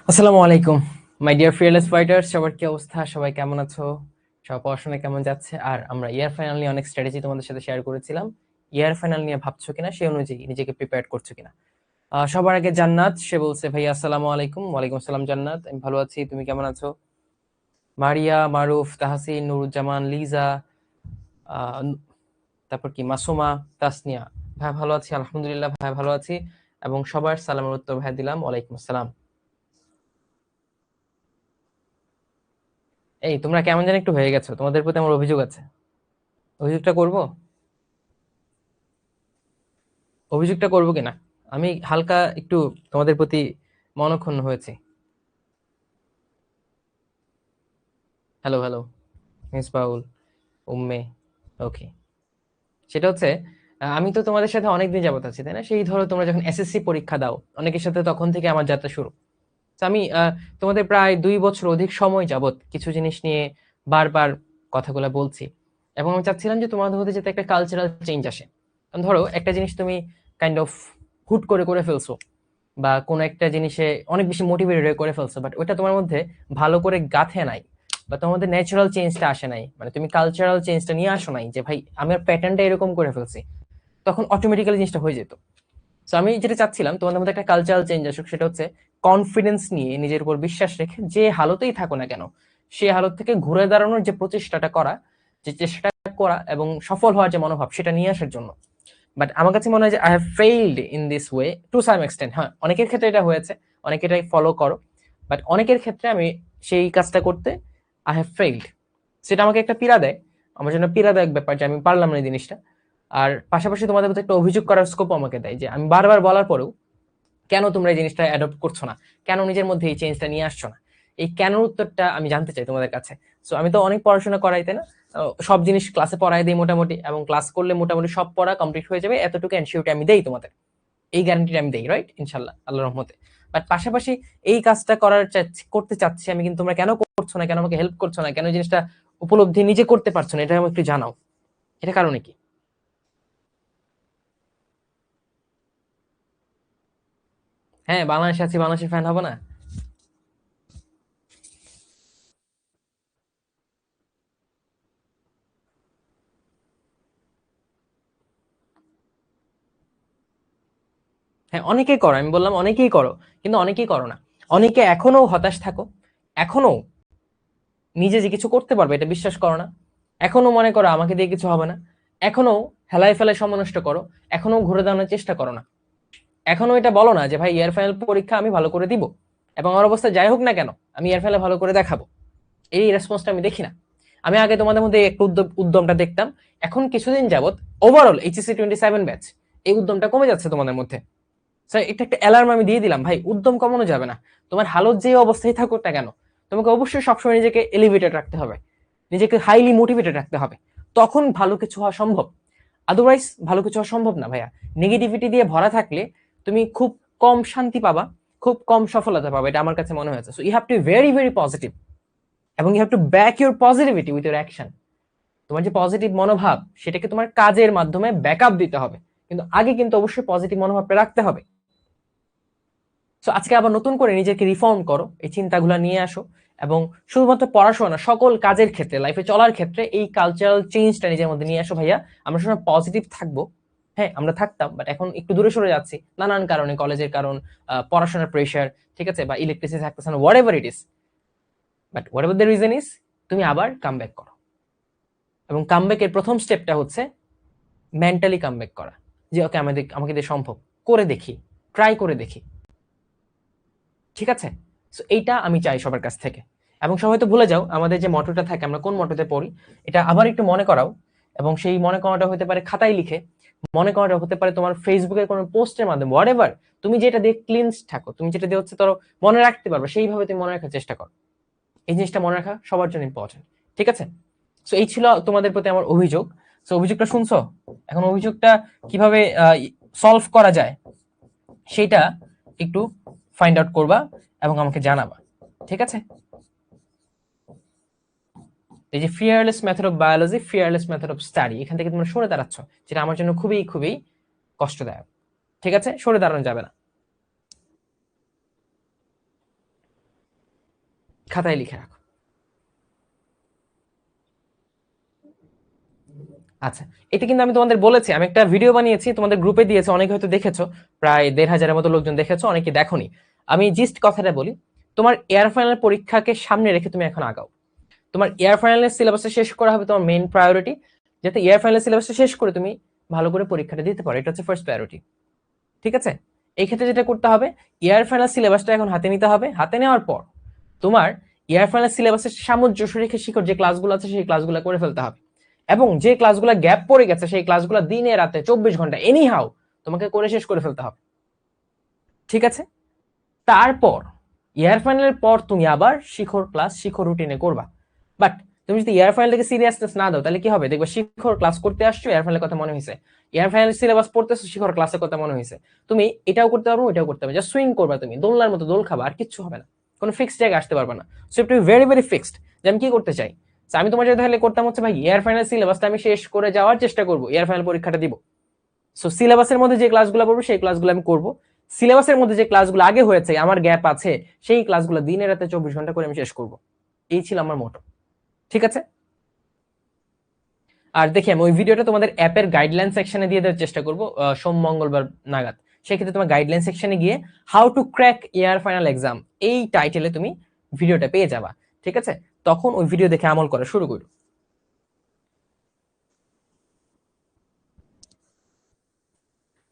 আসসালামু আলাইকুম my dear fearless fighters, সবার কি অবস্থা? সবাই কেমন আছো? সবার পড়াশোনা কেমন যাচ্ছে? আর আমরা ইয়ার ফাইনাল নিয়ে অনেক স্ট্র্যাটেজি তোমাদের সাথে শেয়ার করেছিলাম। ইয়ার ফাইনাল নিয়ে ভাবছো কিনা, সেই অনুযায়ী নিজেকে প্রিপেয়ার করছো কিনা। সবার আগে জান্নাত, সে বলছে ভাইয়া আসসালামু আলাইকুম। ওয়ালাইকুম আসসালাম জান্নাত, আমি ভালো আছি, তুমি কেমন আছো? মারিয়া, মারুফ, তাহসিন, নুরুজ্জামান, লিজা, আহ, তারপর কি মাসুমা, তাসনিয়া। ভাই ভালো আছি, আলহামদুলিল্লাহ ভাই ভালো আছি। এবং সবার সালামের উত্তর ভাই দিলাম, ওয়ালাইকুম আসসালাম। এই তোমরা কেমন যেন একটু হয়ে গেছো, তোমাদের প্রতি আমার অভিযোগ আছে। অভিযোগটা করব, অভিযোগটা করবো কিনা। আমি হালকা একটু তোমাদের প্রতি মনক্ষুণ্ণ হয়েছি। হ্যালো হ্যালো, মিস বাউল, উম্মে। ওকে, সেটা হচ্ছে আমি তো তোমাদের সাথে অনেকদিন যাবত আছি, তাই না? সেই ধরো তোমরা যখন এসএসসি পরীক্ষা দাও অনেকের সাথে, তখন থেকে আমার যাত্রা শুরু। তো আমি তোমাদের প্রায় 2 বছর অধিক সময় যাবত কিছু জিনিস নিয়ে বারবার কথাগুলো বলছি, এবং আমি চাচ্ছিলাম যে তোমাদের মধ্যে যাতে একটা কালচারাল চেঞ্জ আসে। কারণ ধরো একটা জিনিস তুমি কাইন্ড অফ হুট করে করে ফেলছো, বা কোনো একটা জিনিসে অনেক বেশি মোটিভেটেড হয়ে করে ফেলছো, বাট ওটা তোমার মধ্যে ভালো করে গাঁথে নাই, বা তোমার মধ্যে ন্যাচারাল চেঞ্জটা আসে নাই, মানে তুমি কালচারাল চেঞ্জটা নিয়ে আসো নাই, যে ভাই আমার প্যাটার্নটা এরকম করে ফেলছি, তখন অটোমেটিক্যালি জিনিসটা হয়ে যেত। তো আমি যেটা চাচ্ছিলাম তোমাদের মধ্যে একটা কালচারাল চেঞ্জ আসুক, সেটা হচ্ছে কনফিডেন্স নিয়ে নিজের উপর বিশ্বাস রেখে যে হালতেই থাকো না কেন, সে হালত থেকে ঘুরে দাঁড়ানোর যে প্রচেষ্টাটা করা, যে চেষ্টাটা করা এবং সফল হওয়ার যে মনোভাব, সেটা নিয়ে আসার জন্য। বাট আমার কাছে মনে হয় যে I have failed in this way to some extent. হ্যাঁ, অনেকের ক্ষেত্রে এটা হয়েছে, অনেকে এটাই ফলো করো, বাট অনেকের ক্ষেত্রে আমি সেই কাজটা করতে আই হ্যাভ ফেইলড। সেটা আমাকে একটা পীড়া দেয়, আমার জন্য পীড়াদায়ক ব্যাপার যে আমি পারলাম না এই জিনিসটা। আর পাশাপাশি তোমাদের মধ্যে একটা অভিযোগ করার স্কোপ আমাকে দেয়, যে আমি বারবার বলার পরেও কেন তোমরা এই জিনিসটা অ্যাডপ্ট করছো না, কেন নিজের মধ্যে এই চেঞ্জটা নিয়ে আসছো না। এই কেন উত্তরটা আমি জানতে চাই তোমাদের কাছে। সো আমি তো অনেক পড়াশোনা করাই, তাই না? সব জিনিস ক্লাসে পড়াই দিই মোটামুটি, এবং ক্লাস করলে মোটামুটি সব পড়া কমপ্লিট হয়ে যাবে, এতটুকু এনশিওরিটি আমি দেই তোমাদের। এই গ্যারান্টিটা আমি দেই, রাইট? ইনশাল্লাহ, আল্লাহর রহমতে। বাট পাশাপাশি এই কাজটা করতে চাচ্ছি আমি, কিন্তু তোমরা কেন করছো না, কেন আমাকে হেল্প করছো না, কেন এই জিনিসটা উপলব্ধি নিজে করতে পারছো না, এটা আমাকে একটু জানাও। এটা কারণে কি? হ্যাঁ, বাংলাদেশে আছি, বাংলাদেশের ফ্যান হবো না? হ্যাঁ, অনেকেই করো, আমি বললাম অনেকেই করো, কিন্তু অনেকেই করো না। অনেকে এখনো হতাশ থাকো, এখনো নিজে যে কিছু করতে পারবে এটা বিশ্বাস করো না, এখনো মনে করো আমাকে দিয়ে কিছু হবে না, এখনো হেলায় ফেলায় সময় নষ্ট করো, এখনো ঘুরে দাঁড়ানোর চেষ্টা করো না, এখনো এটা বলো না যে ভাই ইয়ার ফাইনাল পরীক্ষা আমি ভালো করে দিব, এবং আমার অবস্থা যাই হোক না কেন আমি ইয়ার ফাইনালে ভালো করে দেখাবো। এই রেসপন্সটা আমি দেখি না। আমি আগে তোমাদের মধ্যে একটু উদ্যমটা দেখতাম, এখন কিছুদিন যাবত ওভারঅল এইচএসসি 27 ব্যাচ এই উদ্যমটা কমে যাচ্ছে তোমাদের মধ্যে। স্যার, এটা একটা অ্যালার্ম আমি দিয়ে দিলাম, ভাই উদ্যম কমানো যাবে না। তোমার হালত যে অবস্থায় থাকুক না কেন, তোমাকে অবশ্যই সবসময় নিজেকে এলিভেটেড রাখতে হবে, নিজেকে হাইলি মোটিভেটেড রাখতে হবে, তখন ভালো কিছু হওয়া সম্ভব। আদারওয়াইজ ভালো কিছু হওয়া সম্ভব না ভাইয়া। নেগেটিভিটি দিয়ে ভরা থাকলে তুমি খুব কম শান্তি পাবা, খুব কম সফলতা পাবা, এটা আমার কাছে মনে হয়েছে। So you have to very very positive, এবং you have to back your positivity with your action. তোমার যে পজিটিভ মনোভাব, সেটাকে তোমার কাজের মাধ্যমে ব্যাকআপ দিতে হবে, কিন্তু আগে কিন্তু অবশ্যই পজিটিভ মনোভাবটা রাখতে হবে। সো আজকে আবার নতুন করে নিজেকে রিফর্ম করো, এই চিন্তাগুলো নিয়ে আসো, এবং শুধুমাত্র পড়াশোনা, সকল কাজের ক্ষেত্রে, লাইফে চলার ক্ষেত্রে এই কালচারাল চেঞ্জটা নিজের মধ্যে নিয়ে আসো ভাইয়া। আমরা সবসময় পজিটিভ থাকবো। হ্যাঁ, আমরা থাকতাম, বাট এখন একটু দূরে সরে যাচ্ছি নানান কারণে, কলেজের কারণ, পড়াশোনার প্রেশার, ঠিক আছে, বা ইলেকট্রিসিটি থাকতেছে না, whatever it is, but whatever the reason is, তুমি আবার কাম ব্যাক করো। এবং কামব্যাকের প্রথম স্টেপটা হচ্ছে মেন্টালি কামব্যাক করা, যে ওকে আমাদের আমাকে দিয়ে সম্ভব, করে দেখি, ট্রাই করে দেখি, ঠিক আছে? সো এইটা আমি চাই সবার কাছ থেকে। এবং সবাই তো ভুলে যাও আমাদের যে মটোটা থাকে, আমরা কোন মটোতে পড়ি, এটা আবার একটু মনে করাও। এবং সেই মনে করাটা হতে পারে খাতায় লিখে, মনে করাটা হতে পারে তোমার ফেসবুকের কোনো পোস্টের মাধ্যমে, হোয়াট এভার। তুমি যেটা দিয়ে ক্লিনস থাকো, তুমি যেটা দিয়ে হচ্ছে ধরো মনে রাখতে পারবে, সেইভাবে তুমি মনে রাখার চেষ্টা করো। এই জিনিসটা মনে রাখা সবার জন্য ইম্পর্টেন্ট, ঠিক আছে? সো এই ছিল তোমাদের প্রতি আমার অভিযোগ। সো অভিযোগটা শুনছো, এখন অভিযোগটা কিভাবে সলভ করা যায় সেটা একটু ফাইন্ড আউট করবা এবং আমাকে জানাবা, ঠিক আছে? এই যে fearless method of biology, fearless method of study, এখান থেকে তোমরা সরে দাঁড়াচ্ছ, যেটা আমার জন্য খুবই খুবই কষ্টদায়ক। ঠিক আছে, সরে দাঁড়ানো যাবে না। খাতায় লিখে রাখো। আচ্ছা, এটা কিন্তু আমি তোমাদের বলেছি, আমি একটা ভিডিও বানিয়েছি, তোমাদের গ্রুপে দিয়েছি, অনেকে হয়তো দেখেছো, প্রায় ১,৫০০-এর মতো লোকজন দেখেছো, অনেকে দেখোনি। আমি জিস্ট কথাটা বলি, তোমার এয়ার ফাইনাল পরীক্ষাকে সামনে রেখে তুমি এখন আগাও। তোমার এয়ার ফাইনালের সিলেবাসটা শেষ করা হবে তোমার মেইন প্রায়োরিটি, যাতে এয়ার ফাইনাল সিলেবাসটা শেষ করে তুমি ভালো করে পরীক্ষাটা দিতে পারো, এটা হচ্ছে ফার্স্ট প্রায়োরিটি। ঠিক আছে, এই ক্ষেত্রে যেটা করতে হবে, এয়ার ফাইনাল সিলেবাসটা এখন হাতে নিতে হবে। হাতে নেওয়ার পর তোমার এয়ার ফাইনাল সিলেবাসের সামঞ্জস্য রেখে শিখর যে ক্লাসগুলো আছে সেই ক্লাসগুলো করে ফেলতে হবে, এবং যে ক্লাসগুলো গ্যাপ পড়ে গেছে সেই ক্লাসগুলো দিনে রাতে ২৪ ঘন্টা এনি হাউ তোমাকে করে শেষ করে ফেলতে হবে। ঠিক আছে, তারপর এয়ার ফাইনালের পর তুমি আবার শিখর ক্লাস শিখর রুটিনে করবা। বাট তুমি যদি এয়ার ফাইনাল থেকে সিরিয়াসনেস না দাও, তাহলে কি হবে, দেখবে শিখর ক্লাস করতে আসছো, এয়ার ফাইনালের কথা মনে হয়েছে, এয়ার ফাইনাল সিলেবাস পড়তেছো, শিখর ক্লাসের কথা মনে হয়েছে, তুমি এটাও করতে পারবো এটাও করতে পারবে, জাস্ট সুইং করবা, তুমি দোলনার মতো দোল খাবা, আর কিচ্ছু হবে না, কোনো ফিক্সড জায়গায় আসতে পারবে না। So you to be very very fixed যে আমি কি করতে চাই। আমি তোমার যদি তাহলে করতাম হচ্ছে ভাই এয়ার ফাইনাল সিলেবাসটা আমি শেষ করে যাওয়ার চেষ্টা করবো, এয়ার ফাইনাল পরীক্ষাটা দিব। সো সিলেবাসের মধ্যে যে ক্লাসগুলো পড়বো সেই ক্লাসগুলো আমি করবো, সিলেবাসের মধ্যে যে ক্লাসগুলো আগে হয়েছে আমার গ্যাপ আছে সেই ক্লাসগুলো দিনে রাতে ২৪ ঘন্টা করে আমি শেষ করব। এই ছিল আমার মোটো। ঠিক আছে, আর দেখি আমি ওই ভিডিওটা তোমাদের অ্যাপের গাইডলাইন সেকশনে দিয়ে দেওয়ার চেষ্টা করবো সোম মঙ্গলবার নাগাদ। সেক্ষেত্রে তোমার গাইডলাইন সেকশনে গিয়ে how to crack air final exam এই টাইটেলে তুমি ভিডিওটা পেয়ে যাবা। ঠিক আছে, তখন ওই ভিডিও দেখে আমল করা শুরু করো।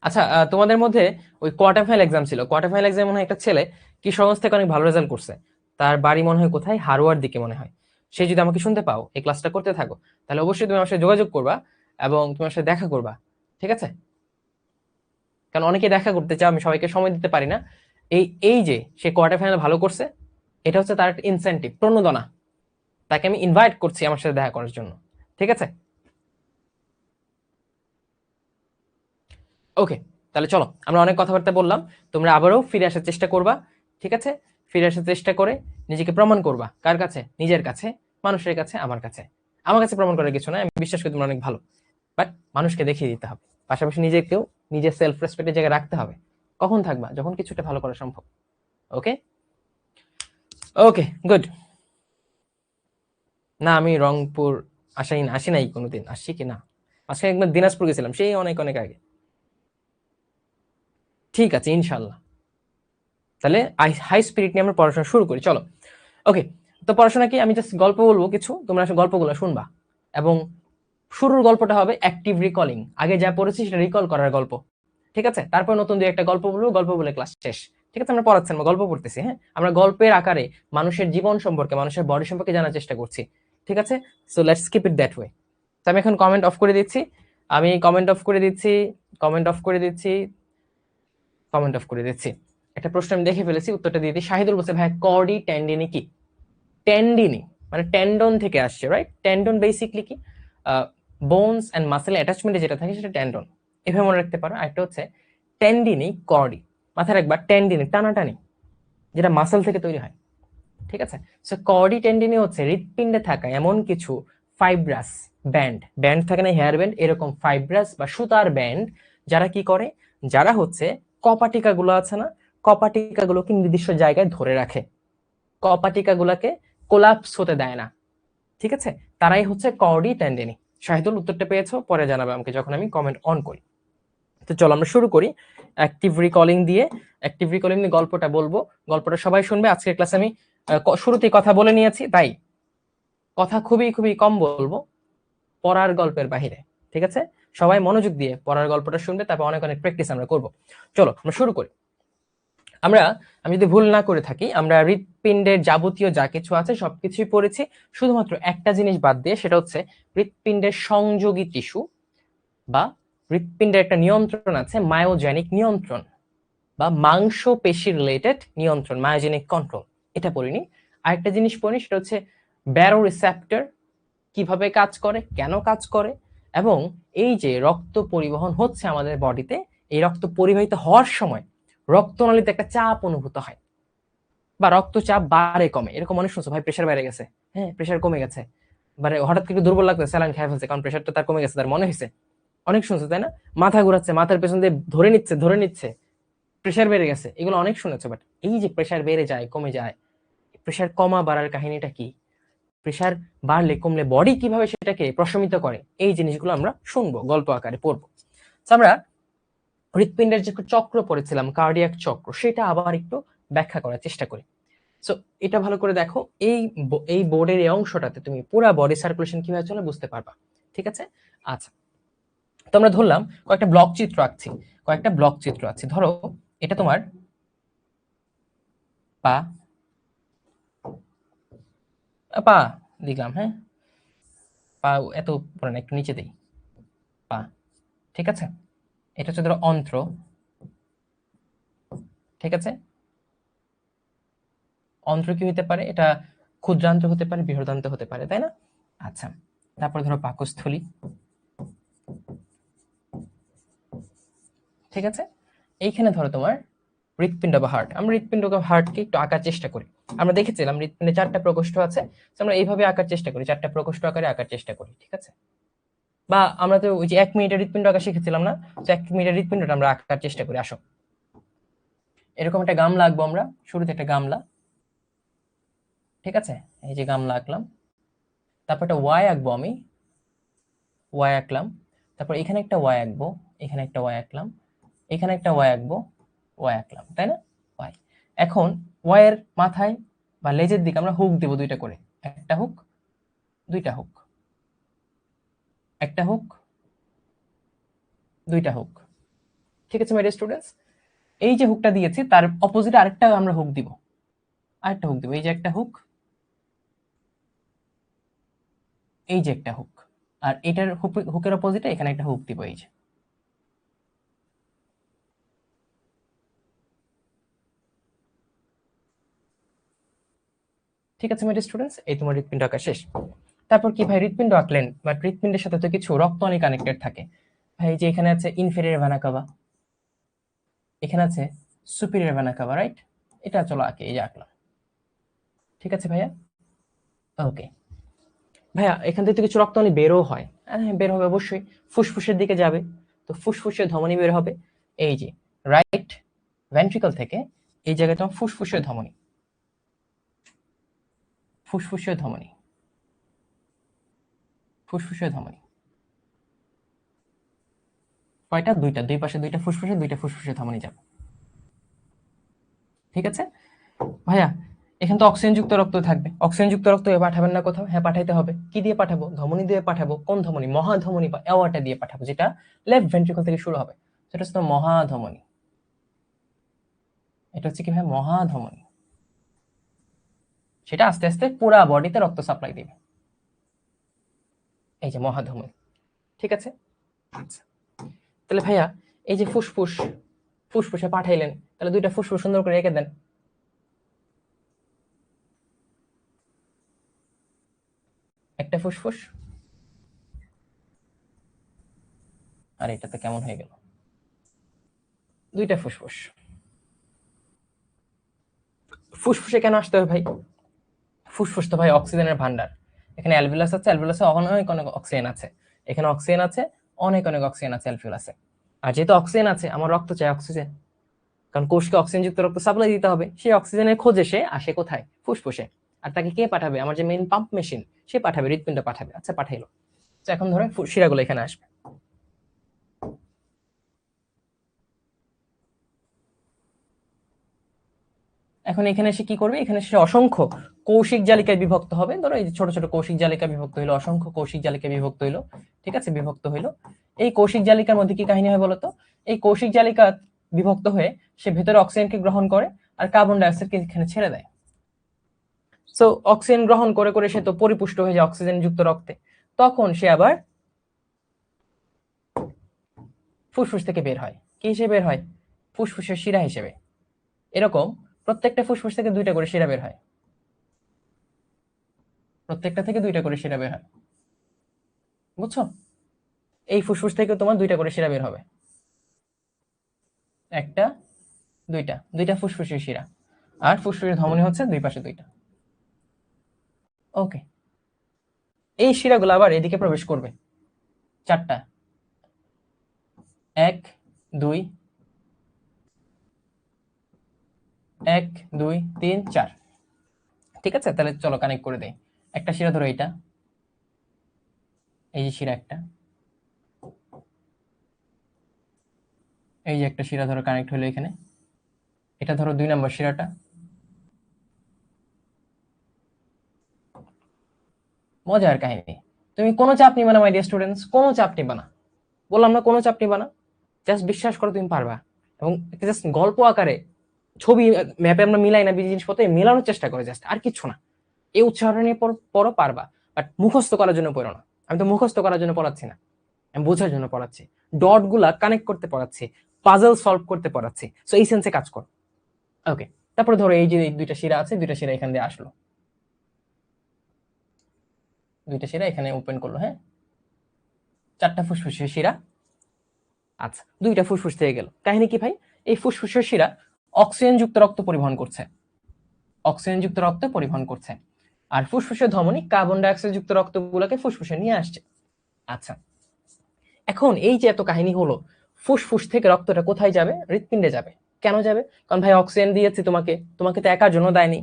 আচ্ছা, তোমাদের মধ্যে ওই কোয়ার্টার ফাইনাল এক্সাম ছিল, কোয়ার্টার ফাইনাল এক্সাম মনে হয় একটা ছেলে কি সমাজ থেকে অনেক ভালো রেজাল্ট করছে, তার বাড়ি মনে হয় কোথায়, হারোয়ার দিকে মনে হয়। সে যদি আমাকে শুনতে পাও, এই ক্লাসটা করতে থাকো, তাহলে অবশ্যই তুমি আমার সাথে যোগাযোগ করবা এবং তোমার সাথে দেখা করবা। ঠিক আছে, কারণ অনেকে দেখা করতে চাও, আমি সবাইকে সময় দিতে পারি না। এই এই যে সে কোয়ার্টার ফাইনাল ভালো করছে, এটা হচ্ছে তার একটা ইনসেন্টিভ, প্রণোদনা, তাকে আমি ইনভাইট করছি আমার সাথে দেখা করার জন্য। ঠিক আছে, ওকে, তাহলে চলো, আমরা অনেক কথাবার্তা বললাম, তোমরা আবারও ফিরে আসার চেষ্টা করবা। ঠিক আছে, ফিরে আসার চেষ্টা করে নিজেকে প্রমাণ করবা, কার কাছে, নিজের কাছে, মানুষের কাছে, আমার কাছে। আমার কাছে প্রমাণ করার কিছু না, আমি বিশ্বাস করি তোমরা অনেক ভালো, বাট মানুষকে দেখিয়ে দিতে হবে, পাশাপাশি নিজেকেও নিজের সেলফ রেসপেক্টের জায়গায় রাখতে হবে। কখন থাকবা, যখন কিছুটা ভালো করা সম্ভব। ওকে, ওকে, গুড। না, আমি রংপুর আসি নাই কোনোদিন, আসছি কি না, আজকে একবার দিনাজপুর গেছিলাম সেই অনেক অনেক আগে। ঠিক আছে, ইনশাল্লাহ। তাহলে হাই স্পিরিট নিয়ে আমরা পড়াশোনা শুরু করি, চলো। ওকে, তো পড়াশোনা কি, আমি জাস্ট গল্প বলবো কিছু, তোমরা গল্পগুলো শুনবা, এবং শুরুর গল্পটা হবে অ্যাক্টিভ রিকলিং, আগে যা পড়েছি সেটা রিকল করার গল্প। ঠিক আছে, তারপর নতুন দুই একটা গল্প বলবো, গল্প বলে ক্লাস শেষ। ঠিক আছে, আমরা পড়াচ্ছি না, গল্প পড়তেছি। হ্যাঁ, আমরা গল্পের আকারে মানুষের জীবন সম্পর্কে, মানুষের বডি সম্পর্কে জানার চেষ্টা করছি। ঠিক আছে, so let's keep it that way. তো আমি এখন কমেন্ট অফ করে দিচ্ছি, আমি কমেন্ট অফ করে দিচ্ছি, কমেন্ট অফ করে দিচ্ছি, কমেন্ট অফ করে দিচ্ছি। একটা প্রশ্ন আমি দেখে ফেলেছি, উত্তরটা দিয়ে দিই। শাহিদুল বলছে ভাই কর্ডি টেন্ডিনি কি? টেন্ডিনি মানে টেন্ডন থেকে আসছে, রাইট? টেন্ডন বেসিকলি কি, বোনস এন্ড মাসেল অ্যাটাচমেন্টে যেটা থাকে সেটা টেন্ডন, এভাবে মনে রাখতে পারো। আরেকটা হচ্ছে টেন্ডিনি কর্ডি, মাথায় রাখবা, টেন্ডিনি টানাটানি, যেটা মাসেল থেকে তৈরি হয়। ঠিক আছে, সো কর্ডি টেন্ডিনি হচ্ছে হৃৎপিণ্ডে থাকা এমন কিছু ফাইব্রাস ব্যান্ড, ব্যান্ড থাকে না হেয়ার ব্যান্ড, এরকম ফাইব্রাস বা সুতার ব্যান্ড, যারা কি করে, যারা হচ্ছে কপাটিকা গুলো আছে না, কপাটিকা গুলোকে নির্দিষ্ট জায়গায় ধরে রাখে, কপাটিকা গুলাকে কোলাপস হতে দেয় না। ঠিক আছে, তারাই হচ্ছে কর্ডি টেন্ডিনি। শাহিদুল, উত্তরটা পেয়েছো, পরে জানাবে আমাকে যখন আমি কমেন্ট অন করি। তো চলো আমরা শুরু করি অ্যাক্টিভ রিকলিং দিয়ে। অ্যাক্টিভ রিকলিং নিয়ে গল্পটা বলবো, গল্পটা সবাই শুনবে। আজকের ক্লাসে আমি শুরুতেই কথা বলে নিয়েছি, তাই কথা খুবই খুবই কম বলবো পড়ার গল্পের বাহিরে। ঠিক আছে, সবাই মনোযোগ দিয়ে পড়ার গল্পটা শুনবে, তারপর অনেক অনেক প্র্যাকটিস আমরা করব। চলো আমরা শুরু করি। আমি যদি ভুল না করে থাকি, আমরা হৃৎপিণ্ডের যাবতীয় যা কিছু আছে সবকিছুই পড়েছি, শুধুমাত্র একটা জিনিস বাদ দিয়ে, সেটা হচ্ছে হৃৎপিণ্ডের সংযোগী টিস্যু বা হৃৎপিণ্ডের একটা নিয়ন্ত্রণ আছে, মায়োজেনিক নিয়ন্ত্রণ বা মাংস পেশি রিলেটেড নিয়ন্ত্রণ, মায়োজেনিক কন্ট্রোল, এটা পড়িনি। আরেকটা জিনিস পড়িনি, সেটা হচ্ছে ব্যারো রিসেপ্টর, কিভাবে কাজ করে, কেন কাজ করে, এবং এই যে রক্ত পরিবহন হচ্ছে আমাদের বডিতে, এই রক্ত পরিবাহিত হওয়ার সময় রক্তনালীতে একটা চাপ অনুভূত হয়, বা রক্তচাপ বাড়ে কমে, এরকম অনেক শুনছো, ভাই প্রেশার বেড়ে গেছে, হ্যাঁ প্রেশার কমে গেছে, মানে হঠাৎ করে দুর্বল লাগছে, স্যালাইন খেয়ে ফেলছে, কারণ প্রেশারটা তার কমে গেছে, তার মনে হয়েছে। অনেক শুনছো তাই না? মাথা ঘুরাচ্ছে, মাথার পেছন দিয়ে ধরে নিচ্ছে, প্রেশার বেড়ে গেছে, এগুলো অনেক শুনেছো। বাট এই যে প্রেশার বেড়ে যায় কমে যায়, প্রেশার কমা বাড়ার কাহিনীটা কি, প্রেশার বাড়লে কমলে বডি কিভাবে সেটাকে প্রশমিত করে, এই জিনিসগুলো আমরা শুনবো, গল্প আকারে পড়বো। আমরা হৃৎপিণ্ডের যে চক্র পড়েছিলাম, কার্ডিয়াক চক্র, সেটা আবার একটু ব্যাখ্যা করার চেষ্টা করি। সো এটা ভালো করে দেখো, এই বোর্ডের এই অংশটাতে তুমি পুরো বডি সার্কুলেশন কিভাবে চলে বুঝতে পারবা। ঠিক আছে? আচ্ছা, তো আমরা ধরলাম কয়েকটা ব্লক চিত্র আঁকছি, কয়েকটা ব্লক চিত্র আছে। ধরো এটা তোমার পা, পা দিলাম, হ্যাঁ, পা এত পরে না, একটু নিচে দেই, পা। ঠিক আছে? এটা হচ্ছে ধরো অন্ত্র। ঠিক আছে? অন্ত্র কি হতে পারে? এটা ক্ষুদ্রান্ত্র হতে পারে, বৃহদান্ত্র হতে পারে, তাই না? আচ্ছা, তারপর ধরো পাকস্থলী। ঠিক আছে? এইখানে ধরো তোমার হৃৎপিণ্ড বা হার্ট। আমরা হৃৎপিণ্ড বা হার্টকে একটু আঁকার চেষ্টা করি। আমরা দেখেছিলাম হৃৎপিণ্ডে 4টা প্রকোষ্ঠ আছে, আমরা এইভাবে আঁকার চেষ্টা করি, 4টা প্রকোষ্ঠ আকারে আঁকার চেষ্টা করি। ঠিক আছে? বা আমরা তো ওই যে 1 মিনিটের হৃৎপিণ্ড আঁকা শিখেছিলাম না, তো 1 মিনিটের হৃৎপিণ্ডটা আমরা আঁকার চেষ্টা করি। আসো, এরকম একটা গামলা আঁকবো আমরা, শুরুতে একটা গামলা। ঠিক আছে? এই যে গামলা আঁকলাম, তারপর একটা ওয়াই আঁকবো আমি, ওয়াই আঁকলাম। তারপর এখানে একটা ওয়াই আঁকবো, এখানে একটা ওয়াই আঁকলাম, এখানে একটা ওয়াই আঁকবো, ওয়াই আঁকলাম, তাই না? ওয়াই। এখন ওয়াই এর মাথায় বা লেজের দিকে আমরা হুক দেবো 2টা করে, একটা হুক, 2টা হুক, একটা হুক, 2টা হুক। ঠিক আছে মাই স্টুডেন্টস? এই যে হুকটা দিয়েছি তার অপোজিটে আরেকটা আমরা হুক দিব, আরেকটা হুক দিব। এই যে একটা হুক, এই যে একটা হুক, আর এটার হুকের অপোজিটে এখানে একটা হুক দিব, এই যে। ঠিক আছে মাই স্টুডেন্টস? এই তোমার হৃৎপিণ্ড আঁকা শেষ। তারপর কি ভাই, হৃৎপিণ্ড আঁকলেন, বাট হৃৎপিণ্ডের সাথে তো কিছু রক্তনালী কানেক্টেড থাকে। ভাই যে এখানে আছে ইনফেরিয়র ভেনা কাভা, এখানে আছে সুপিরিয়র ভেনা কাভা, রাইট? এটা চলো আঁকি, এই যে আঁকলাম। ঠিক আছে ভাইয়া? ওকে ভাইয়া, এখান থেকে তো কিছু রক্তনালী বেরও হয়। হ্যাঁ, বের হবে অবশ্যই, ফুসফুসের দিকে যাবে, তো ফুসফুসের ধমনী বের হবে। এই যে রাইট ভেন্ট্রিকল থেকে এই জায়গায় তোমার ফুসফুসের ধমনী, ফুসফুসের ধমনী, ফুসফুসের ধমনী। কয়টা? 2টা, 2 পাশে 2টা ফুসফুসে, 2টা ফুসফুসের ধমনী যাবে। ঠিক আছে ভাইয়া? এখানে তো অক্সিজেনযুক্ত রক্ত থাকবে, অক্সিজেনযুক্ত রক্ত পাঠাবেন না কোথাও? হ্যাঁ, পাঠাইতে হবে। কি দিয়ে পাঠাবো? ধমনী দিয়ে পাঠাবো। কোন ধমনী? মহাধমনী বা অ্যাওর্টা দিয়ে পাঠাবো, যেটা লেফট ভেন্ট্রিকল থেকে শুরু হবে, সেটা হচ্ছে মহাধমনী। এটা হচ্ছে কি ভাই? মহাধমনী। সেটা আস্তে আস্তে পুরা বডিতে রক্ত সাপ্লাই দিবে, এই যে মহাধমনী। ঠিক আছে? আচ্ছা, তাহলে ভাইয়া এই যে ফুসফুস, ফুসফুসে পাঠাইলেন, তাহলে 2টা ফুসফুস সুন্দর করে রেখে দেন। একটা ফুসফুস, আর এটাতে কেমন হয়ে গেল? 2টা ফুসফুস। ফুসফুসে কেন আসতে হবে ভাই? ফুসফুস তো ভাই অক্সিজেনের ভান্ডার। এখানে অ্যালভিউলাস আছে, অ্যালভিউলাসে অনেক অনেক অক্সিজেন আছে, এখানে অক্সিজেন আছে, অনেক অনেক অক্সিজেন আছে অ্যালভিউলাসে। আর যেহেতু অক্সিজেন আছে, আমার রক্ত চাই অক্সিজেন, কারণ কোষকে অক্সিজেনযুক্ত রক্ত সাপ্লাই দিতে হবে। সেই অক্সিজেনের খোঁজে সে আসে কোথায়? ফুসফুসে। আর তাকে কে পাঠাবে? আমার যে মেইন পাম্প মেশিন, সে পাঠাবে, হৃৎপিণ্ড পাঠাবে। আচ্ছা, পাঠাইলো। তো এখন ধরো শিরাগুলো এখানে আসবে। এখন এখানে এসে কি করবে? এখানে সে অসংখ্য কৌশিক জালিকায় বিভক্ত হবে। ধরো এই যে ছোট ছোট কৌশিক জালিকা বিভক্ত হইলো, অসংখ্য কৌশিক জালিকা বিভক্ত হইলো। ঠিক আছে? বিভক্ত হইলো। এই কৌশিক জালিকার মধ্যে কি কাহিনী হয় বলতো? এই কৌশিক জালিকা বিভক্ত হয়ে সে ভেতরে অক্সিজেনকে গ্রহণ করে আর কার্বন ডাইঅক্সাইডকে এখানে ছেড়ে দেয়। সো অক্সিজেন গ্রহণ করে করে সে তো পরিপুষ্ট হয়ে যায় অক্সিজেন যুক্ত রক্তে। তখন সে আবার ফুসফুস থেকে বের হয়। কি হিসেবে বের হয়? ফুসফুসের শিরা হিসেবে। এরকম প্রত্যেকটা ফুসফুস থেকে 2টা করে শিরা বের হয়, প্রত্যেকটা থেকে 2টা করে শিরা বের হয়। বুঝছো? এই ফুসফুস থেকে তোমার 2টা করে শিরা বের হবে, একটা, 2টা, 2টা ফুসফুসের শিরা। আর ফুসফুসের ধমনী হচ্ছে 2 পাশে 2টা। ওকে, এই শিরাগুলো আবার এদিকে প্রবেশ করবে 4টা, 1 2, 1 2 3 4, ঠিক আছে, তাহলে চলো কানেক্ট করে দেই। একটা শিরা ধরো, এইটা, এই যে শিরা একটা, এই যে একটা শিরা ধরো কানেক্ট হলো এখানে। এটা ধরো 2 নম্বর শিরাটা। মজার কাহিনী। তুমি কোনো চাপ নিবা না মাই ডিয়ার স্টুডেন্টস, কোনো চাপ নিবা না। বললাম না কোনো চাপ নিবা না, জাস্ট বিশ্বাস করো তুমি পারবা। এবং জাস্ট গল্প আকারে ছবি ম্যাপে আমরা মিলাই না জিনিসপত্র মেলানোর চেষ্টা করে, জাস্ট আর কিচ্ছু না। এই উচ্চারণ নিয়ে পড়ো পারবা, বাট মুখস্থ করার জন্য পড়ো না। আমি তো মুখস্থ করার জন্য পড়াচ্ছি না, আমি বোঝার জন্য পড়াচ্ছি। ডট গুলা কানেক্ট করতে পড়াচ্ছি, পাজল সলভ করতে পড়াচ্ছি। সো এই সেন্সে কাজ করো। ওকে, তারপরে ধরো এই যে 2টা শিরা আছে, 2টা শিরা এখান দিয়ে আসলো, 2টা শিরা এখানে ওপেন করলো। হ্যাঁ, 4টা ফুসফুসের শিরা। আচ্ছা, 2টা ফুসফুস থেকে গেল। কাহিনী কি ভাই? এই ফুসফুসের শিরা অক্সিজেন যুক্ত রক্ত পরিবহন করছে, অক্সিজেন যুক্ত রক্ত পরিবহন করছে। আর ফুসফুসের ধমনী কার্বন ডাইঅক্সাইড যুক্ত রক্তগুলোকে ফুসফুসে নিয়ে আসছে। আচ্ছা, এখন এই যে এত কাহিনী হলো, ফুসফুস থেকে রক্তটা কোথায় যাবে? হৃৎপিণ্ডে যাবে। কেন যাবে? কারণ ভাই অক্সিজেন দিয়েছে তোমাকে, তোমাকে তো একার জন্য দেয়নি,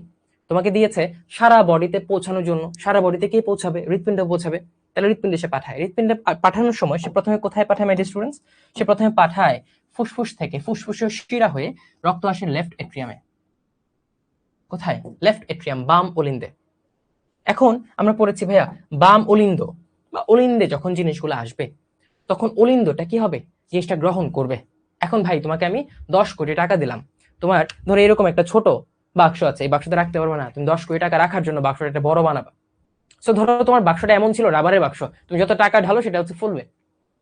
তোমাকে দিয়েছে সারা বডিতে পৌঁছানোর জন্য। সারা বডিতে কে পৌঁছাবে? হৃৎপিণ্ডে পৌঁছাবে। তাহলে হৃৎপিণ্ডে সে পাঠায়। হৃৎপিণ্ডে পাঠানোর সময় সে প্রথমে কোথায় পাঠায় মাই ডিয়ার স্টুডেন্টস? সে প্রথমে পাঠায় ফুসফুস থেকে, ফুসফুসের শিরা হয়ে রক্ত আসে লেফট এট্রিয়ামে। কোথায়? লেফট এট্রিয়াম, বাম অলিন্দে। এখন আমরা পড়েছি ভাইয়া, বাম অলিন্দ বা অলিন্দে যখন জিনিসগুলো আসবে, তখন অলিন্দটা কি হবে? জিনিসটা গ্রহণ করবে। এখন ভাই তোমাকে আমি 10 কোটি টাকা দিলাম, তোমার ধরো এরকম একটা ছোট বাক্স আছে, এই বাক্সটা রাখতে পারবে না, তুমি 10 কোটি টাকা রাখার জন্য বাক্সটা একটা বড় বানাবা। সো ধরো তোমার বাক্সটা এমন ছিল রাবারের বাক্স, তুমি যত টাকা ঢালো সেটা হচ্ছে ফুলবে।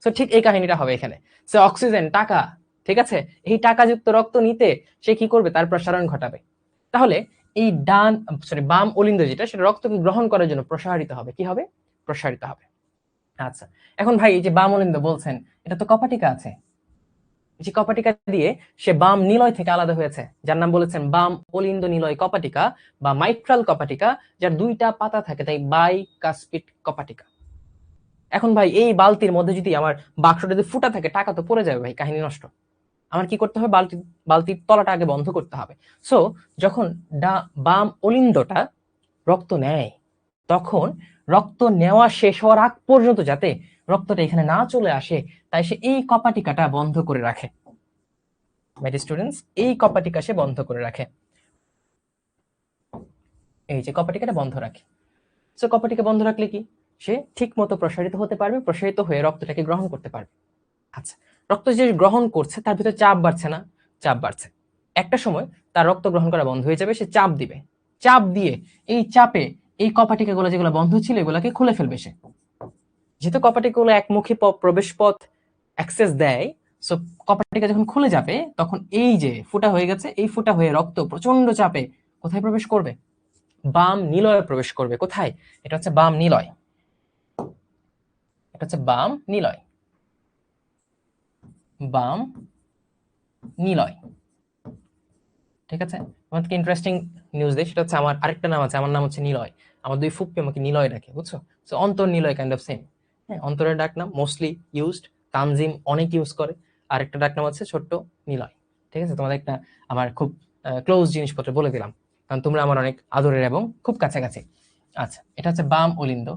সো ঠিক এই কাহিনীটা হবে এখানে। সো অক্সিজেন, টাকা, ঠিক আছে, এই টাকাযুক্ত রক্ত নিতে সে কি করবে? তার প্রসারণ ঘটাবে। তাহলে এই বাম অলিন্দ যেটা, সেটা রক্তকে গ্রহণ করার জন্য প্রসারিত হবে। কি হবে? প্রসারিত হবে। আচ্ছা, এখন ভাই এই যে বাম অলিন্দ বলছেন, এটা তো কপাটিকা আছে, যে কপাটিকা দিয়ে সে বাম নিলয় থেকে আলাদা হয়েছে, যার নাম বলেছেন বাম অলিন্দ নিলয় কপাটিকা বা মাইট্রাল কপাটিকা, যার 2টা পাতা থাকে, তাই বাই কাসপিড কপাটিকা। এখন ভাই এই বালতির মধ্যে যদি আমার বাক্সটা যদি ফুটা থাকে, টাকা তো পড়ে যাবে ভাই, কাহিনী নষ্ট। আমার কি করতে হবে? বালতির তলাটা আগে বন্ধ করতে হবে। সো যখন বাম অলিন্দটা রক্ত নেয়, তখন রক্ত নেওয়া শেষ হওয়ার আগ পর্যন্ত যাতে রক্তটা এখানে না চলে আসে, তাই সে এই কপাটিকাটা বন্ধ করে রাখে। মাই স্টুডেন্টস, এই কপাটিকা সে বন্ধ করে রাখে, এই যে কপাটিকাটা বন্ধ রাখে। সো কপাটিকা বন্ধ রাখলে কি? সে ঠিক মতো প্রসারিত হতে পারবে, প্রসারিত হয়ে রক্তটাকে গ্রহণ করতে পারবে। আচ্ছা, রক্ত যে গ্রহণ করছে তার ভিতরে চাপ বাড়ছে না? চাপ বাড়ছে। একটা সময় তার রক্ত গ্রহণ করা বন্ধ হয়ে যাবে, সে চাপ দিবে, চাপ দিয়ে এই চাপে এই কপাটিকাগুলো যেগুলো বন্ধ ছিল এগুলোকে খুলে ফেলবে সে। যেহেতু কপাটিকাগুলো একমুখী প্রবেশ পথ অ্যাক্সেস দেয়, সো কপাটিকা যখন খুলে যাবে তখন এই যে ফুটা হয়ে গেছে, এই ফুটা হয়ে রক্ত প্রচন্ড চাপে কোথায় প্রবেশ করবে? বাম নিলয়ে প্রবেশ করবে। কোথায়? এটা হচ্ছে বাম নিলয়, এটা হচ্ছে বাম নিলয়, বাম নিলয়। ঠিক আছে, আমাকে ইন্টারেস্টিং নিউজ দেয়, সেটা হচ্ছে আমার আরেকটা নাম আছে, আমার নাম হচ্ছে নিলয়। আমার 2 ফুপ্পি আমাকে নিলয় ডাকে, বুঝছো? সো অন্তর নিলয় কাইন্ড অফ সেম। হ্যাঁ, অন্তরের ডাক নাম মোস্টলি ইউজড, তানজিম অনেক ইউজ করে। আর একটা ডাক নাম হচ্ছে ছোট্ট নিলয়। ঠিক আছে, তোমাদের একটা আমার খুব ক্লোজ জিনিসপত্র বলে দিলাম, কারণ তোমরা আমার অনেক আদরের এবং খুব কাছাকাছি। আচ্ছা, এটা হচ্ছে বাম অলিন্দ।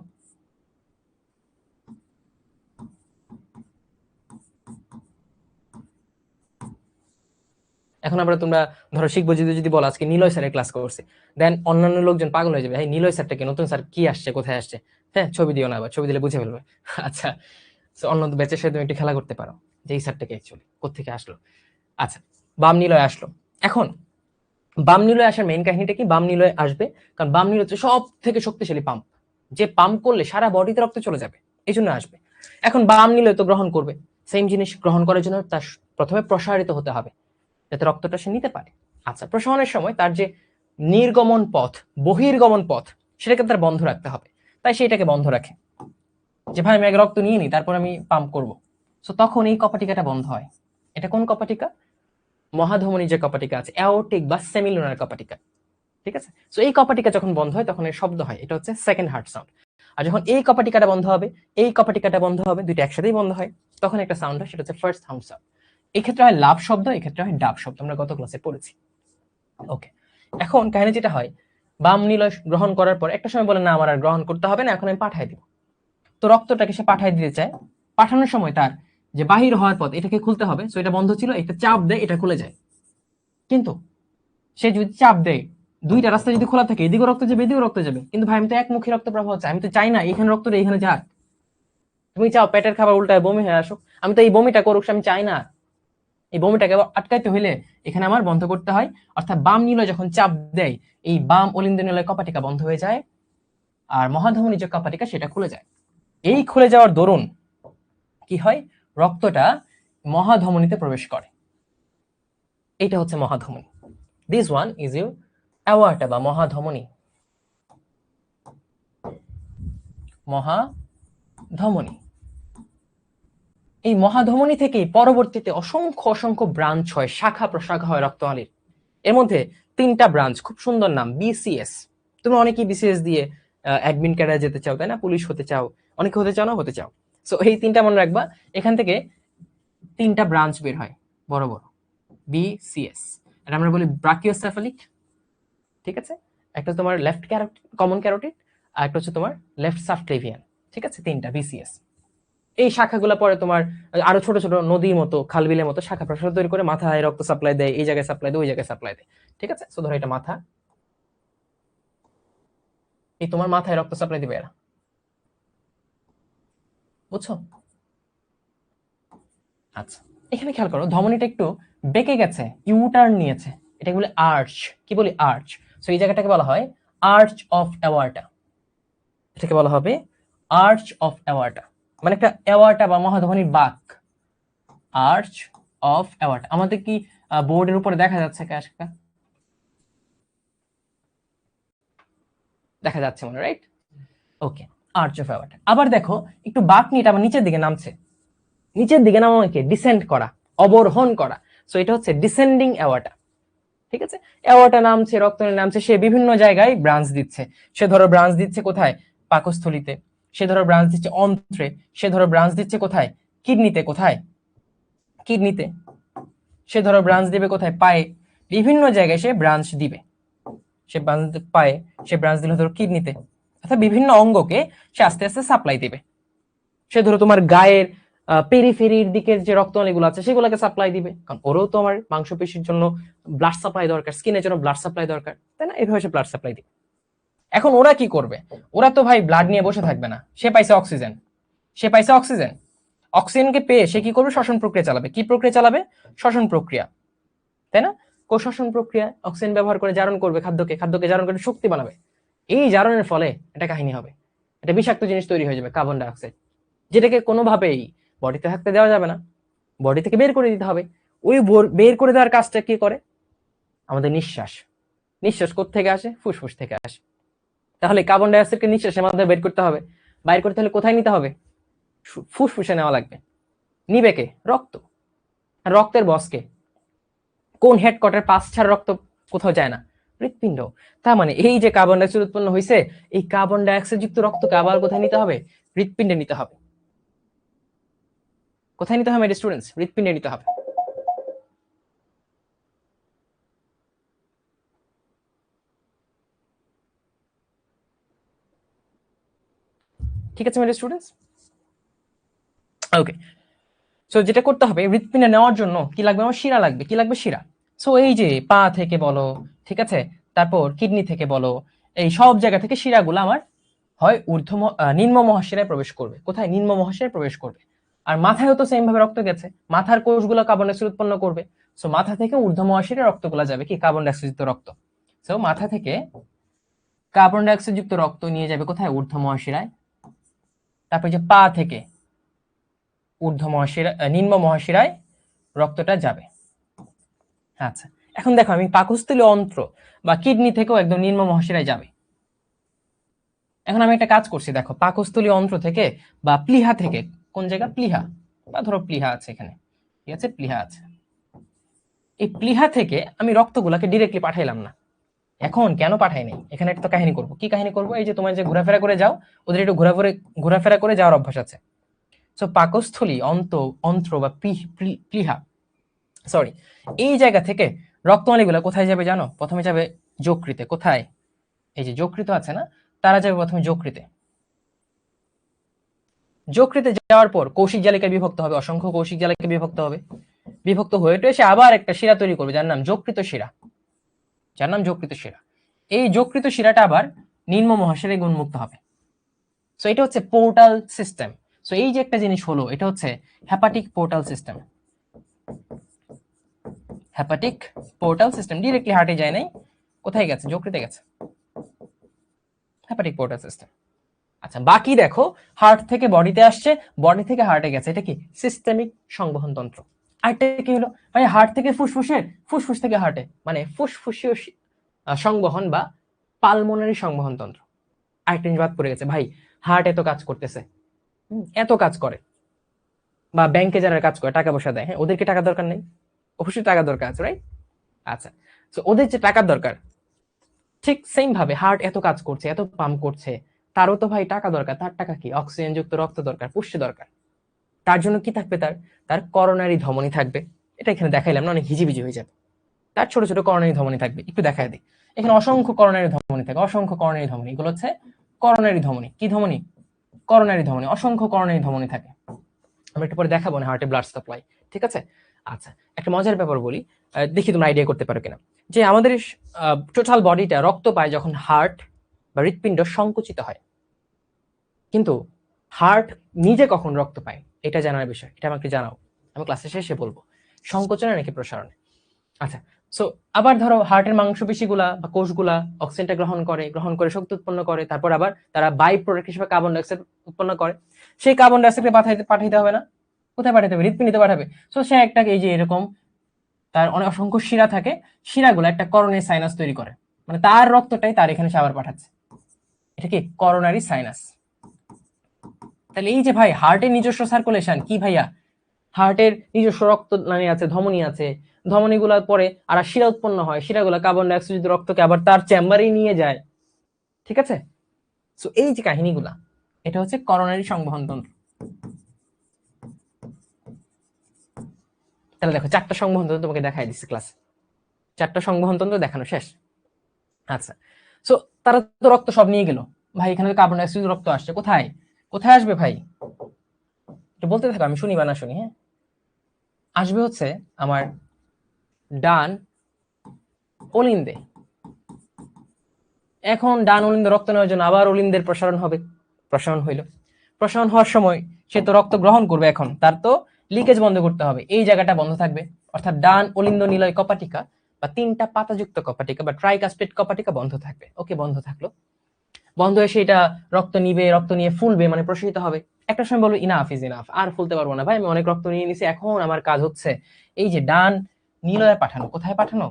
এখন আমরা তোমরা ধরো শিখবো, যদি বলো আজকে নিলয় স্যারের ক্লাস করছে, দেন অন্যান্য লোকজন পাগল হয়ে যাবে, হ্যাঁ নিলয় স্যারটাকে, নতুন স্যার কি আসছে, কোথায় আসছে। হ্যাঁ, ছবি দিও না, আবার ছবি দিলে বুঝে ফেলবে। আচ্ছা, অন্য ব্যাচের সাথে তুমি একটু খেলা করতে পারো যে এই স্যারটাকে অ্যাকচুয়ালি কোথেকে আসলো। আচ্ছা, বাম নিলয় আসলো। এখন বাম নিলয় আসার মেইন কাহিনীটা কি? বাম নিলয় আসবে কারণ বাম নিলয় হচ্ছে সব থেকে শক্তিশালী পাম্প, যে পাম্প করলে সারা বডিতে রক্ত চলে যাবে, এই জন্য আসবে। এখন বাম নিলয় তো গ্রহণ করবে, সেম জিনিস গ্রহণ করার জন্য তার প্রথমে প্রসারিত হতে হবে যাতে রক্তটা সে নিতে পারে। আচ্ছা, প্রসারণের সময় তার যে নির্গমন পথ, বহির্গমন পথ, সেটাকে তার বন্ধ রাখতে হবে, তাই সেটাকে বন্ধ রাখে, যে ভাই আমি আগে রক্ত নিয়ে নিই তারপর আমি পাম্প করব। সো তখন এই কপাটিকাটা বন্ধ হয়। এটা কোন কপাটিকা? মহাধমনী যে কপাটিকা আছে, অ্যাওর্টিক বা সেমিলুনার কপাটিকা। ঠিক আছে, সো এই কপাটিকা যখন বন্ধ হয় তখন এর শব্দ হয়, এটা হচ্ছে সেকেন্ড হার্ট সাউন্ড। আর যখন এই কপাটিকাটা বন্ধ হবে, এই কপাটিকাটা বন্ধ হবে, দুইটা একসাথেই বন্ধ হয়, তখন একটা সাউন্ড হয়, সেটা হচ্ছে ফার্স্ট সাউন্ড সাউন্ড। এই ক্ষেত্রে হয় লাভ শব্দ, এই ক্ষেত্রে হয় ডাব শব্দ, আমরা গত ক্লাসে পড়েছি। ওকে, এখন কাহিনী যেটা হয়, বাম নিলয় গ্রহণ করার পর একটা সময় বলে না আমার আর গ্রহণ করতে হবে না, এখন আমি পাঠাই দিব। তো রক্তটাকে সে পাঠাই দিতে চায়, পাঠানোর সময় তার যে বাহির হওয়ার পথ এটাকে খুলতে হবে, সো এটা বন্ধ ছিল, এটা চাপ দেয়, এটা খুলে যায়। কিন্তু সে যদি চাপ দেয়, দুইটা রাস্তা যদি খোলা থাকে, এদিকে রক্ত যাবে এদিকে রক্ত যাবে, কিন্তু ভাই আমি তো একমুখী রক্ত প্রবাহ চাই, আমি তো চাই না এখানে রক্তটা এখানে যাক। তুমি চাও পেটের খাবার উল্টায় বমি হয়ে আসুক, আমি তো এই বমিটা করুক আমি চাই না। এই বমিটাকে আটকাইতে হইলে এখানে আমার বন্ধ করতে হয়, অর্থাৎ বাম নিলয় যখন চাপ দেয় এই বাম অলিন্দ নিলয় কপাটিকা বন্ধ হয়ে যায়, আর মহাধমনী যে কপাটিকা সেটা খুলে যায়। এই খুলে যাওয়ার দরুন কি হয়, রক্তটা মহাধমনীতে প্রবেশ করে। এইটা হচ্ছে মহাধমনী। This one is you aorta বা মহাধমনী। মহাধমনী, এই মহাধমনী থেকেই পরবর্তীতে অসংখ্য অসংখ্য ব্রাঞ্চ হয়, শাখা প্রশাখা হয় রক্তনালীর। এর মধ্যে 3টা ব্রাঞ্চ, খুব সুন্দর নাম, বিসিএস। তুমি অনেকেই বিসিএস দিয়ে অ্যাডমিন ক্যাডারে যেতে চাও, তাই না? পুলিশ হতে চাও, অনেকে হতে চাও না, হতে চাও। সো এই 3টা মনে রাখবা, এখান থেকে 3টা ব্রাঞ্চ বের হয় বড় বড়, বিসিএস। এটা আমরা বলি ব্রাকিওসেফালিক, ঠিক আছে? একটা তোমার লেফট কমন ক্যারোটিড, আর একটা হচ্ছে তোমার লেফট সাবক্লেভিয়ান, ঠিক আছে? 3টা বিসিএস। এই শাখাগুলো পরে তোমার আরো ছোট ছোট নদীর মতো, খালবিলের মতো শাখা প্রশাখা তৈরি করে মাথায় রক্ত সাপ্লাই দেয়, এই জায়গায় সাপ্লাই দেয়, ওই জায়গায় সাপ্লাই দেয়, ঠিক আছে? সো ধরো এটা মাথা, এই তোমার মাথায় রক্ত সাপ্লাই দিবে এরা, বুঝছো? আচ্ছা, এখানে খেয়াল করো, ধমনীটা একটু বেঁকে গেছে, ইউটার্ন নিয়েছে, এটা বলে আর্চ। কি বলি? আর্চ। সো এই জায়গাটাকে বলা হয় আর্চ অফ অ্যাওয়ার্টা, এটাকে বলা হবে আর্চ অফ অ্যাওয়ার্টা, মানে একটা অ্যাওয়ার্টা বা মহাধমনীর বাঁক, আর্চ অফ অ্যাওয়ার্টা। আমাদের কি বোর্ডের উপরে দেখা যাচ্ছে? দেখা যাচ্ছে মনে, right? Okay, arch of aorta. আবার দেখো একটু বাঁক নিয়ে এটা আবার নিচের দিকে নামছে, নিচের দিকে নামাকে ডিসেন্ড করা, অবরোহণ করা। সো এটা হচ্ছে ডিসেন্ডিং অ্যাওয়ার্টা, ঠিক আছে? অ্যাওয়ার্টা নামছে, রক্তনালী নামছে, সে বিভিন্ন জায়গায় ব্রাঞ্চ দিচ্ছে। সে ধরো ব্রাঞ্চ দিচ্ছে কোথায়? পাকস্থলীতে। সে ধরো ব্রাঞ্চ দিচ্ছে অন্ত্রে। সে ধরো ব্রাঞ্চ দিচ্ছে কোথায়? কিডনিতে। কোথায়? কিডনিতে। সে ধরো ব্রাঞ্চ দিবে কোথায়? পায়ে। বিভিন্ন জায়গায় সে ব্রাঞ্চ দিবে। সে ব্রাঞ্চ পায়ে, সে ব্রাঞ্চ দিলে ধরো কিডনিতে, অর্থাৎ বিভিন্ন অঙ্গকে সে আস্তে আস্তে সাপ্লাই দিবে। সে ধরো তোমার গায়ের পেরিফেরির দিকের যে রক্তনালীগুলো আছে সেগুলোকে সাপ্লাই দিবে, কারণ ওরও তো আমার মাংসপেশির জন্য ব্লাড সাপ্লাই দরকার, স্কিনের জন্য ব্লাড সাপ্লাই দরকার, তাই না? এইভাবে সে ব্লাড সাপ্লাই দিবে। এখন ওরা কি করবে? ওরা তো ভাই ব্লাড নিয়ে বসে থাকবে না, সে পাইছে অক্সিজেন, সে পাইছে অক্সিজেন, অক্সিজেনকে পেয়ে সে কি করবে? শ্বসন প্রক্রিয়া চালাবে। কি প্রক্রিয়া চালাবে? শ্বসন প্রক্রিয়া, তাই না? কোষশ্বসন প্রক্রিয়া, অক্সিজেন ব্যবহার করে জারণ করবে খাদ্যকে, খাদ্যকে জারণ করে শক্তি বানাবে। এই জারণের ফলে এটা কাহিনী হবে, এটা বিষাক্ত জিনিস তৈরি হয়ে যাবে, কার্বন ডাই অক্সাইড, যেটাকে কোনোভাবেই বডিতে থাকতে দেওয়া যাবে না, বডি থেকে বের করে দিতে হবে। ওই বের করে দেওয়ার কাজটা কি করে? আমাদের নিঃশ্বাস। নিঃশ্বাস কোত্থেকে আসে? ফুসফুস থেকে আসে। তাহলে কার্বন ডাই অক্সাইডকে নিঃশ্বাসের মাধ্যমে বের করতে হবে। বাইর করতে হলে কোথায় নিতে হবে? ফুসফুসে নেওয়া লাগবে। নিবে কে? রক্ত। আর রক্তের বসকে কোন হেডকোয়ার্টার? পাঁচ ছাড়া রক্ত কোথাও যায় না, হৃৎপিণ্ড। তার মানে এই যে কার্বন ডাই অক্সাইড উৎপন্ন হয়েছে, এই কার্বন ডাই অক্সাইড যুক্ত রক্তকে আবার কোথায় নিতে হবে? হৃৎপিণ্ডে নিতে হবে। কোথায় নিতে হবে স্টুডেন্টস? হৃৎপিণ্ডে নিতে হবে। ঠিক আছে স্টুডেন্টস? ওকে, সো যেটা করতে হবে, হৃৎপিণ্ডে নেওয়ার জন্য কি লাগবে? আমার শিরা লাগবে। কি লাগবে? শিরা। সো এই যে পা থেকে বলো, ঠিক আছে, তারপর কিডনি থেকে বলো, এই সব জায়গা থেকে শিরাগুলো আমার হয় নিম্ন মহাশিরায় প্রবেশ করবে। কোথায়? নিম্ন মহাশিরায় প্রবেশ করবে। আর মাথায়ও তো সেম ভাবে রক্ত গেছে, মাথার কোষগুলো কার্বন ডাইঅক্সাইড উৎপন্ন করবে। সো মাথা থেকে ঊর্ধ্ব মহাশিরায় রক্তগুলো যাবে কি? কার্বন ডাইঅক্সাইড যুক্ত রক্ত। সো মাথা থেকে কার্বন ডাইঅক্সাইড যুক্ত রক্ত নিয়ে যাবে কোথায়? ঊর্ধ্ব মহাশিরায়। তারপর যে পা থেকে নিম্ন মহাশিরায় রক্তটা যাবে। আচ্ছা, এখন দেখো আমি পাকস্থলীয় অন্ত্র বা কিডনি থেকেও একদম নিম্ন মহাশিরায় যাবে। এখন আমি একটা কাজ করছি, দেখো পাকস্থলীয় অন্ত্র থেকে বা প্লীহা থেকে, কোন জায়গা? প্লীহা, বা ধরো প্লীহা আছে এখানে, ঠিক আছে, প্লীহা আছে। এই প্লীহা থেকে আমি রক্তগুলাকে ডিরেক্টলি পাঠাইলাম না। এখন কেন পাঠাই নাই? এখানে একটা কাহিনী করব। কি কাহিনী করব? এই যে তোমার যে ঘোরাফেরা করে যাও, ওদের একটু ঘোরাফেরা করে যাওয়ার অভ্যাস আছে। সো পাকস্থলী অন্ত্র বা প্লীহা, সরি, এই জায়গা থেকে রক্তনালীগুলো কোথায় যাবে জানো? প্রথমে যাবে যকৃতে। কোথায়? এই যে যকৃত আছে না, তারা যাবে প্রথমে যকৃতে। যকৃতে যাওয়ার পর কৌশিক জালিকায় বিভক্ত হবে, অসংখ্য কৌশিক জালিকায় বিভক্ত হবে। বিভক্ত হয়ে এসে আবার একটা শিরা তৈরি করবে যার নাম যকৃত শিরা, যার নাম যকৃত শিরা। এই যকৃত শিরাটা আবার নিম্ন মহাশয়ে উন্মুক্ত হবে। সো এটা হচ্ছে পোর্টাল সিস্টেম। সো এই যে একটা জিনিস হলো, এটা হচ্ছে hepatic portal system. Hepatic portal system directly হার্টে যায় নাই, কোথায় গেছে? যকৃতে গেছে। Hepatic portal system. আচ্ছা, বাকি দেখো, হার্ট থেকে বডিতে আসছে, বডি থেকে হার্টে গেছে, এটা কি সিস্টেমিক সংবহন তন্ত্র। আরেকটা কি হলো ভাই, হার্ট থেকে ফুসফুসে, ফুসফুস থেকে হার্টে, মানে ফুসফুসীয় সংবহন বা পালমোনারি সংবহন তন্ত্র। আরেকটা জিনিস বাদ পড়ে গেছে ভাই, হার্ট এত কাজ করতেছে, এত কাজ করে, বা ব্যাংকে যারা কাজ করে টাকা পয়সা দেয়, হ্যাঁ, ওদেরকে টাকা দরকার নেই? অবশ্যই টাকা দরকার আছে, রাইট? আচ্ছা, তো ওদের যে টাকার দরকার, ঠিক সেম ভাবে হার্ট এত কাজ করছে, এত পাম্প করছে, তারও তো ভাই টাকা দরকার। তার টাকা কি? অক্সিজেন যুক্ত রক্ত দরকার, পুষ্টি দরকার। তার জন্য কি থাকবে? তার করোনারি ধমনী থাকবে। এটা এখানে দেখাইলাম না, অনেক হিজিবিজি হয়ে যাবে। তার ছোট ছোট করোনারি ধমনী থাকবে, একটু দেখাই দিই। এখানে অসংখ্য করোনারি ধমনী থাকে, অসংখ্য করোনারি ধমনী। এগুলো হচ্ছে করোনারি ধমনী। কি ধমনী? করোনারি ধমনী। অসংখ্য করোনারি ধমনী থাকে। আমরা একটু পরে দেখাবো না হার্টে ব্লাড সাপ্লাই, ঠিক আছে? আচ্ছা, একটা মজার ব্যাপার বলি, দেখি তোমরা আইডিয়া করতে পারো কিনা। যে আমাদের টোটাল বডিটা রক্ত পায় যখন হার্ট বা হৃৎপিণ্ড সংকুচিত হয়, কিন্তু হার্ট নিজে কখন রক্ত পায় এটা জানার বিষয়, এটা আমাকে জানাও, আমি ক্লাসে শেষে বলবো। সংকোচনে নাকি প্রসারণে? আচ্ছা, সো আবার ধরো হার্টের মাংসপেশিগুলা বা কোষগুলা অক্সিজেনটা গ্রহণ করে শক্তি উৎপন্ন করে, তারপর আবার তারা বাই প্রোডাক্ট হিসেবে কার্বন ডাইঅক্সাইড উৎপন্ন করে। সেই কার্বন ডাইঅক্সাইডকে পাঠাইতে হবে না? কোথায় পাঠাতে হবে? হৃৎপিণ্ডিতে পাঠাবে। সো সে একটা, এই যে এরকম তার অনেক অসংখ্য শিরা থাকে, শিরাগুলো একটা করোনারি সাইনাস তৈরি করে, মানে তার রক্তটাই তার এখানে সে আবার পাঠাচ্ছে। এটা কি? Coronary sinus. তাহলে এই যে ভাই হার্টের নিজস্ব সার্কুলেশন কি ভাইয়া? হার্টের নিজস্ব রক্ত নালী আছে, ধমনী আছে, ধমনীগুলোর পরে আর শিরা উৎপন্ন হয়, শিরাগুলো কার্বন ডাইঅক্সাইড রক্তকে আবার তার চেম্বারেই নিয়ে যায়, ঠিক আছে? সো এই যে কাহিনীগুলা, এটা হচ্ছে করোনারি সংবহন তন্ত্র। তাহলে দেখো, 4টা সংবহন তন্ত্র তোমাকে দেখাই দিচ্ছি ক্লাসে, 4টা সংবহন তন্ত্র দেখানো শেষ। আচ্ছা, সো তারা তো রক্ত সব নিয়ে গেল ভাই, এখানে কার্বন ডাইঅক্সাইড রক্ত আসছে, কোথায় কোথায় আসবে ভাই? একটু বলতে থাকো, আমি শুনি বা না শুনি। হ্যাঁ, আসবে হচ্ছে আমার ডান অলিন্দে। এখন ডান অলিন্দে রক্ত নেওয়ার জন্য আবার অলিন্দের প্রসারণ হবে। প্রসারণ হইল, প্রসারণ হওয়ার সময় সে তো রক্ত গ্রহণ করবে, এখন তার তো লিকেজ বন্ধ করতে হবে, এই জায়গাটা বন্ধ থাকবে। অর্থাৎ ডান অলিন্দ নিলয় কপাটিকা বা 3টা পাতাযুক্ত কপাটিকা বা ট্রাইকাস্পেড কপাটিকা বন্ধ থাকবে। ওকে, বন্ধ থাকলো। বন্ধ হয়ে সেটা রক্ত নিবে, রক্ত নিয়ে ফুলবে, মানে প্রসারিত হবে। একটা সময় বলবো ইনাফ ইজ ইনাফ, আর ফুলতে পারবো না ভাই, আমি অনেক রক্ত নিয়ে নিছি, এখন আমার কাজ হচ্ছে এই যে ডান নিলয়ে পাঠানো। কোথায় পাঠানো?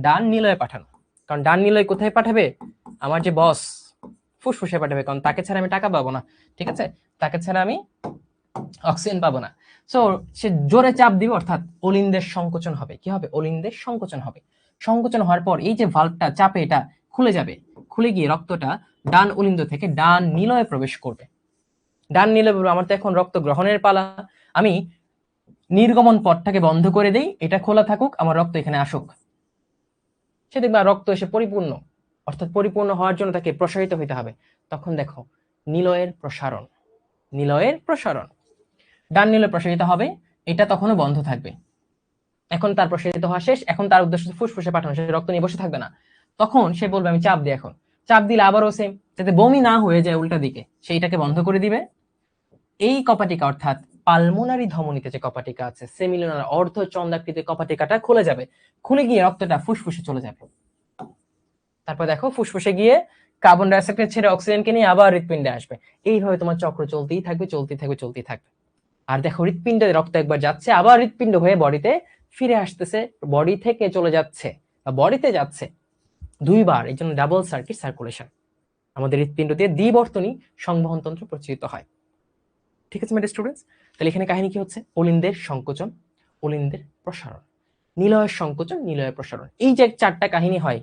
ডান নিলয়ে পাঠানো। কারণ ডান নিলয় কোথায় পাঠাবে? আমার যে বস, ফুসফুসে পাঠাবে, কারণ তাকে ছাড়া আমি টাকা পাবো না, ঠিক আছে? তাকে ছাড়া আমি অক্সিজেন পাবো না। সো সে জোরে চাপ দিবে, অর্থাৎ অলিন্দের সংকোচন হবে। কি হবে? অলিন্দের সংকোচন হবে। সংকোচন হওয়ার পর এই যে ভাল্বটা চাপে, এটা খুলে যাবে, খুলে গিয়ে রক্তটা ডান অলিন্দ থেকে ডান নিলয়ে প্রবেশ করবে। ডান নিলয় বলবো আমার তো এখন রক্ত গ্রহণের পালা, আমি নির্গমন পথটাকে বন্ধ করে দেই, এটা খোলা থাকুক, আমার রক্ত এখানে আসুক। সে দেখবে রক্ত এসে পরিপূর্ণ, অর্থাৎ পরিপূর্ণ হওয়ার জন্য তাকে প্রসারিত হইতে হবে। তখন দেখো নিলয়ের প্রসারণ, নিলয়ের প্রসারণ, ডান নিলয় প্রসারিত হবে, এটা তখনও বন্ধ থাকবে। এখন তার প্রসারিত হওয়া শেষ, এখন তার উদ্দেশ্য ফুসফুসে পাঠানো, সে রক্ত নিয়ে বসে থাকবে না। তখন সে বলবে আমি চাপ দিই। এখন চাপ দিলে আবারও সেম, যাতে বমি না হয়ে যায় উল্টা দিকে, সেইটাকে বন্ধ করে দিবে। এই কপাটিকা, অর্থাৎ পালমোনারি ধমনীতে যে কপাটিকা আছে, সেমিলুনার অর্ধ চন্দ্রাকৃতির কপাটিকাটা খুলে যাবে, খুলে গিয়ে রক্তটা ফুসফুসে চলে যাবে। তারপর দেখো ফুসফুসে গিয়ে কার্বন ডাইঅক্সাইড ছেড়ে অক্সিজেনকে নিয়ে আবার হৃৎপিণ্ডে আসবে। এইভাবে তোমার চক্র চলতেই থাকবে, চলতেই থাকবে, চলতেই থাকবে। আর দেখো হৃৎপিণ্ডে রক্ত একবার যাচ্ছে, আবার হৃৎপিণ্ড হয়ে বডিতে ফিরে আসতেছে, বডি থেকে চলে যাচ্ছে বা বডিতে যাচ্ছে 2বার। এই জন্য ডাবল সার্কিট সার্কুলেশন। আমাদের হৃৎপিণ্ড দিয়ে দ্বিবর্তনী সংবহন তন্ত্র প্রচলিত হয়, ঠিক আছে মাই স্টুডেন্টস? তাহলে এখানে কাহিনী কি হচ্ছে? অলিন্দের সংকোচন, অলিন্দের প্রসারণ, নিলয়ের সংকোচন, নিলয়ের প্রসারণ। এই যে 4টা কাহিনী হয়,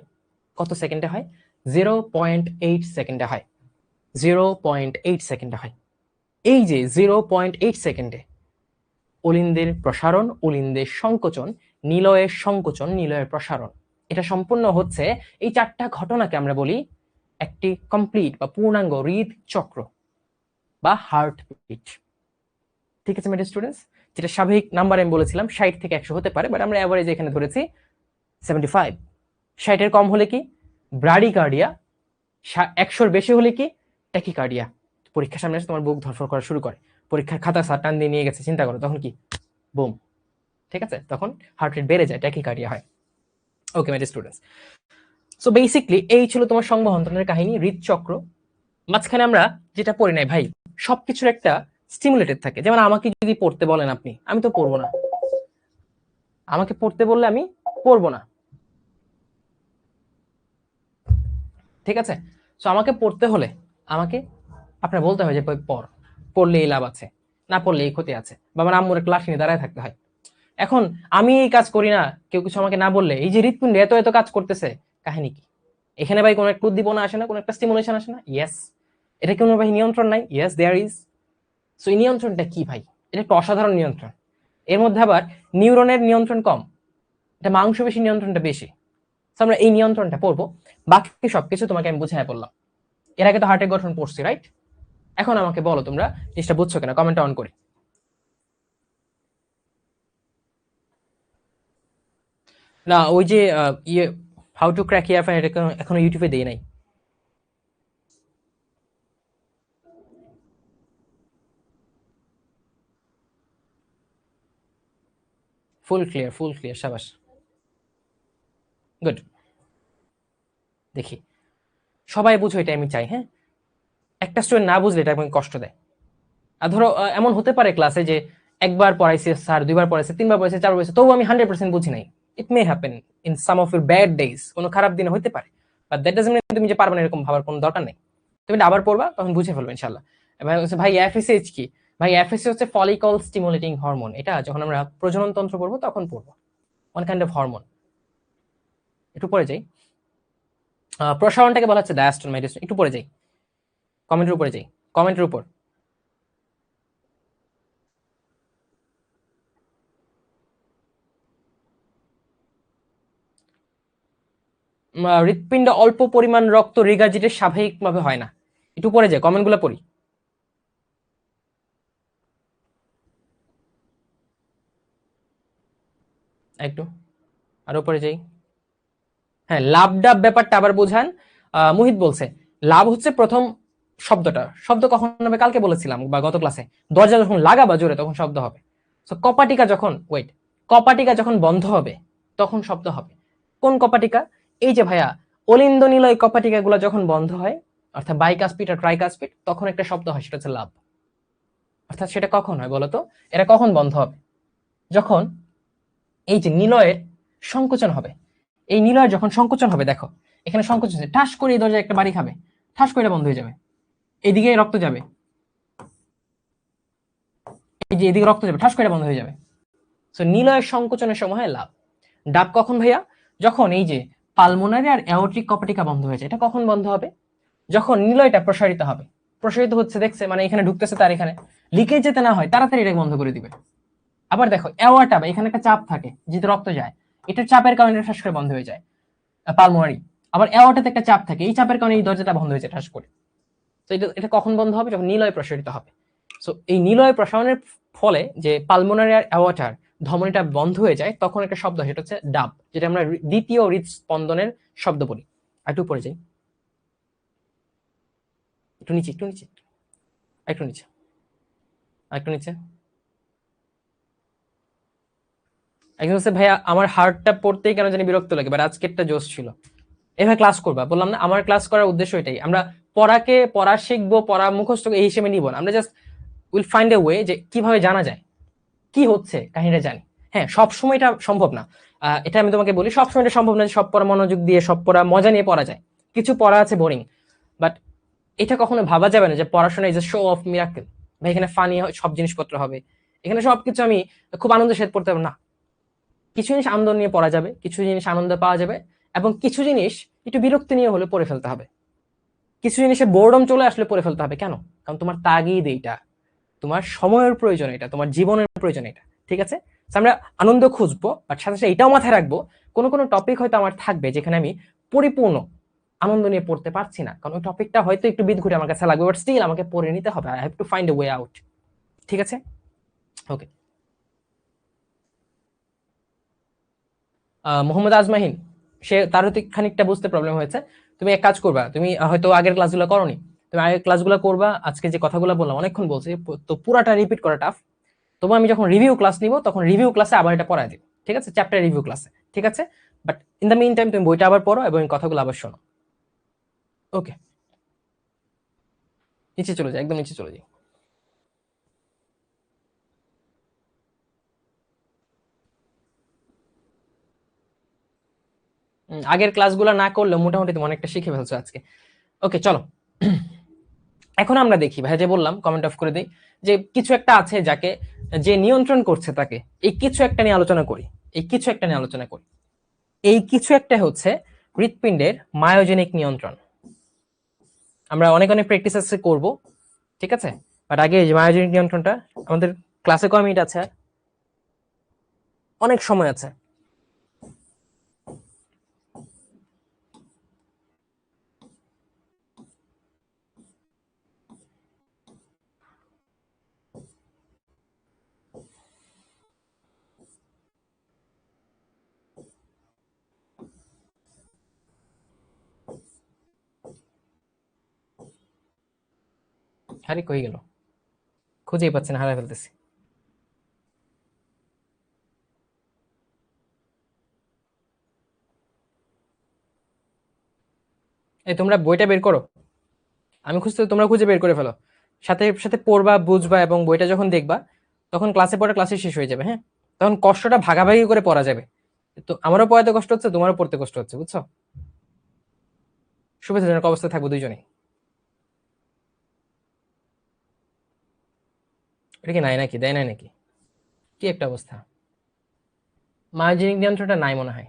কত সেকেন্ডে হয়? 0.8 সেকেন্ডে হয়, 0.8 সেকেন্ডে হয়। এই যে 0.8 সেকেন্ডে অলিন্দের প্রসারণ, অলিন্দের সংকোচন, নিলয়ের সংকোচন, নিলয়ের প্রসারণ, এটা সম্পূর্ণ হচ্ছে। এই 4টা ঘটনাকে আমরা বলি একটি কমপ্লিট বা পূর্ণাঙ্গ হৃদচক্র বা হার্টবিট। ঠিক আছে মেডিকেল স্টুডেন্টস, যেটা স্বাভাবিক নাম্বার আমি বলেছিলাম 60 থেকে 100 হতে পারে, বাট আমরা অ্যাভারেজ এখানে ধরেছি 75। 60-এর কম হলে কি ব্রাডিকার্ডিয়া, 100-র বেশি হলে কি ট্যাকিকার্ডিয়া। পরীক্ষার সামনে এসে তোমার বুক ধরফর করা শুরু করে, পরীক্ষার খাতা স্যার টান দিয়ে নিয়ে গেছে, চিন্তা করো তখন কি বুম, ঠিক আছে, তখন হার্ট রেট বেড়ে যায়, ট্যাকিকার্ডিয়া হয়। ওকে মাই স্টুডেন্টস, সো বেসিকলি এই ছিল তোমার সংবহনের কাহিনী, হৃদচক্র। মাঝখানে আমরা যেটা পড়ি নাই ভাই, সবকিছুর একটা স্টিমুলেটেড থাকে। যেমন আমাকে যদি পড়তে বলেন আপনি, আমি তো পড়বো না, আমাকে পড়তে বললে আমি পড়বো না, ঠিক আছে। সো আমাকে পড়তে হলে আমাকে আপনার বলতে হয় যে পড়, পড়লে এই লাভ আছে, না পড়লে এই ক্ষতি আছে, বা আমার আম্মুর ক্লাস নিয়ে দাঁড়ায় থাকতে হয়। এখন আমি এই কাজ করি না, কেউ কিছু আমাকে না বললে, এই যে হৃৎপিণ্ড এত এত কাজ করতেছে, কাহিনী কি? এখানে ভাই কোনো একটা উদ্দীপনা আসে না, কোনো একটা স্টিমুলেশন আসে না? ইয়েস। এটা কোনো ভাই নিয়ন্ত্রণ নাই? Yes there is. সো এই নিয়ন্ত্রণটা কি ভাই? এটা একটা অসাধারণ নিয়ন্ত্রণ। এর মধ্যে আবার নিউরনের নিয়ন্ত্রণ কম, এটা মাংসপেশির নিয়ন্ত্রণটা বেশি। সো আমরা এই নিয়ন্ত্রণটা পড়বো, বাকি সবকিছু তোমাকে আমি বুঝাই বললাম। এর আগে তো হার্টের গঠন পড়ছি, রাইট? এখন আমাকে বলো তোমরা জিনিসটা বুঝছো কিনা, কমেন্টটা অন করি। না ওই যে ইয়ে হাউ টু ক্র্যাক ইয়ারফোন, এটা এখনো ইউটিউবে দেই নাই। ফুল ক্লিয়ার, ফুল ক্লিয়ার, সাবাস, গুড। দেখি সবাই বুঝো, এটা আমি চাই। হ্যাঁ, একটা স্টুডেন্ট না বুঝলে এটা আমাকে কষ্ট দেয়। আর ধরো এমন হতে পারে ক্লাসে যে একবার পড়াইছে স্যার, দুইবার পড়াইছে, তিনবার পড়াইছে, চারবার পড়াইছে, তবু আমি 100% বুঝি নাই। It may happen in some of your bad days, কোনো খারাপ দিনে হতে পারে, বাট দ্যাট ডাজন্ট মিন তুমি যে পারবে না এরকম ভাবার কোনো দরকার নেই। তুমি আবার পড়বা, তখন বুঝে ফেলবে ইনশাআল্লাহ। ভাই এফএসএইচ কি? ভাই এফএসএইচ হচ্ছে ফলিকল স্টিমুলেটিং হরমোন। এটা যখন আমরা প্রজনন তন্ত্র পড়বো তখন পড়বো, ওয়ান কাইন্ড অফ হরমোন। একটু পরে যাই, প্রসারণটাকে বলা হচ্ছে ডায়াস্টোল মেডিসিন। একটু পরে যাই, কমেন্টের উপরে যাই, কমেন্টের উপর। হৃৎপিণ্ডে অল্প পরিমাণ রক্ত রিগার্জিটেট স্বাভাবিকভাবে হয় না। একটু পরে যাই, কমেন্টগুলো পড়ি। একটু আরো পরে যাই। হ্যাঁ, লাভ ডাব ব্যাপারটা আবার বোঝান। মুহিত বলছে লাভ হচ্ছে প্রথম শব্দটা। শব্দ কখন হবে? কালকে বলেছিলাম বা গত ক্লাসে, দরজা যখন লাগাবা জোরে তখন শব্দ হবে। তো কপাটিকা যখন কপাটিকা যখন বন্ধ হবে তখন শব্দ হবে। কোন কপাটিকা? এই যে ভাইয়া অলিন্দ নিলয় কপাটিকা গুলা যখন বন্ধ হয়, অর্থাৎ বাইকাসপিড আর ট্রাইকাসপিড, তখন একটা শব্দ হয়, সেটা হচ্ছে লাভ। অর্থাৎ সেটা কখন হয় বলতো? এটা কখন বন্ধ হবে? যখন এই যে নিলয়ের সংকোচন হবে। এই নিলয়ের যখন সংকোচন হবে, দেখো এখানে সংকোচন হচ্ছে, ঠাস করে এই দরজায় একটা বাড়ি খাবে, ঠাস করে বন্ধ হয়ে যাবে, এইদিকে রক্ত যাবে, এই যে এদিকে রক্ত যাবে, ঠাস করে বন্ধ হয়ে যাবে। সো নিলয়ের সংকোচনের সময় লাভ। ডাব কখন ভাইয়া? যখন এই যে পালমোনারি আর অ্যাওর্টিক কপাটিকা বন্ধ হয়ে যায়। এটা কখন বন্ধ হবে? যখন নিলয়টা প্রসারিত হবে। প্রসারিত হচ্ছে দেখছে, মানে এখানে ঢুকতেছে, তার এখানে লিকেজ যেতে না হয় তাড়াতাড়ি এটাকে বন্ধ করে দিবে। আবার দেখো অ্যাওয়াটা, এখানে একটা চাপ থাকে যেহেতু রক্ত যায়, এটার চাপের কারণে ঠাস করে বন্ধ হয়ে যায় পালমোনারি। আবার অ্যাওয়াটাতে একটা চাপ থাকে, এই চাপের কারণে এই দরজাটা বন্ধ হয়ে যায় ঠাস করে। তো এটা কখন বন্ধ হবে? যখন নিলয় প্রসারিত হবে। সো এই নিলয় প্রসারণের ফলে যে পালমোনারি আর অ্যাওয়াটার ধমনীটা বন্ধ হয়ে যায়, তখন একটা শব্দ, সেটা হচ্ছে ডাব, যেটা আমরা দ্বিতীয় হৃদস্পন্দনের শব্দ বলি। একটু পরে যাই, একটু নিচে, একটু নিচে, একটু নিচে, একটু নিচে। একজন হচ্ছে ভাইয়া আমার হার্টটা পড়তেই কেন জানি বিরক্ত লাগে, বাট আজকেরটা জোশ ছিল। এভাবে ক্লাস করবা, বললাম না আমার ক্লাস করার উদ্দেশ্য এটাই। আমরা পড়াকে পড়া শিখবো, পড়া মুখস্থ এই হিসেবে নিব না, আমরা just will find a way যে কিভাবে জানা যায় কি হচ্ছে, কাহিনীটা জানি। হ্যাঁ, সবসময় এটা সম্ভব না। এটা আমি তোমাকে বলি, সবসময় এটা সম্ভব না যে সব পড়া মনোযোগ দিয়ে, সব পড়া মজা নিয়ে পড়া যায়। কিছু পড়া আছে বোরিং, বাট এটা কখনো ভাবা যাবে না যে পড়াশোনা is a show off miracle. ভাই এখানে ফানি সব জিনিসপত্র হবে, এখানে সবকিছু আমি খুব আনন্দের সাথে পড়তে পারবো না। কিছু জিনিস আনন্দ নিয়ে পড়া যাবে, কিছু জিনিস আনন্দ পাওয়া যাবে, এবং কিছু জিনিস একটু বিরক্তি নিয়ে হলে পড়ে ফেলতে হবে। কিছু জিনিসে বোর্ডম চলে আসলে পড়ে ফেলতে হবে। কেন? কারণ তোমার তাগিদ এইটা, তোমার সময়ের প্রয়োজন এটা, তোমার জীবনের প্রয়োজন এটা। ঠিক আছে, আমরা আনন্দ খুঁজবো, বাট সাথে সাথে এটাও মাথায় রাখবো কোনো কোনো টপিক হয়তো আমার থাকবে যেখানে আমি পরিপূর্ণ আনন্দ নিয়ে পড়তে পারছি না, কারণ ওই টপিকটা হয়তো একটু বিদঘুটে আমার কাছে লাগবে, বাট স্টিল আমাকে পড়ে নিতে হবে, I have to find a way out. ঠিক আছে, ওকে। মোহাম্মদ আজমাহিন, সে তার হয়তো খানিকটা বুঝতে প্রবলেম হয়েছে। তুমি এক কাজ করবা, তুমি হয়তো আগের ক্লাসগুলো করোনি, তুমি আগের ক্লাসগুলো করবা। আজকে যে কথাগুলো বললাম অনেকক্ষণ বলছি, তো পুরাটা রিপিট করা টাফ। তবু আমি যখন রিভিউ ক্লাস নিব তখন রিভিউ ক্লাসে আবার এটা পড়ায় দিব, ঠিক আছে, চ্যাপ্টার রিভিউ ক্লাসে, ঠিক আছে। But in the meantime তুমি বইটা আবার পড়ো এবং কথাগুলো আবার শোনো। ওকে, নিচে চলে যাই, একদম নিচে চলে যাই। আগের ক্লাসগুলো না করলেও মোটামুটি তুমি অনেকটা শিখে ফেলছো আজকে। ওকে, চলো। এখন আমরা দেখি, ভাই যে বললাম কমেন্ট অফ করে দিই, যে কিছু একটা আছে যাকে যে নিয়ন্ত্রণ করছে তাকে, এই কিছু একটা নিয়ে আলোচনা করি, এই কিছু একটা নিয়ে আলোচনা করি। এই কিছু একটা হচ্ছে হৃৎপিণ্ডের মায়োজেনিক নিয়ন্ত্রণ। আমরা অনেক অনেক প্র্যাকটিস আছে করব, ঠিক আছে। বাট আগে এই যে মায়োজেনিক নিয়ন্ত্রণটা, আমাদের ক্লাসে কয় মিনিট আছে? অনেক সময় আছে। আরে কই গেল, খুঁজেই পাচ্ছি না, হারাই ফেলতেছি। এই তোমরা বইটা বের করো, আমি খুঁজতে, তোমরা খুঁজে বের করে ফেলো, সাথে সাথে পড়বা, বুঝবা, এবং বইটা যখন দেখবা তখন ক্লাসে পড়া ক্লাসে শেষ হয়ে যাবে। হ্যাঁ, তখন কষ্টটা ভাগাভাগি করে পড়া যাবে। তো আমারও পড়াতে কষ্ট হচ্ছে, তোমারও পড়তে কষ্ট হচ্ছে, বুঝছো? সুবিধাজনক অবস্থায় থাকবো দুইজনেই। এটা কি নাই নাকি, দেয় নাই নাকি? কি একটা অবস্থা, মায়োজেনিক নিয়ন্ত্রণটা নাই মনে হয়।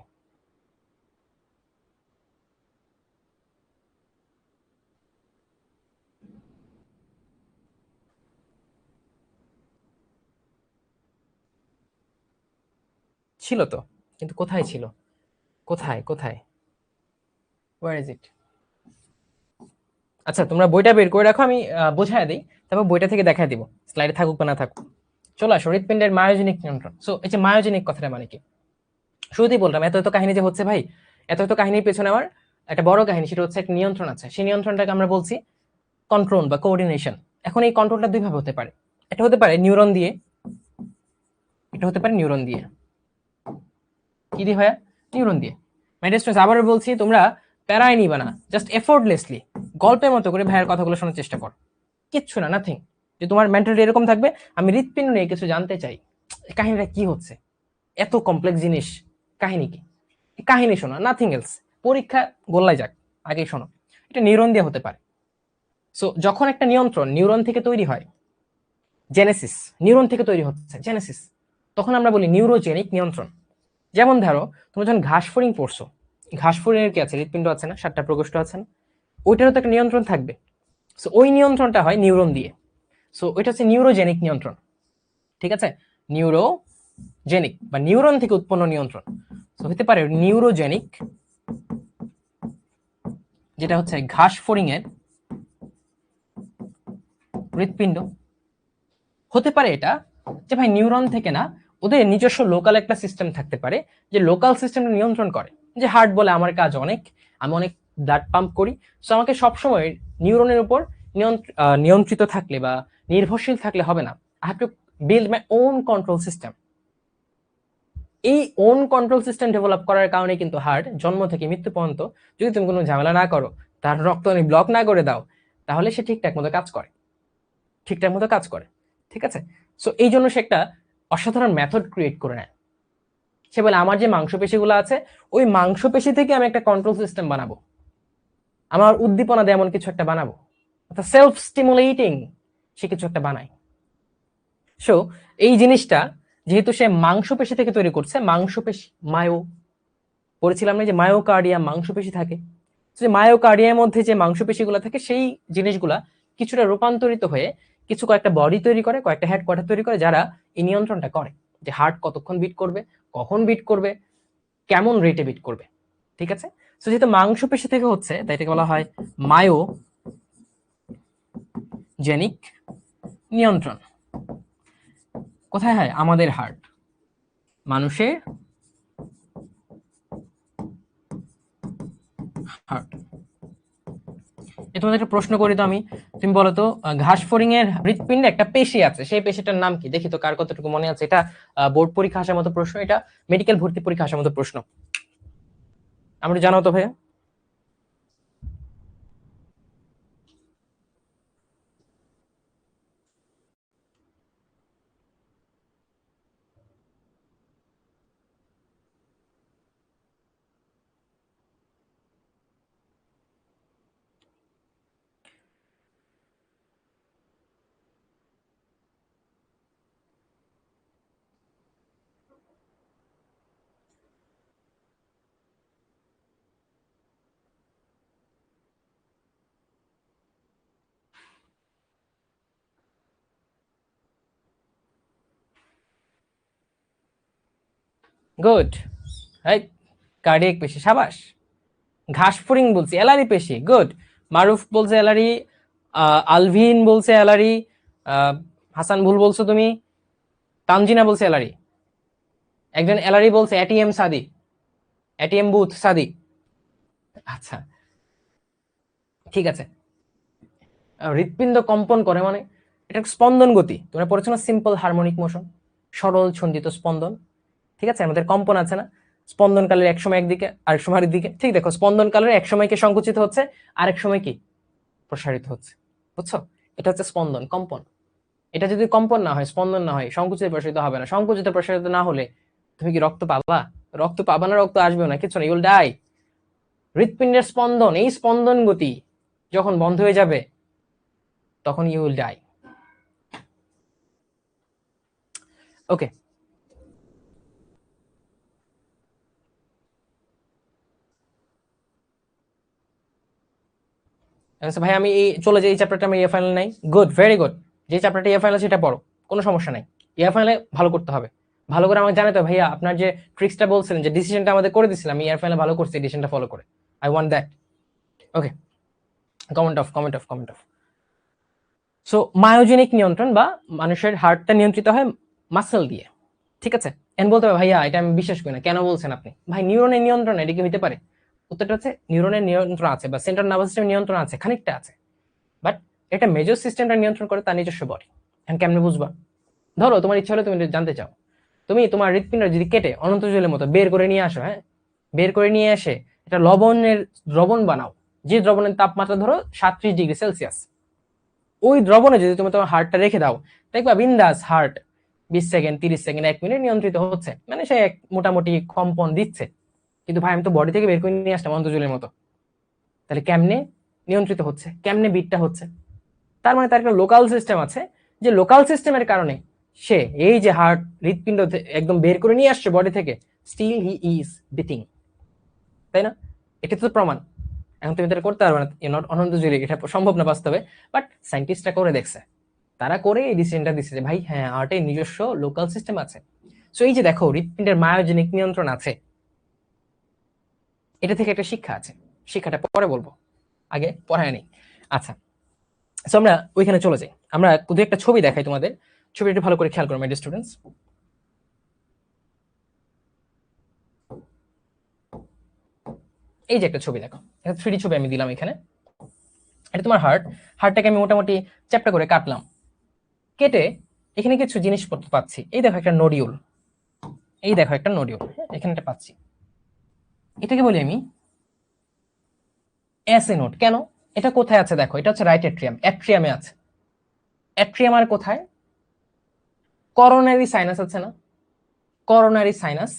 ছিল তো, কিন্তু কোথায় ছিল, কোথায় কোথায়, ওয়ার ইজ ইট? আচ্ছা, তোমরা বইটা বের করে রাখো, আমি বোঝায় দিই, তারপর বইটা থেকে দেখায় দিব, স্লাইডে থাকুক বা না থাকুক। চলে আসো, হৃৎপিণ্ডের মায়োজেনিক নিয়ন্ত্রণ। সো এই যে মায়োজেনিক কথাটা মানে কি, শুরুতেই বললাম এত এত কাহিনী যে হচ্ছে ভাই, এত এত কাহিনীর পেছনে আমার একটা বড় কাহিনী, সেটা হচ্ছে একটা নিয়ন্ত্রণ আছে। সেই নিয়ন্ত্রণটাকে আমরা বলছি কন্ট্রোল বা কোঅর্ডিনেশন। এখন এই কন্ট্রোলটা দুই ভাবে হতে পারে, এটা হতে পারে নিউরন দিয়ে, এটা হতে পারে নিউরন দিয়ে। কি দিয়ে হয়? নিউরন দিয়ে। মাই ডিয়ার স্টুডেন্টস, আবারও বলছি, তোমরা প্যারাই নিবা না, জাস্ট এফোর্টলেসলি গল্পের মতো করে ভাইয়ের কথাগুলো শোনার চেষ্টা করো। কিচ্ছু না, নাথিং। যে তোমার মেন্টালিটি এরকম থাকবে, আমি হৃৎপিণ্ড নিয়ে কিছু জানতে চাই, কাহিনীটা কি হচ্ছে, এত কমপ্লেক্স জিনিস, কাহিনী কি, কাহিনী শোনো, নাথিং এলস। পরীক্ষা গোল্লাই যাক, আগেই শোনো। এটা নিউরন দিয়ে হতে পারে। সো যখন একটা নিয়ন্ত্রণ নিউরন থেকে তৈরি হয়, জেনেসিস, নিউরন থেকে তৈরি হচ্ছে জেনেসিস, তখন আমরা বলি নিউরোজেনিক নিয়ন্ত্রণ। যেমন ধরো, তুমি যখন ঘাস ফড়িং পড়ছো, ঘাস ফড়িংয়ের কি আছে, হৃৎপিণ্ড আছে না, 7টা প্রকোষ্ঠ আছে না, ওইটারও তো একটা নিয়ন্ত্রণ থাকবে। সো ওই নিয়ন্ত্রণটা হয় নিউরন দিয়ে। সো ওইটা হচ্ছে নিউরোজেনিক নিয়ন্ত্রণ, ঠিক আছে। নিউরোজেনিক বা নিউরন থেকে উৎপন্ন নিয়ন্ত্রণ। সো হতে পারে নিউরোজেনিক, যেটা হচ্ছে ঘাস ফড়িং এর হৃৎপিণ্ড। হতে পারে এটা যে ভাই নিউরন থেকে না, ওদের নিজস্ব লোকাল একটা সিস্টেম থাকতে পারে, যে লোকাল সিস্টেমটা নিয়ন্ত্রণ করে। যে হার্ট বলে আমার কাজ অনেক, আমি অনেক ব্লাড পাম্প করি, সো আমাকে সবসময় নিউরনের উপর নিয়ন্ত্রিত থাকলে বা নির্ভরশীল থাকলে হবে না, I have to build my own control system. এই ওন কন্ট্রোল সিস্টেম ডেভেলপ করার কারণে কিন্তু হার্ট জন্ম থেকে মৃত্যু পর্যন্ত, যদি তুমি কোনো ঝামেলা না করো, তার রক্তনালী ব্লক না করে দাও, তাহলে সে ঠিকঠাক মতো কাজ করে, ঠিকঠাক মতো কাজ করে, ঠিক আছে। সো এই জন্য সে একটা অসাধারণ মেথড ক্রিয়েট করে নেয়। সে বলে আমার যে মাংসপেশিগুলো আছে, ওই মাংসপেশি থেকে আমি একটা কন্ট্রোল সিস্টেম বানাবো, আমার উদ্দীপনা দিয়ে এমন কিছু একটা বানাবো, অর্থাৎ সেলফ স্টিমুলেটিং সে কিছু একটা বানায়। সো এই জিনিসটা যেহেতু সে মাংসপেশি থেকে তৈরি করছে, মাংসপেশি মায়ো, বলেছিলাম না যে মায়োকার্ডিয়া মাংসপেশি থাকে, যে মায়োকার্ডিয়ার মধ্যে যে মাংসপেশিগুলো থাকে, সেই জিনিসগুলা কিছুটা রূপান্তরিত হয়ে কিছু কয়েকটা বডি তৈরি করে, কয়েকটা হেডকোয়ার্টার তৈরি করে, যারা এই নিয়ন্ত্রণটা করে, যে হার্ট কতক্ষণ বিট করবে, কখন বিট করবে, কেমন রেটে বিট করবে, ঠিক আছে। সো যেহেতু মাংসপেশি থেকে হচ্ছে তাই এটাকে বলা হয় মায়োজেনিক নিয়ন্ত্রণ। কোথায় হয়? আমাদের হার্ট, মানুষের হার্ট। তোমাদের একটা প্রশ্ন করি তো আমি, তুমি বলো তো ঘাসফড়িং এর হৃৎপিণ্ডে একটা পেশি আছে, সেই পেশিটার নাম কি? দেখি তো কার কতটুকু মনে আছে। এটা বোর্ড পরীক্ষা আসার মতো প্রশ্ন, এটা মেডিকেল ভর্তি পরীক্ষা আসার মতো প্রশ্ন। আমরা জানো তো ভাইয়া? গুড, রাইট, কার্ডিয়াক পেশি, সাবাস। ঘাসফড়িং বলছি, এলারি পেশি, গুড। মারুফ বলছে এলারি, আলভিন বলছে এলারি, হাসান ভুল বলছো তুমি, তানজিনা বলছে এলারি, একজন এলারি বলছে এটিএম সাদি, এটিএম বুথ সাদি। আচ্ছা ঠিক আছে। হৃৎপিণ্ড কম্পন করে মানে এটা স্পন্দন গতি, তোমরা পড়েছো না? সিম্পল হারমোনিক মোশন, সরল ছন্দিত স্পন্দন। ঠিক আছে, আমাদের কম্পন আছে না? স্পন্দন কালের এক সময় একদিকে, আরেক সময় আরেক দিকে। ঠিক দেখো, স্পন্দন কালের এক সময় কি সংকুচিত হচ্ছে, আরেক সময় কি প্রসারিত হচ্ছে। বুঝছো? এটা হচ্ছে স্পন্দন, কম্পন। এটা যদি কম্পন না হয়, স্পন্দন না হয়, সংকুচিত প্রসারিত হবে না। সংকুচিত প্রসারিত না হলে তুমি কি রক্ত পাবা? রক্ত পাবা না, রক্ত আসবেও না, কিছু না, ইউল ডাই। হৃৎপিণ্ডের স্পন্দন, এই স্পন্দন গতি যখন বন্ধ হয়ে যাবে তখন ইউ উইল ডাই। ওকে, ভাই আমি এই চলে যাই, এই চ্যাপ্টারটা আমি ইয়ার ফাইনাল নাই। Good, very good. যে চ্যাপ্টারটা ইয়ার ফাইনাল সেটা পড়ো, কোনো সমস্যা নাই। ইয়ার ফাইনালে ভালো করতে হবে, ভালো করে আমাকে জানাতে হবে ভাইয়া আপনার যে ট্রিক্সটা বলছিলেন, যে ডিসিশনটা আমাদের করে দিছিলাম, ইয়ার ফাইনালে ভালো করছি, ডিসিশনটা ফলো করে। I want that. Okay, comment of, comment of, comment of. So myogenic নিয়ন্ত্রণ বা মানুষের হার্টটা নিয়ন্ত্রিত হয় মাসেল দিয়ে। ঠিক আছে, এন বলতে হবে ভাইয়া এটা আমি বিশ্বাস করি না, কেন বলছেন আপনি? ভাই নিউরনের নিয়ন্ত্রণ এটা কি হইতে পারে? উত্তরটা হচ্ছে নিউরনের নিয়ন্ত্রণ আছে, বা সেন্ট্রাল নার্ভাস সিস্টেমের নিয়ন্ত্রণ আছে, খানিকটা আছে, বাট এটা মেজর সিস্টেমটা নিয়ন্ত্রণ করে তার নিজস্ব বডি। এখন কেমনে বুঝবা? ধরো তোমার ইচ্ছা হলে তুমি জানতে চাও, তুমি তোমার হৃৎপিণ্ড যদি কেটে অনন্ত জলের মতো বের করে নিয়ে আসো, হ্যাঁ, বের করে নিয়ে এসে এটা দ্রবণ বানাও, যে দ্রবণের তাপমাত্রা ধরো 37°C। ওই দ্রবণে যদি তুমি তোমার হার্টটা রেখে দাও, দেখবা বিন্দাস হার্ট 20 সেকেন্ড, 30 সেকেন্ড, 1 মিনিট নিয়ন্ত্রিত হচ্ছে, মানে সে মোটামুটি কম্পন দিচ্ছে। কিন্তু ভাই আমি তো বডি থেকে বের করে নিয়ে আসলাম অনন্ত জলের মতো, তাহলে কেমনে নিয়ন্ত্রিত হচ্ছে, কেমনে বিটটা হচ্ছে? তার মানে তার একটা লোকাল সিস্টেম আছে, যে লোকাল সিস্টেমের কারণে সে এই যে হার্ট হৃৎপিণ্ড একদম বের করে নিয়ে আসছে বডি থেকে, স্টিল হি ইজ বিটিং, তাই না? এটা তো প্রমাণ। এখন তুমি এটা করতে পারবে না, অনন্ত জুড়ে এটা সম্ভব না বাস্তবে, বাট সায়েন্টিস্টরা করে দেখছে, তারা করে এই ডিসিশনটা দিচ্ছে যে ভাই হ্যাঁ হার্টের নিজস্ব লোকাল সিস্টেম আছে। সো এই যে দেখো হৃৎপিণ্ডের মায়োজেনিক নিয়ন্ত্রণ আছে, এটা থেকে একটা শিক্ষা আছে, শিক্ষাটা পরে বলবো, আগে পড়ায় নেই। আচ্ছা, সো আমরা ওইখানে চলে যাই। আমরা দু একটা ছবি দেখাই তোমাদের, ছবিটা একটু ভালো করে খেয়াল করো মাই ডিয়ার স্টুডেন্টস। এই যে একটা ছবি দেখো, একটা 3D ছবি আমি দিলাম এখানে। এটা তোমার হার্ট, হার্টটাকে আমি মোটামুটি চ্যাপ্টা করে কাটলাম, কেটে এখানে কিছু জিনিসপত্র পাচ্ছি। এই দেখো একটা নডিউল, এই দেখো একটা নডিউল, এখানে একটা পাচ্ছি, এটাকে বলি আমি এসএ নোড। কেন? এটা কোথায় আছে দেখো, এটা হচ্ছে রাইট এট্রিয়াম, অ্যাট্রিয়ামে আছে। অ্যাট্রিয়াম আর কোথায়? করোনারি সাইনাস আছে না, করোনারি সাইনাস,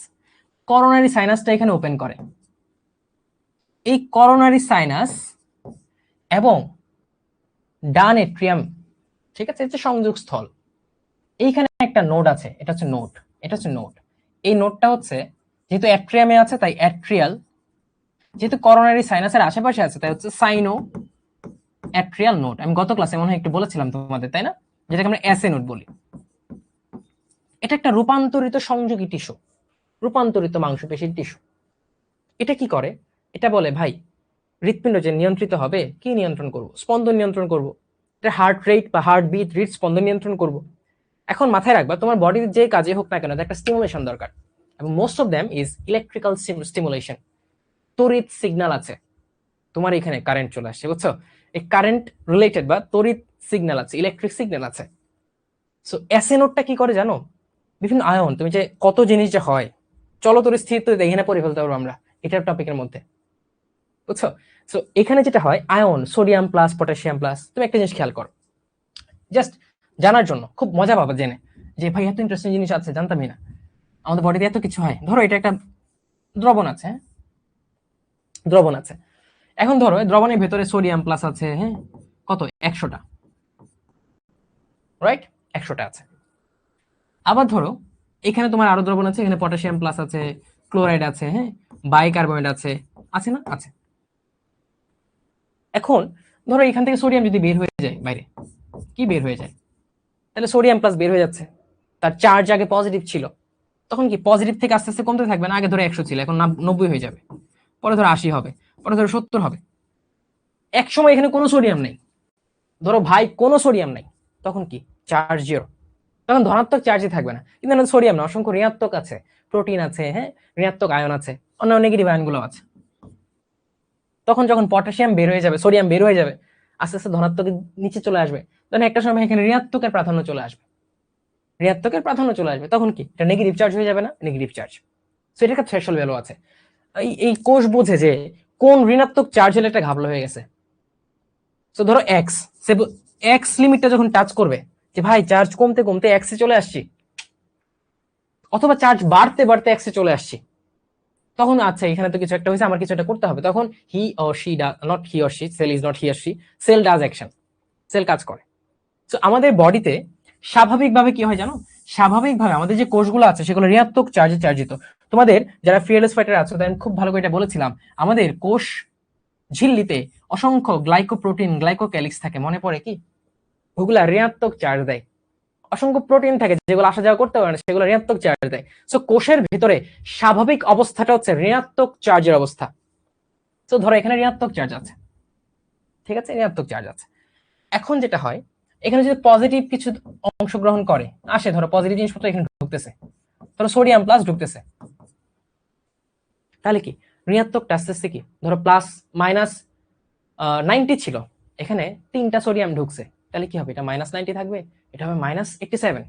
করোনারি সাইনাসটা এখানে ওপেন করে। এই করোনারি সাইনাস এবং ডান এট্রিয়াম, ঠিক আছে, এটা সংযোগ স্থল। এইখানে একটা নোড আছে, এটা হচ্ছে নোড, এটা হচ্ছে নোড। এই নোডটা হচ্ছে যেহেতু অ্যাট্রিয়ামে আছে তাই অ্যাট্রিয়াল, যেহেতু করোনারি সাইনাসের আশেপাশে আছে তাই হচ্ছে সাইনো অ্যাট্রিয়াল নোড। আমি গত ক্লাসে মনে হয় একটু বলেছিলাম তোমাদের, তাই না? যেটাকে আমরা এসএ নোড বলি। এটা একটা রূপান্তরিত সংযোগী টিস্যু, রূপান্তরিত মাংসপেশির টিস্যু। এটা কি করে? এটা বলে ভাই হৃৎপিণ্ড যে নিয়ন্ত্রিত হবে, কি নিয়ন্ত্রণ করব? স্পন্দন নিয়ন্ত্রণ করব, এটা হার্ট রেট বা হার্ট বিট রিট স্পন্দন নিয়ন্ত্রণ করব। এখন মাথায় রাখবা তোমার বডির যে কাজে হোক না কেন একটা স্টিমুলেশন দরকার, এবং most of them is electrical stimulation. তড়িৎ সিগন্যাল আছে, তোমার এখানে কারেন্ট চলে আসছে, বুঝছো? এই কারেন্ট রিলেটেড বা তড়িৎ সিগন্যাল আছে, ইলেকট্রিক সিগন্যাল আছে। সো এসএ নোটটা কি করে জানো? বিভিন্ন আয়ন, তুমি যে কত জিনিস যে হয়, চলতর স্থির তো এখানে পড়ে ফেলতে পারবো আমরা এটার টপিকের মধ্যে, বুঝছো? সো এখানে যেটা হয় ion, sodium plus potassium plus. তুমি একটা জিনিস খেয়াল করো, জাস্ট জানার জন্য, খুব মজা পাবা জেনে যে ভাই এত ইন্টারেস্টিং জিনিস আছে, জানতামই না আমাদের বডিতে এত কিছু হয়। ধরো এটা একটা দ্রবণ আছে, হ্যাঁ দ্রবণ আছে। এখন ধরো দ্রবণের ভেতরে সোডিয়াম প্লাস আছে, হ্যাঁ কত, 100টা, রাইট? 100টা আছে। আবার ধরো এখানে তোমার আরো দ্রবণ আছে, এখানে পটাশিয়াম প্লাস আছে, ক্লোরাইড আছে, হ্যাঁ বাইকার্বনেট আছে, আছে না? আছে। এখন ধরো এখান থেকে সোডিয়াম যদি বের হয়ে যায় বাইরে, কি বের হয়ে যায়? তাহলে সোডিয়াম প্লাস বের হয়ে যাচ্ছে, তার চার্জ আগে পজিটিভ ছিল, তখন কি পজিটিভ থেকে আস্তে আস্তে কমতে থাকবে না? আগে ধরো 100 ছিল, এখন 90 হয়ে যাবে, পরে ধরো 80 হবে, পরে ধরো 70 হবে। এক সময় এখানে কোনো সোডিয়াম নেই, ধরো ভাই কোনো সোডিয়াম নাই, তখন কি? চার্জ জিরো, তখন ধনাত্মক চার্জই থাকবে না। কিন্তু সোডিয়াম না, অসংখ্য ঋণাত্মক আছে, প্রোটিন আছে, হ্যাঁ ঋণাত্মক আয়ন আছে, অন্য নেগেটিভ আয়নগুলো আছে। তখন যখন পটাশিয়াম বের হয়ে যাবে, সোডিয়াম বের হয়ে যাবে, আস্তে আস্তে ধনাত্মকের নিচে চলে আসবে, তখন একটা সময় এখানে ঋণাত্মকের প্রাধান্য চলে আসবে, ঋণাত্মকের প্রাধান্য চলে আসবে, তখন কি এটা নেগেটিভ চার্জ হয়ে যাবে না? Negative charge. সো এটা একটা থ্রেশহোল্ড ভ্যালু আছে। এই কোষ বোঝে যে কোন ঋণাত্মক চার্জ হলে একটা ঘাবলা হয়ে গেছে। সো ধরো এক্স, এক্স লিমিটটা যখন টাচ করবে যে ভাই চার্জ কমতে কমতে এক্সে চলে আসছি, অথবা চার্জ বাড়তে বাড়তে এক্সে চলে আসছি, তখন আচ্ছা এখানে তো কিছু একটা হয়েছে, আমার কিছু একটা করতে হবে। তখন he or she, not he or she, cell is not he or she, cell does action, cell কাজ করে। তো আমাদের বডিতে স্বাভাবিকভাবে কি হয় জানো? স্বাভাবিকভাবে আমাদের যে কোষগুলো আছে সেগুলো ঋণাত্মক চার্জে চার্জিত। তোমাদের যারা ফিয়ারলেস ফাইটার আছে তাদের খুব ভালো করে এটা বলেছিলাম, আমাদের কোষ ঝিল্লিতে অসংখ্য গ্লাইকোপ্রোটিন, গ্লাইকোক্যালিক্স থাকে, মনে পড়ে কি? ওগুলা ঋণাত্মক চার্জ দেয়। অসংখ্য প্রোটিন থাকে যেগুলো আসা যাওয়া করতে পারে না, সেগুলো ঋণাত্মক চার্জ দেয়। সো কোষের ভিতরে স্বাভাবিক অবস্থাটা হচ্ছে ঋণাত্মক চার্জের অবস্থা। তো ধরো এখানে ঋণাত্মক চার্জ আছে, ঠিক আছে, ঋণাত্মক চার্জ আছে। এখন যেটা হয়, এখানে যদি পজিটিভ কিছু অংশগ্রহণ করে আসে, ধরো পজিটিভ জিনিসপত্র এখানে ঢুকতেছে, ধরো সোডিয়াম প্লাস ঢুকতেছে, তাহলে কি ঋণাত্মকটা আস্তে আস্তে কি, ধরো প্লাস মাইনাস 90 ছিল, এখানে 3টা সোডিয়াম ঢুকছে, তাহলে কি হবে? এটা -90 থাকবে, এটা হবে -87।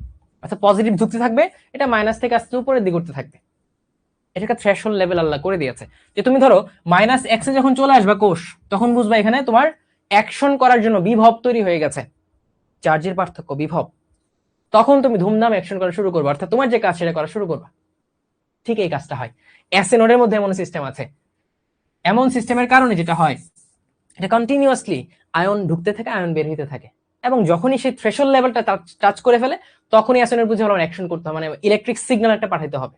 আচ্ছা পজিটিভ ঢুকতে থাকবে, এটা মাইনাস থেকে আস্তে উপরের দিকে উঠতে থাকবে। এটা একটা থ্রেশহোল্ড লেভেল আল্লাহ করে দিয়েছে, যে তুমি ধরো -x এ যখন চলে আসবে কোষ, তখন বুঝবা এখানে তোমার অ্যাকশন করার জন্য বিভব তৈরি হয়ে গেছে, চার্জের পার্থক্য, বিভব। তখন তুমি ধুমধাম অ্যাকশন করা শুরু করবে, অর্থাৎ তোমার যে কাজ সেটা করা শুরু করবা। ঠিক এই কাজটা হয় অ্যাসে নোডের মধ্যে, এমন সিস্টেম আছে। এমন সিস্টেমের কারণে যেটা হয়, এটা কন্টিনিউয়াসলি আয়ন ঢুকতে থাকে, আয়ন বের হইতে থাকে, এবং যখনই সেই থ্রেশহোল্ড লেভেলটা টাচ করে ফেলে, তখনই অ্যাসে নোড বুঝে হলো অ্যাকশন করতে হবে, মানে ইলেকট্রিক সিগন্যাল একটা পাঠাইতে হবে।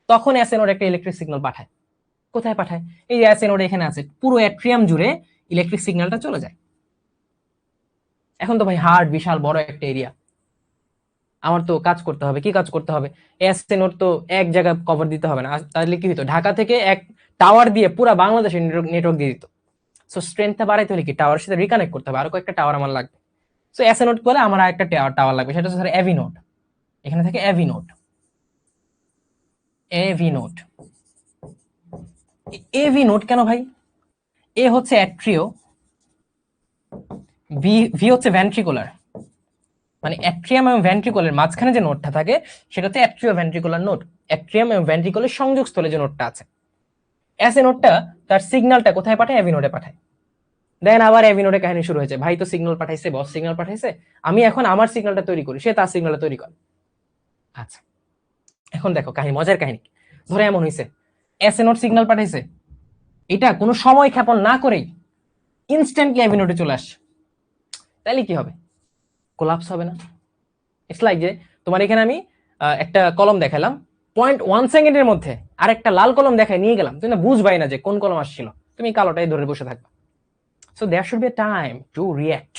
তখন অ্যাসে নোড একটা ইলেকট্রিক সিগন্যাল পাঠায়। কোথায় পাঠায়? এই যে অ্যাসে নোড এখানে আছে, পুরো অ্যাট্রিয়াম জুড়ে ইলেকট্রিক সিগন্যালটা চলে যায়। এখন তো ভাই হার্ট বিশাল বড় একটা এরিয়া, আমার তো কাজ করতে হবে, কি কাজ করতে হবে? অ্যাসে নোড তো এক জায়গায় কভার দিতে হবে না, তাহলে কি হতো? ঢাকা থেকে এক টাওয়ার দিয়ে পুরো বাংলাদেশে নেটওয়ার্ক দিয়ে দিত। সো স্ট্রেংথটা বাড়াইতে হলে কি টাওয়ারের সাথে রিকানেক্ট করতে হবে, আরো কয়েকটা টাওয়ার আমার লাগবে। সো অ্যাসে নোড বলে আমার আরেকটা টাওয়ার লাগবে, সেটা হচ্ছে এভি নোড। এখানে থাকে AV node, AV node. AV node কেন ভাই? এ হচ্ছে অ্যাট্রিও, ভি হচ্ছে ভেন্ট্রিকুলার, মানে অ্যাট্রিয়াম এবং ভেন্ট্রিকুলার মাঝখানে যে নোডটা থাকে সেটা হচ্ছে অ্যাট্রিও ভেন্ট্রিকুলার নোড। অ্যাট্রিয়াম এবং ভেন্ট্রিকুলার সংযোগস্থলে যে নোডটা আছে, অ্যাসে নোডটা তার সিগন্যালটা কোথায় পাঠায়? এভি নোডে পাঠায়। দেন আবার এভি নোডে কাহিনী শুরু হয়েছে, ভাই তো সিগন্যাল পাঠাইছে, বস সিগন্যাল পাঠাইছে, আমি এখন আমার সিগন্যালটা তৈরি করি, সে তার সিগন্যালটা তৈরি করে। আচ্ছা এখন দেখো কাহিনী, মজার কাহিনী। ধরে এমন হয়েছে, অ্যাসে নোড সিগন্যাল পাঠাইছে, এটা কোনো সময় ক্ষেপণ না করেই ইনস্ট্যান্টলি এভি নোডে চলে আসছে, তাইলে কি হবে? কোলাপস হবে না? ইটস লাইক যে তোমার এখানে আমি একটা কলম দেখালাম, 0.1 সেকেন্ডের মধ্যে আরেকটা লাল কলম দেখায় নিয়ে গেলাম, তুমি না বুঝবাই না যে কোন কলম আসছিল, তুমি কালোটাই ধরে বসে থাকবা। So there should be a time to react.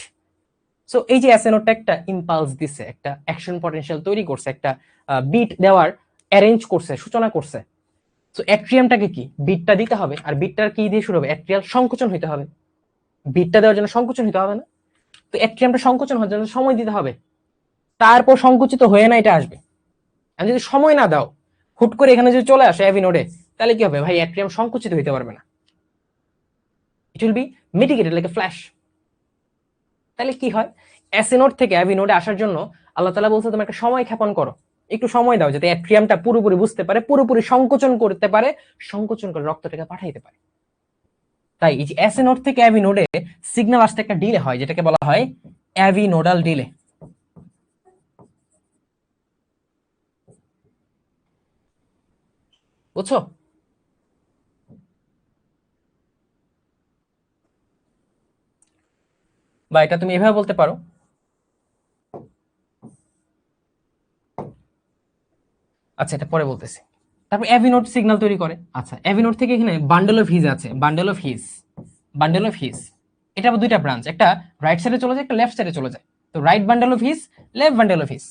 So এই যে অ্যাসে নোডটা একটা ইম্পালস দিছে, একটা অ্যাকশন পটেনশিয়াল তৈরি করছে, একটা বিট দেওয়ার অ্যারেঞ্জ করছে, সূচনা করছে। সো অ্যাট্রিয়ামটাকে কি বিটটা দিতে হবে, আর বিটটার কি দিয়ে শুরু হবে, অ্যাট্রিয়াল সংকোচন হইতে হবে, বিটটা দেওয়ার জন্য সংকোচন হইতে হবে না, তো অ্যাট্রিয়ামটা সংকোচন হওয়ার জন্য সময় দিতে হবে, তারপর সংকুচিত হয়ে না এটা আসবে। আর যদি সময় না দাও, হুট করে এখানে যদি চলে আসে অ্যাভি নোডে, তাহলে কি হবে ভাই, অ্যাট্রিয়াম সংকুচিত হইতে পারবে না, it will be mitigated like a flash. তাহলে কি হয়, অ্যাসি নোড থেকে অ্যাভি নোডে আসার জন্য আল্লাহ তাআলা বলছে তুমি একটা সময় ক্ষেপণ করো, একটু সময় দাও যাতে অ্যাট্রিয়ামটা পুরোপুরি বুঝতে পারে, পুরোপুরি সংকোচন করতে পারে, সংকোচন করে রক্তটাকে পাঠাইতে পারে। তাই এই যে অ্যাসি নোড থেকে অ্যাভি নোডে সিগন্যাল আসতে একটা ডিলে হয়, যেটাকে বলা হয় অ্যাভি নোডাল ডিলে। বুঝছো? বা এটা তুমি এভাবে বলতে পারো, আচ্ছা এটা পরে বলতেছি। তারপর অ্যাভি নোড সিগন্যাল তৈরি করে। আচ্ছা অ্যাভি নোড থেকে এখানে বান্ডেল অফ হিজ আছে, bundle of his, bundle of his, এটা আবার দুইটা ব্রাঞ্চ, একটা রাইট সাইডে চলে যায়, একটা লেফট সাইডে চলে যায়। তো right bundle of his, left bundle of his,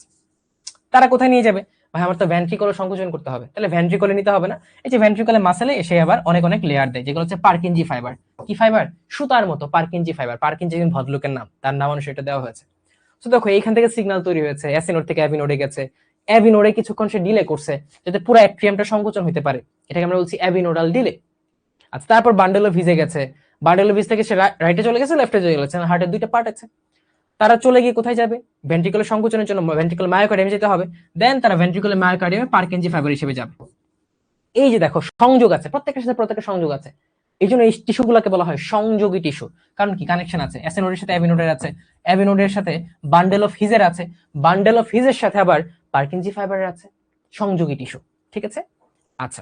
তারা কোথায় নিয়ে যাবে ভাই, আমার তো ভেন্ট্রিকল সংকোচন করতে হবে, তাহলে ভেন্ট্রিকলে নিতে হবে না, এই যে ভেন্ট্রিকলে মাসেলে এসে আবার অনেক অনেক লেয়ার দেয়, যেগুলো হচ্ছে পার্কিনজি ফাইবার। কি ফাইবার? সুতার মতো পার্কিনজি ফাইবার। পার্কিনজি একজন ভদ্রলোকের নাম, তার নাম অনুসারে এটা দেওয়া হয়েছে। তো দেখো এইখান থেকে সিগন্যাল তৈরি হয়েছে, অ্যাসি নোড থেকে অ্যাভি নোডে গেছে, অ্যাভি নোডে কিছুক্ষণ সে ডিলে করছে যাতে পুরো অ্যাট্রিয়ামটা সংকোচন হতে পারে, এটাকে আমরা বলছি অ্যাভি নোডাল ডিলে। আচ্ছা তারপর বান্ডেল অফ ভিজে গেছে, বান্ডেল অফ ভিজ থেকে সে রাইটে চলে গেছে, লেফটে চলে গেছে, হার্টের দুইটা পার্ট আছে, তারা চলে গিয়ে কোথায় যাবে, ভেন্ট্রিকুলার সংকোচনের জন্য ভেন্ট্রিকুলার মায়োকার্ডিয়ামে যেতে হবে, দেন তারা ভেন্ট্রিকুলার মায়োকার্ডিয়ামে পার্কিনজি ফাইবার হিসেবে যাবে। এই যে দেখো সংযোগ আছে, প্রত্যেকের সাথে প্রত্যেকের সংযোগ আছে, এই জন্য এই টিস্যুগুলোকে বলা হয় সংযোগী টিস্যু। কারণ কি, কানেকশন আছে, অ্যাসি নোডের সাথে অ্যাভি নোডের আছে, অ্যাভি নোডের সাথে বান্ডেল অফ হিজের আছে, বান্ডেল অফ হিজের সাথে আবার পার্কিনজি ফাইবারের আছে, সংযোগী টিস্যু। ঠিক আছে? আচ্ছা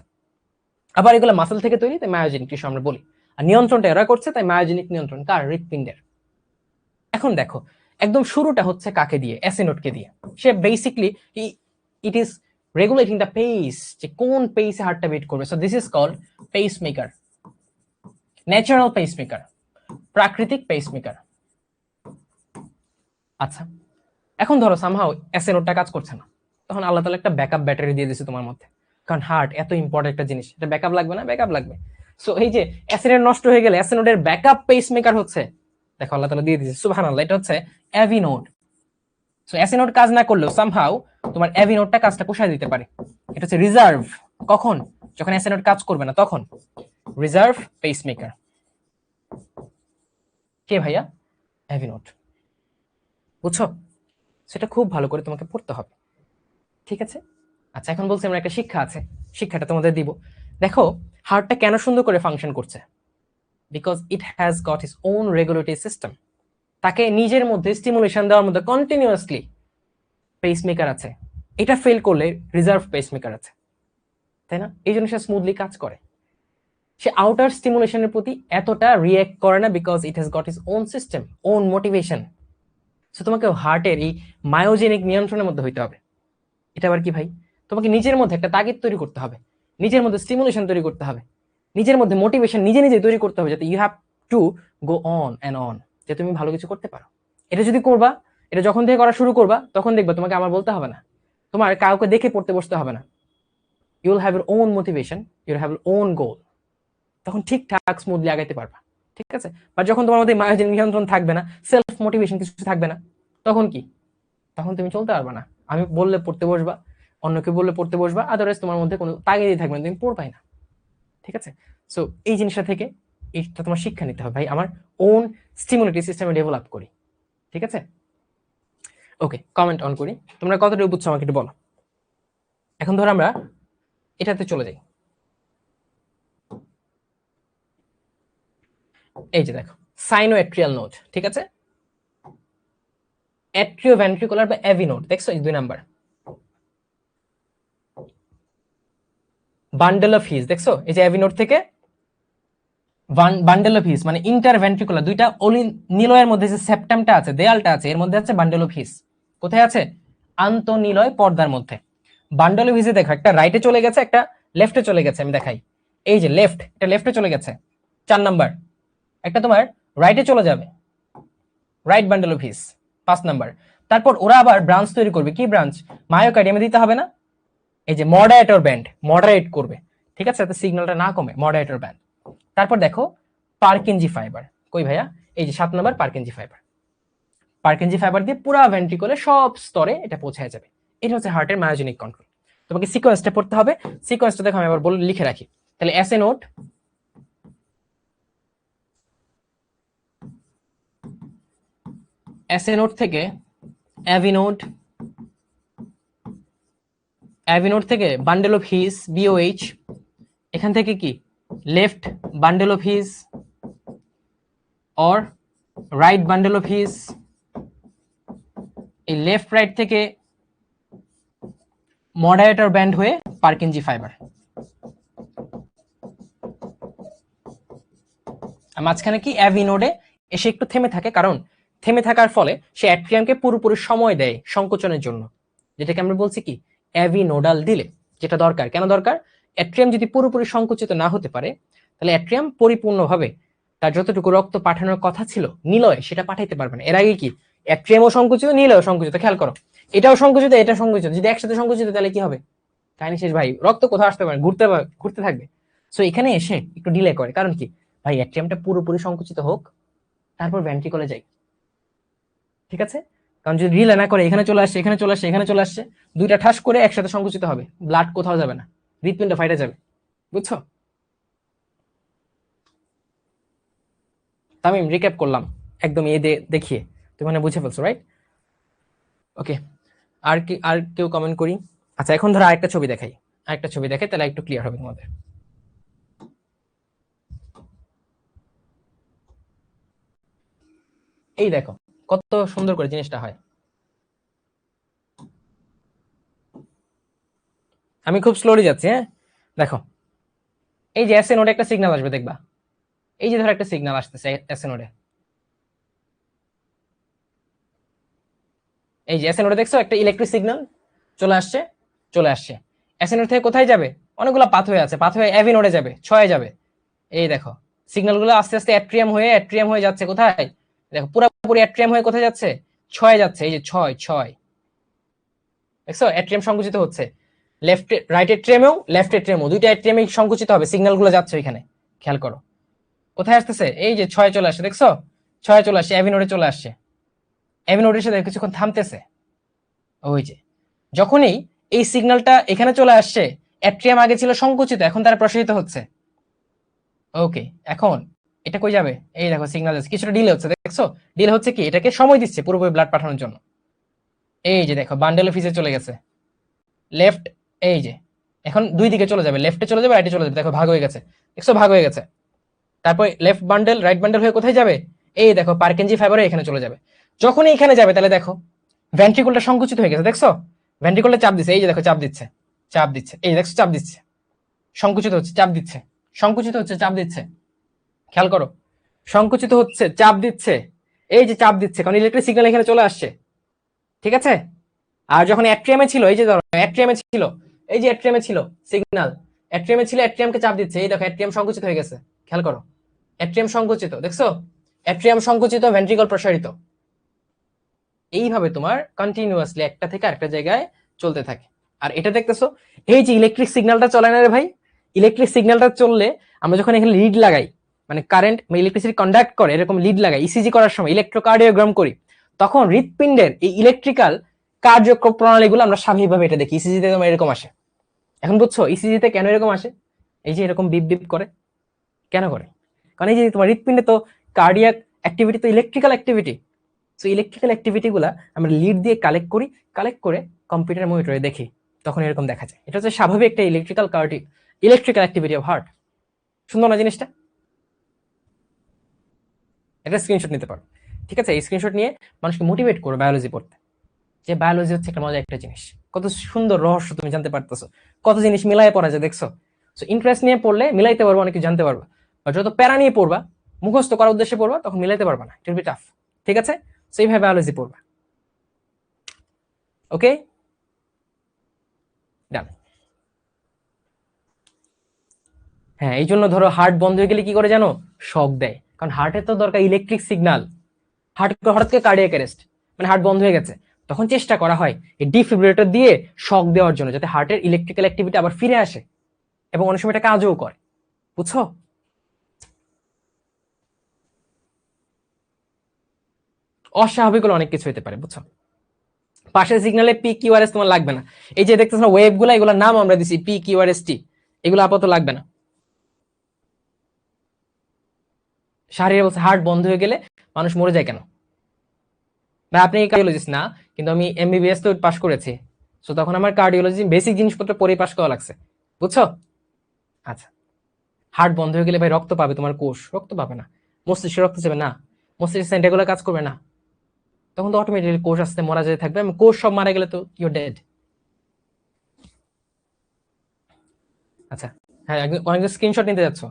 আবার এগুলো মাসেল থেকে তৈরি, তাই মায়োজেনিক টিস্যু আমরা বলি। আর নিয়ন্ত্রণটা এরা করছে, তাই মায়োজেনিক নিয়ন্ত্রণ কার? হৃৎপিণ্ডের। এখন দেখো একদম শুরুটা হচ্ছে কাকে দিয়ে? অ্যাসি নোডকে দিয়ে। সে basically it is regulating the pace, যে কোন পেসে হার্টটা বিট করবে। So this is called pacemaker, natural pacemaker, প্রাকৃতিক পেস মেকার। আচ্ছা এখন ধরো সামহাও অ্যাসি নোডটা কাজ করছে না, তখন আল্লাহ তাআলা একটা ব্যাকআপ ব্যাটারি দিয়ে দিয়েছে তোমার মধ্যে, কারণ হার্ট এত ইম্পর্টেন্ট একটা জিনিস, এটা ব্যাকআপ লাগবে না? ব্যাকআপ লাগবে। সো এই যে অ্যাসি নোড নষ্ট হয়ে গেলে অ্যাসি নোডের ব্যাকআপ পেস মেকার হচ্ছে, দেখো আল্লাহ তাআলা দিয়ে দিয়েছে, সুবহানাল্লাহ, এটা হচ্ছে অ্যাভি নোড। সো অ্যাসি নোড কাজ না করলেও সামহাও তোমার অ্যাভি নোডটা কাজটা পুষায় দিতে পারে। এটা হচ্ছে রিজার্ভ। কখন? যখন অ্যাসি নোড কাজ করবে না তখন রিজার্ভ পেসমেকার। কে ভাইয়া? AV node. বুঝছো? সেটা খুব ভালো করে তোমাকে পড়তে হবে। ঠিক আছে? আচ্ছা এখন বলছি আমরা একটা শিক্ষা আছে, শিক্ষাটা তোমাদের দিব। দেখো হার্টটা কেন সুন্দর করে ফাংশন করছে, because it has got its on regulatory system. তাকে নিজের মধ্যে স্টিমুলেশন দেওয়ার মধ্যে কন্টিনিউয়াসলি পেসমেকার আছে, এটা ফেল করলে রিজার্ভ পেসমেকার আছে, তাই না? এই জন্য সে স্মুথলি কাজ করে। সে আউটার স্টিমুলেশনের প্রতি এতটা রিঅ্যাক্ট করে না, because it has got its own system, own motivation. So তোমাকে হার্টের এই মায়োজেনিক নিয়ন্ত্রণের মধ্যে হইতে হবে। এটা আবার কি ভাই? তোমাকে নিজের মধ্যে একটা তাগিদ তৈরি করতে হবে, নিজের মধ্যে স্টিমুলেশন তৈরি করতে হবে, নিজের মধ্যে মোটিভেশন নিজে নিজে তৈরি করতে হবে, যাতে you have to go on and on, যে তুমি ভালো কিছু করতে পারো। এটা যদি করবা, এটা যখন থেকে করা শুরু করবা, তখন দেখবা তোমাকে আমার বলতে হবে না, তোমার কাউকে দেখে পড়তে বসতে হবে না। You will have your own motivation, you have your own goal, তখন ঠিকঠাক স্মুথলি আগাইতে পারবা। ঠিক আছে? বা যখন তোমার মধ্যে মায়োজেনিক নিয়ন্ত্রণ থাকবে না, সেলফ মোটিভেশন কিছু থাকবে না, তখন কি? তখন তুমি চলতে পারবে না। আমি বললে পড়তে বসবা, অন্য কেউ বললে পড়তে বসবা, আদারওয়াইজ তোমার মধ্যে কোনো তাগিদই থাকবে না, তুমি পড়বাই না। ঠিক আছে? সো এই জিনিসটা থেকে এইটা তোমার শিক্ষা নিতে হবে, ভাই আমার ওন স্টিমুলেটরি সিস্টেমে ডেভেলপ করি। ঠিক আছে? ওকে, কমেন্ট অন করি, তোমরা কতটুকু বুঝছো আমাকে একটু বলো। এখন ধরো আমরা এটাতে চলে যাই। এই যে দেখো সাইনোএট্রিয়াল নোড, ঠিক আছে? অ্যাট্রিওভেন্ট্রিকুলার বা অ্যাভি নোড, দেখছো এই 2 নাম্বার। বান্ডেল অফ হিজ, দেখছো এই যে অ্যাভি নোড থেকে বান্ডেল অফ হিজ মানে ইন্টারভেন্ট্রিকুলার, দুইটা নিলয়ের মধ্যে যে সেপ্টামটা আছে, দেয়ালটা আছে, এর মধ্যে আছে বান্ডেল অফ হিজ। কোথায় আছে? আন্তঃনিলয় পর্দার মধ্যে। বান্ডেল অফ হিজে দেখো একটা রাইটে চলে গেছে, একটা লেফটে চলে গেছে। আমি দেখাই, এই যে লেফট, এটা লেফটে চলে গেছে 4 নাম্বার, একটা তোমার রাইটে চলে যাবে, right bundle of his 5 number. তারপর ওরা আবার ব্রাঞ্চ তৈরি করবে, কি ব্রাঞ্চ? মায়োকার্ডিয়ামে দিতে হবে না, এই যে মডারেটর ব্যান্ড, মডারেট করবে, ঠিক আছে, যাতে সিগন্যালটা না কমে, মডারেটর ব্যান্ড। তারপর দেখো পারকিনজি ফাইবার, কই ভাইয়া, এই যে 7 নম্বর পারকিনজি ফাইবার। পারকিনজি ফাইবার দিয়ে পুরো ভেন্ট্রিকলে সব স্তরে এটা পৌঁছায় যাবে। এটা হচ্ছে হার্টের মায়োজেনিক কন্ট্রোল। তোমাকে সিকোয়েন্সটা পড়তে হবে, সিকোয়েন্সটা দেখো আমি আবার লিখে রাখি। তাহলে এসএ নোড, এসএ নোড থেকে অ্যাভি নোড, অ্যাভি নোড থেকে বান্ডেল অফ হিস বিওএইচ, এখান থেকে কি left bundle of his or right bundle of his, এই লেফট রাইট থেকে মডারেটর ব্যান্ড হয়ে পারকিনজি ফাইবার, মাঝখানে কি অ্যাভি নোডে এসে একটু থেমে থাকে, কারণ থেমে থাকার ফলে সে অ্যাট্রিয়ামকে পুরোপুরি সময় দেয় সংকোচনের জন্য, যেটাকে আমরা বলছি কি অ্যাভি নোডাল দিলে, যেটা দরকার। কেন দরকার? অ্যাট্রিয়াম যদি পুরোপুরি সংকুচিত না হতে পারে, তাহলে অ্যাট্রিয়াম পরিপূর্ণভাবে তার যতটুকু রক্ত পাঠানোর কথা ছিল নিলয়, সেটা পাঠাইতে পারবে না। এর আগে কি অ্যাট্রিয়ামও সংকুচিত, নিলয়ও সংকুচিত, খেয়াল করো, এটাও সংকুচিত, এটা সংকুচিত, যদি একসাথে সংকুচিত তাহলে কি হবে? কাহিনী শেষ ভাই, রক্ত কোথাও আসতে পারে, ঘুরতে থাকবে। সো এখানে এসে একটু ডিলে করে, কারণ কি ভাই অ্যাট্রিয়ামটা পুরোপুরি সংকুচিত হোক, তারপর ভেন্ট্রিকলে যাই, ঠিক আছে? কারণ যদি রিলে না করে এখানে চলে আসছে, এখানে চলে আসছে, এখানে চলে আসছে, দুইটা ঠাস করে একসাথে সংকুচিত হবে, ব্লাড কোথাও যাবে না, হৃৎপিণ্ড ফাইটে যাবে, বুঝছো? তামিম রিক্যাপ করলাম একদম দেখিয়ে, তুমি মানে বুঝে ফেলছো, রাইট? ওকে, আর কেউ কমেন্ট করি? আচ্ছা, এখন ধরো আরেকটা ছবি দেখাই, আরেকটা ছবি দেখাই, তাহলে একটু ক্লিয়ার হবে তোমাদের। এই দেখো কত সুন্দর করে জিনিসটা হয়। আমি খুব স্লোলি যাচ্ছি, হ্যাঁ দেখো, এই যে এসএ নোডে একটা সিগন্যাল আসবে, দেখবা এই যে ধরো একটা সিগন্যাল আসতেছে এসএ নোডে, এই যে এসএ নোডে দেখছো একটা ইলেকট্রিক সিগন্যাল চলে আসছে, চলে আসছে। এসএ নোড থেকে কোথায় যাবে? অনেকগুলো পাথওয়ে আছে, পাথওয়ে অ্যাভি নোডে যাবে, 6 যাবে। এই দেখো সিগন্যালগুলো আস্তে আস্তে অ্যাট্রিয়াম হয়ে যাচ্ছে, কোথায় দেখো পুরোপুরি অ্যাট্রিয়াম হয়ে কোথায় যাচ্ছে? 6 যাচ্ছে, এই যে 6 দেখছো অ্যাট্রিয়াম সংকুচিত হচ্ছে, লেফট রাইট এট্রিয়ামেও লেফট এট্রিয়ামেও, দুইটা এট্রিয়ামে সংকুচিত হবে, সিগন্যালগুলো যাচ্ছে ওইখানে, খেয়াল করো কোথায় আসতেছে, এই যে 6 চলে আসছে, দেখছো 6 চলে আসছে, অ্যাভি নোডে চলে আসছে, অ্যাভি নোডের সাথে কিছুক্ষণ থামতেছে, ওই যে যখনই এই সিগন্যালটা এখানে চলে আসছে, অ্যাট্রিয়াম আগে ছিল সংকুচিত, এখন তারা প্রসারিত হচ্ছে। ওকে, এখন এটা কই যাবে? এই দেখো সিগন্যাল কিছুটা ডিলে হচ্ছে, দেখছো ডিলে হচ্ছে কি, এটাকে সময় দিচ্ছে পুরোপুরি ব্লাড পাঠানোর জন্য। এই যে দেখো বান্ডেল অফিসে চলে গেছে, লেফট, এই যে এখন দুই দিকে চলে যাবে, লেফটে চলে যাবে, রাইটে চলে যাবে, দেখো ভাগ হয়ে গেছে, দেখছো ভাগ হয়ে গেছে। তারপর লেফট বান্ডেল রাইট বান্ডেল হয়ে কোথায় যাবে? এই দেখো পারকিনজি ফাইবারে এখানে চলে যাবে। যখনই এখানে যাবে তাহলে দেখো ভেন্ট্রিকলটা সংকুচিত হয়ে গেছে, দেখছো ভেন্ট্রিকলটা চাপ দিচ্ছে, এই যে দেখো চাপ দিচ্ছে, চাপ দিচ্ছে, এই দেখছো চাপ দিচ্ছে, সংকুচিত হচ্ছে, চাপ দিচ্ছে, সংকুচিত হচ্ছে, চাপ দিচ্ছে, খেয়াল করো সংকুচিত হচ্ছে, চাপ দিচ্ছে, এই যে চাপ দিচ্ছে, কারণ ইলেকট্রিক সিগন্যাল এখানে চলে আসছে, ঠিক আছে? আর যখন অ্যাট্রিয়ামে ছিল, এই যে ধরো অ্যাট্রিয়ামে ছিল, এই যে অ্যাট্রিয়ামে ছিল সিগন্যাল, অ্যাট্রিয়ামে ছিল, অ্যাট্রিয়ামকে চাপ দিচ্ছে, এই দেখো অ্যাট্রিয়াম সংকুচিত হয়ে গেছে, খেয়াল করো অ্যাট্রিয়াম সংকুচিত, দেখছো অ্যাট্রিয়াম সংকুচিত, ভেন্ট্রিকল প্রসারিত। এইভাবে তোমার কন্টিনিউয়াসলি একটা থেকে আরেকটা জায়গায় চলতে থাকে। আর এটা দেখতেছো এই যে ইলেকট্রিক সিগন্যালটা চলে না রে ভাই, ইলেকট্রিক সিগন্যালটা চললে আমরা যখন এখানে লিড লাগাই, মানে কারেন্ট ইলেকট্রিসিটি কন্ডাক্ট করে, এরকম লিড লাগাই ইসিজি করার সময়, ইলেকট্রোকার্ডিওগ্রাম করি, তখন হৃৎপিণ্ডের এই ইলেকট্রিক্যাল কার্যক্রম প্রণালীগুলো আমরা স্বাভাবিকভাবে এটা দেখি, ইসিজিতে তোমার এরকম আসে। এখন বুঝছো ইসিজিতে কেন এরকম আসে? এই যে এরকম বিপ বিপ করে, কেন করে? কারণ এই যে তোমার হৃৎপিণ্ডে তো কার্ডিয়াক অ্যাক্টিভিটি তো electrical activity, so electrical activity গুলা আমরা লিড দিয়ে কালেক্ট করি, কালেক্ট করে কম্পিউটার মনিটরে দেখি, তখন এরকম দেখা যায়। এটা হচ্ছে স্বাভাবিক একটা ইলেকট্রিক্যাল অ্যাক্টিভিটি অফ হার্ট। সুন্দর না জিনিসটা? এটা স্ক্রিনশট নিতে পারো, ঠিক আছে? এই স্ক্রিনশট নিয়ে মানুষকে মোটিভেট করো বায়োলজি পড়তে, যে বায়োলজি হচ্ছে একটা মজার একটা জিনিস, কত সুন্দর রহস্য তুমি জানতে পারতেছো, কত জিনিস মিলাই পড়া যায়, দেখছো? সো ইন্টারেস্ট নিয়ে পড়লে মিলাইতে পারবো, অনেক কিছু জানতে পারবা। আর যত প্যারা নিয়ে পড়বা, মুখস্থ করার উদ্দেশ্যে পড়বা, তখন মিলাইতে পারবা না, ইট উইল বি টাফ, ঠিক আছে? সো এইভাবে বায়োলজি পড়বা, ওকে ডান। হ্যাঁ, এই জন্য ধরো হার্ট বন্ধ হয়ে গেলে কি করে জানো? শক দেয়, কারণ হার্টের তো দরকার ইলেকট্রিক সিগন্যাল, হঠাৎ করে কার্ডিয়াক অ্যারেস্ট, মানে হার্ট বন্ধ হয়ে গেছে, তখন চেষ্টা করা হয় এই ডিফিব্রিলেটর দিয়ে শক দেওয়ার জন্য, যাতে হার্টের ইলেকট্রিক্যাল অ্যাক্টিভিটি আবার ফিরে আসে, এবং অনেক সময় এটা কাজও করে, বুঝছো? অস্বাভাবিক হলে অনেক কিছু হতে পারে, বুঝছো? পাশের সিগন্যালে পি কিউ আর এস তোমার লাগবে না। এই যে দেখতেছ না ওয়েভ গুলা, এগুলোর নাম আমরা দিছি P Q R S T, এগুলো আপাতত লাগবে না। শাহরিয়ার বলছে হার্ট বন্ধ হয়ে গেলে মানুষ মরে যায় কেন? ভাই আপনি কার্ডিওলজিস্ট না, কিন্তু আমি এমবিবিএস তো পাশ করেছি, তো তখন আমার কার্ডিওলজি বেসিক জিনিসপত্র পরে পাশ করা লাগছে, বুঝছো? আচ্ছা, হার্ট বন্ধ হয়ে গেলে ভাই রক্ত পাবে তোমার কোষ, রক্ত পাবে না। মস্তিষ্কে রক্ত যাবে না, মস্তিষ্ক সেন্টারগুলো কাজ করবে না, তখন তো অটোমেটিক্যালি কোষ আসতে মরা যেতে থাকবে। কোষ সব মারা গেলে তো ইউ ডেড। আচ্ছা, হ্যাঁ, অনেক স্ক্রিনশট নিতে যাচ্ছ।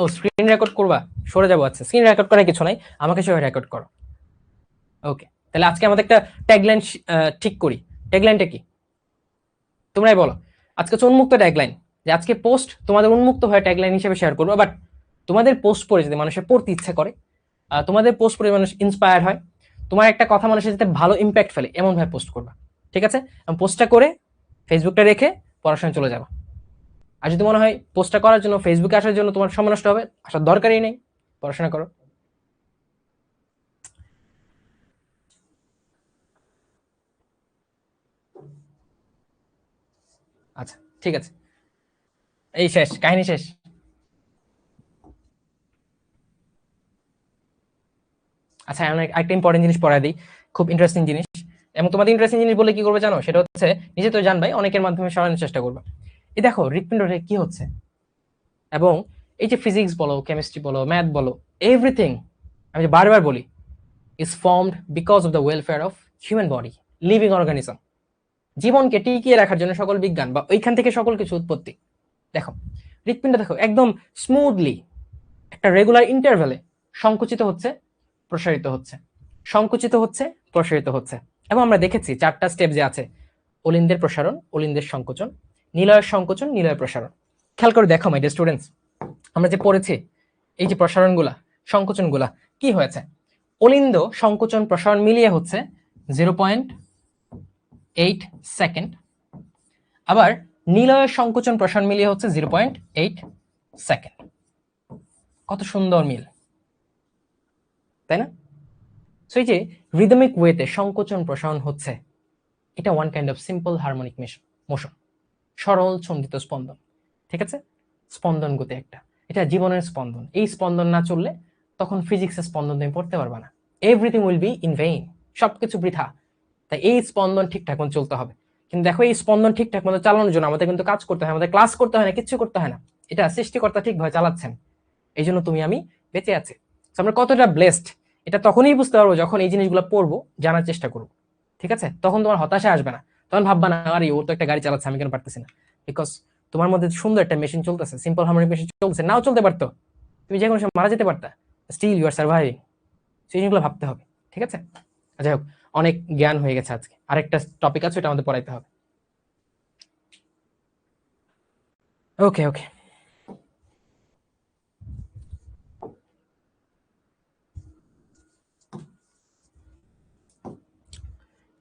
ও স্ক্রিন রেকর্ড করবা, সরে যাবো। আচ্ছা, স্ক্রিন রেকর্ড করার কিছু নাই, আমাকে সবাই রেকর্ড করো। ওকে, তাহলে আজকে আমাদের একটা ট্যাগলাইন ঠিক করি। ট্যাগলাইনটা কি তোমরাই বলো? আজকে হচ্ছে উন্মুক্ত ট্যাগলাইন, যে আজকে পোস্ট তোমাদের উন্মুক্ত হয়ে ট্যাগলাইন হিসেবে শেয়ার করবো। বাট তোমাদের পোস্ট পড়ে যদি মানুষের পড়তে ইচ্ছা করে, তোমাদের পোস্ট পড়ে মানুষ ইন্সপায়ার হয়, তোমার একটা কথা মানুষের যাতে ভালো ইম্প্যাক্ট ফেলে এমন ভাবে পোস্ট করবা, ঠিক আছে? পোস্টটা করে ফেসবুকটা রেখে পড়াশোনায় চলে যাবা। আর যদি মনে হয় পোস্টটা করার জন্য ফেসবুকে আসার জন্য তোমার সময় নষ্ট হবে, আসার দরকারই নেই, পড়াশোনা করো। আচ্ছা, ঠিক আছে, এই শেষ, কাহিনী শেষ। আচ্ছা, আমি একটা ইম্পর্টেন্ট জিনিস পড়াই দিই, খুব ইন্টারেস্টিং জিনিস। এবং তোমাদের ইন্টারেস্টিং জিনিস বলে কি করবে জানো? সেটা হচ্ছে নিজে তো জানবাই, অনেকের মাধ্যমে সরানোর চেষ্টা করবে। এই দেখো হৃৎপিণ্ডে কি হচ্ছে, এবং এই যে ফিজিক্স বলো, কেমিস্ট্রি বলো, ম্যাথ বলো, এভরিথিং আমি যে বারবার বলি is formed because of the welfare of human body, living organism. জীবনকে টিকিয়ে রাখার জন্য সকল বিজ্ঞান বা ওইখান থেকে সকল কিছু উৎপত্তি। দেখো হৃৎপিণ্ড দেখো একদম স্মুথলি একটা রেগুলার ইন্টারভ্যালে সংকুচিত হচ্ছে, প্রসারিত হচ্ছে, সংকুচিত হচ্ছে, প্রসারিত হচ্ছে। এবং আমরা দেখেছি 4টা স্টেপ যে আছে, অলিন্দের প্রসারণ, অলিন্দের সংকোচন, নিলয়ের সংকোচন, নিলয়ের প্রসারণ। খেয়াল করে দেখো মাই ডিয়ার স্টুডেন্টস, আমরা যে পড়েছি এই যে প্রসারণগুলা, সংকোচনগুলা কি হয়েছে, অলিন্দ সংকোচন প্রসারণ মিলিয়ে হচ্ছে 0.8 সেকেন্ড, আবার নিলয়ের সংকোচন প্রসারণ মিলিয়ে হচ্ছে 0.8 সেকেন্ড। কত সুন্দর মিল, তাই না? সো এই যে রিদমিক ওয়েতে সংকোচন প্রসারণ হচ্ছে, এটা one kind of simple harmonic motion, সরল ছন্দিত স্পন্দন, ঠিক আছে? স্পন্দন গতি একটা, এটা জীবনের স্পন্দন। এই স্পন্দন না চললে তখন ফিজিক্সের স্পন্দন তুমি পড়তে পারবা না, everything will be in vein, সবকিছু বৃথা। তাই এই স্পন্দন ঠিকঠাক মতো চলতে হবে। কিন্তু দেখো এই স্পন্দন ঠিকঠাক মতো চালানোর জন্য আমাদের কিন্তু কাজ করতে হয়, আমাদের ক্লাস করতে হয় না, কিচ্ছু করতে হয় না, এটা সৃষ্টিকর্তা ঠিকভাবে চালাচ্ছেন, এই জন্য তুমি আমি বেঁচে আছি। আমরা কতটা ব্লেসড এটা তখনই বুঝতে পারবো যখন এই জিনিসগুলো পড়বো, জানার চেষ্টা করবো, ঠিক আছে? তখন তোমার হতাশা আসবে না, তখন ভাববা না আরে ও তো একটা গাড়ি চালাচ্ছে আমি কেন পারতেছি না, বিকজ তোমার মধ্যে সুন্দর একটা মেশিন চলতেছে, সিম্পল হারমোনিক মেশিন চলছে। নাও চলতে পারতো, তুমি যে কোনো সময় মারা যেতে পারতা, স্টিল ইউ আর সার্ভাইভিং। সেই জিনিসগুলো ভাবতে হবে, ঠিক আছে? যাই হোক, অনেক জ্ঞান হয়ে গেছে আজকে, আরেকটা টপিক আছে এটা আমাদের পড়াইতে হবে। ওকে ওকে,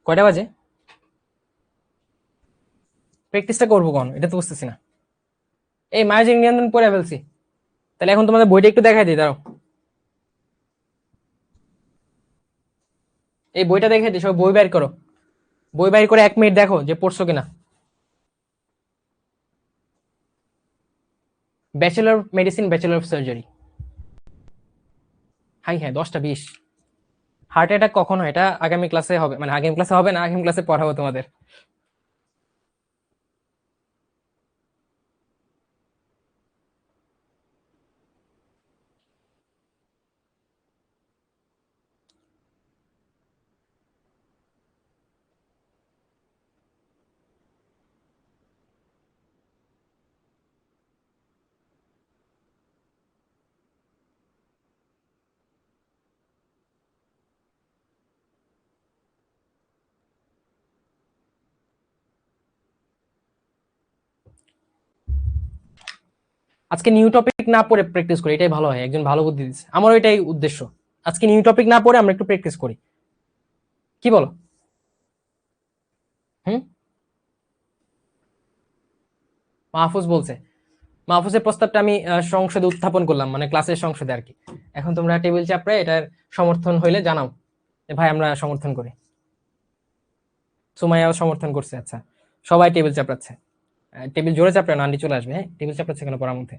কয়টা বাজে? প্র্যাকটিসটা করবো কখন এটা তো বুঝতেছি না। এই মায়াজিক নিয়ন্ত্রণ পড়ে ফেলছি, তাহলে এখন তোমাদের বইটা একটু দেখাই দিই, দাঁড়াও। এই বইটা দেখাই দিই, সব বই বের করো, বই বাইর করে 1 মিনিট দেখো যে পড়ছো কিনা। Bachelor of medicine, bachelor of surgery. হাই হ্যাঁ, 10টা 20। হার্ট অ্যাটাক কখন হয় এটা আগামী ক্লাসে হবে, মানে আগামী ক্লাসে হবে না, আগামী ক্লাসে পড়াবো তোমাদের। আজকে নিউ টপিক না পড়ে প্র্যাকটিস করি, এটাই ভালো হয়, একজন ভালো বুদ্ধি দিচ্ছে, আমারও এটাই উদ্দেশ্য। আজকে নিউ টপিক না পড়ে আমরা একটু প্র্যাকটিস করি, কি বলো? হুম, মাহফুজ বলছে মাহফুজের প্রস্তাবটা আমি সংসদে উত্থাপন করলাম, মানে ক্লাসের সংসদে আর কি। এখন তোমরা টেবিল চাপড়ে এটার সমর্থন হইলে জানাও যে ভাই আমরা সমর্থন করি। সুমাইয়াও সমর্থন করছে। আচ্ছা, সবাই টেবিল চাপড়াচ্ছে। টেবিল জোরে চাপড়ে না, আন্টি চলে আসবে। হ্যাঁ, টেবিল চাপড়াচ্ছে কেন পড়ার মধ্যে?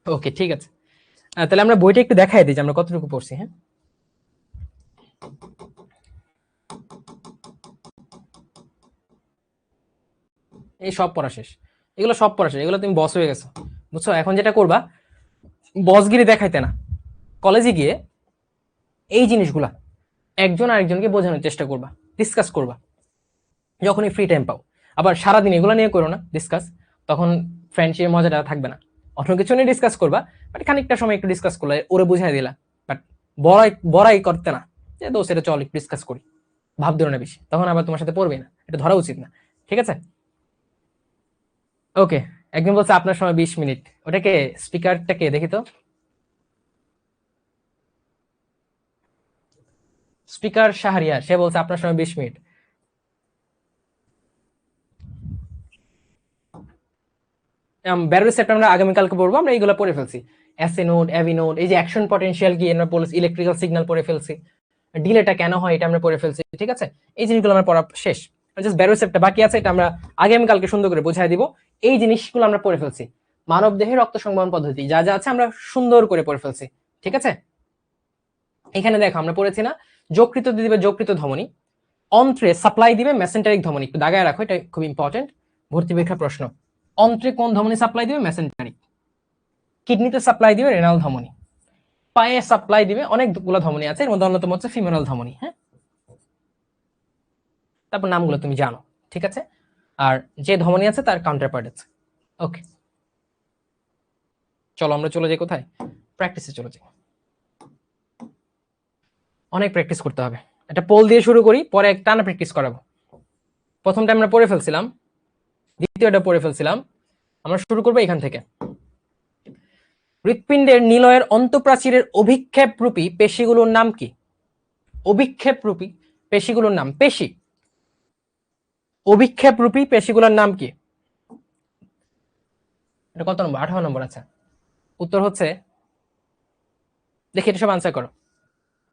ওকে, ঠিক আছে। তাহলে আমরা বইটা একটু দেখাই দিই যে আমরা কতটুকু পড়ছি। হ্যাঁ, এই সব পড়া শেষ, এগুলো সব পড়া শেষ, এগুলো তুমি বস হয়ে গেছো, বুঝছো? এখন যেটা করবা, বসগিরি দেখাইতে না, কলেজে গিয়ে এই জিনিসগুলা একজন আরেকজনকে বোঝানোর চেষ্টা করবা, ডিসকাস করবা যখনই ফ্রি টাইম পাও। আবার সারাদিন এগুলো নিয়ে করো না ডিসকাস, তখন ফ্রেন্ডশিপের মজাটা থাকবে না। অন্য কিছু নিয়ে ডিসকাস করবা, বাট খানিকটা সময় একটু ডিসকাস করলে ওরে বুঝাই দিলা, বাট বড়াই বড়াই করতে না যে দোষ এটা চল একটু ডিসকাস করি, ভাব ধরো না বেশি, তখন আবার তোমার সাথে পড়বে না, এটা ধরা উচিত না। ঠিক আছে, ওকে। একজন বলছে আপনার সময় 20 মিনিট, ওটাকে স্পিকারটাকে দেখি তো, স্পিকার শাহরিয়ার, সে বলছে আপনার সময় 20 মিনিট। ব্যাটারি সেট আমরা আগামীকালকে পড়বো, আমরা এইগুলো পড়ে ফেলছি। এসএ নোড, এভি নোড, এই যে অ্যাকশন পটেনশিয়াল কি আমরা বলেছি, ইলেকট্রিক্যাল সিগন্যাল পড়ে ফেলছি, ডিলেটা কেন হয় এটা আমরা পড়ে ফেলছি। ঠিক আছে, এই জিনিসগুলো আমার পড়া শেষ, জাস্ট ব্যাটারি সেটটা বাকি আছে, এটা আমরা আগামীকালকে সুন্দর করে বোঝাই দিব। এই জিনিসগুলো আমরা পড়ে ফেলছি, মানব দেহে রক্ত সংবহন পদ্ধতি যা যা আছে আমরা সুন্দর করে পড়ে ফেলছি। ঠিক আছে, এখানে দেখো আমরা পড়েছি না, যকৃত দিবে যকৃত ধমনী, অন্ত্রে সাপ্লাই দিবে মেসেন্টারিক ধমনী, একটু দাগায় রাখো, এটা খুব ইম্পর্টেন্ট ভর্তি পরীক্ষা প্রশ্ন। অন্ত্রে কোন ধমনী সাপ্লাই দিবে? মেসেন্টারিক। কিডনিতে সাপ্লাই দিবে রেনাল ধমনী, পায়ে সাপ্লাই দিবে অনেকগুলো ধমনী আছে, এর মধ্যে অন্যতম হচ্ছে ফিমেরাল ধমনী। হ্যাঁ, তারপর নামগুলো তুমি জানো। ঠিক আছে, আর যে ধমনী আছে তার কাউন্টার পার্ট আছে। ওকে, চলো আমরা চলে যাই কোথায়, প্র্যাকটিসে চলে যাই। অনেক প্র্যাকটিস করতে হবে, এটা পোল দিয়ে শুরু করি, পরে এক টানা প্র্যাকটিস করাবো। প্রথমটা আমরা পড়ে ফেলছিলাম, দ্বিতীয়টা পড়ে ফেলছিলাম, আমরা শুরু করবো এখান থেকে। হৃৎপিণ্ডের নিলয়ের অন্তঃপ্রাচীরের অভিক্ষেপ রূপী পেশিগুলোর নাম কি? অভিক্ষেপ রূপী পেশিগুলোর নাম, পেশি, অভিক্ষেপ রূপী পেশিগুলোর নাম কি? এটা কত নম্বর? 18 নম্বর। আচ্ছা, উত্তর হচ্ছে, দেখি এটা সব আনসার করো,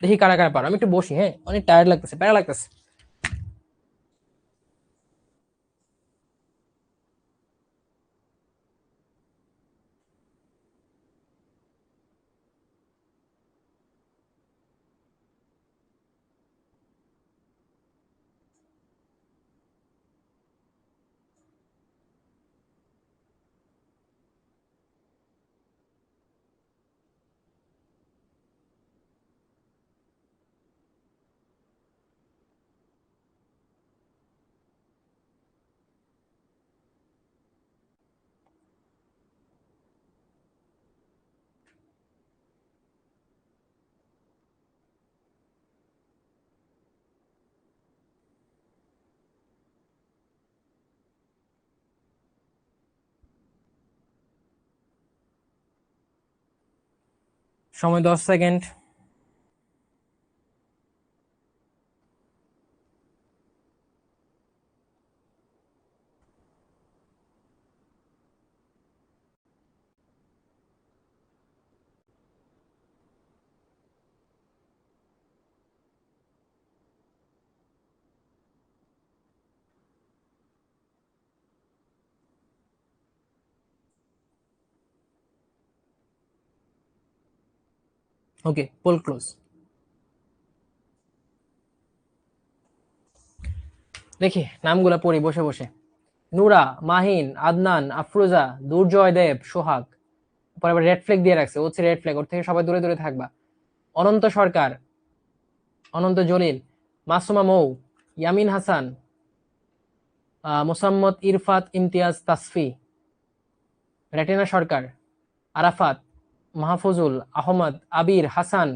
দেখি কারা কারা পারো। আমি একটু বসি, হ্যাঁ, অনেক টায়ার্ড লাগতেছে, প্যারা লাগতেছে। সময় 10 সেকেন্ড। ওকে, পোল ক্লোজ। দেখি নামগুলা পড়ি বসে বসে। নুরা, মাহিন, আদনান, আফরোজা, দুর্জয় দেব, সোহাগ। পরে আবার রেড ফ্ল্যাগ দিয়ে রাখছে, হচ্ছে রেড ফ্ল্যাগ, ওর থেকে সবাই দূরে দূরে থাকবা। অনন্ত সরকার, অনন্ত জলিল, মাসুমা মৌ, ইয়ামিন হাসান, মোসাম্মদ ইরফাত ইমতিয়াজ তাসফি, রেটিনা সরকার, আরাফাত, মাহফুজুল আহমদ, আবির হাসান,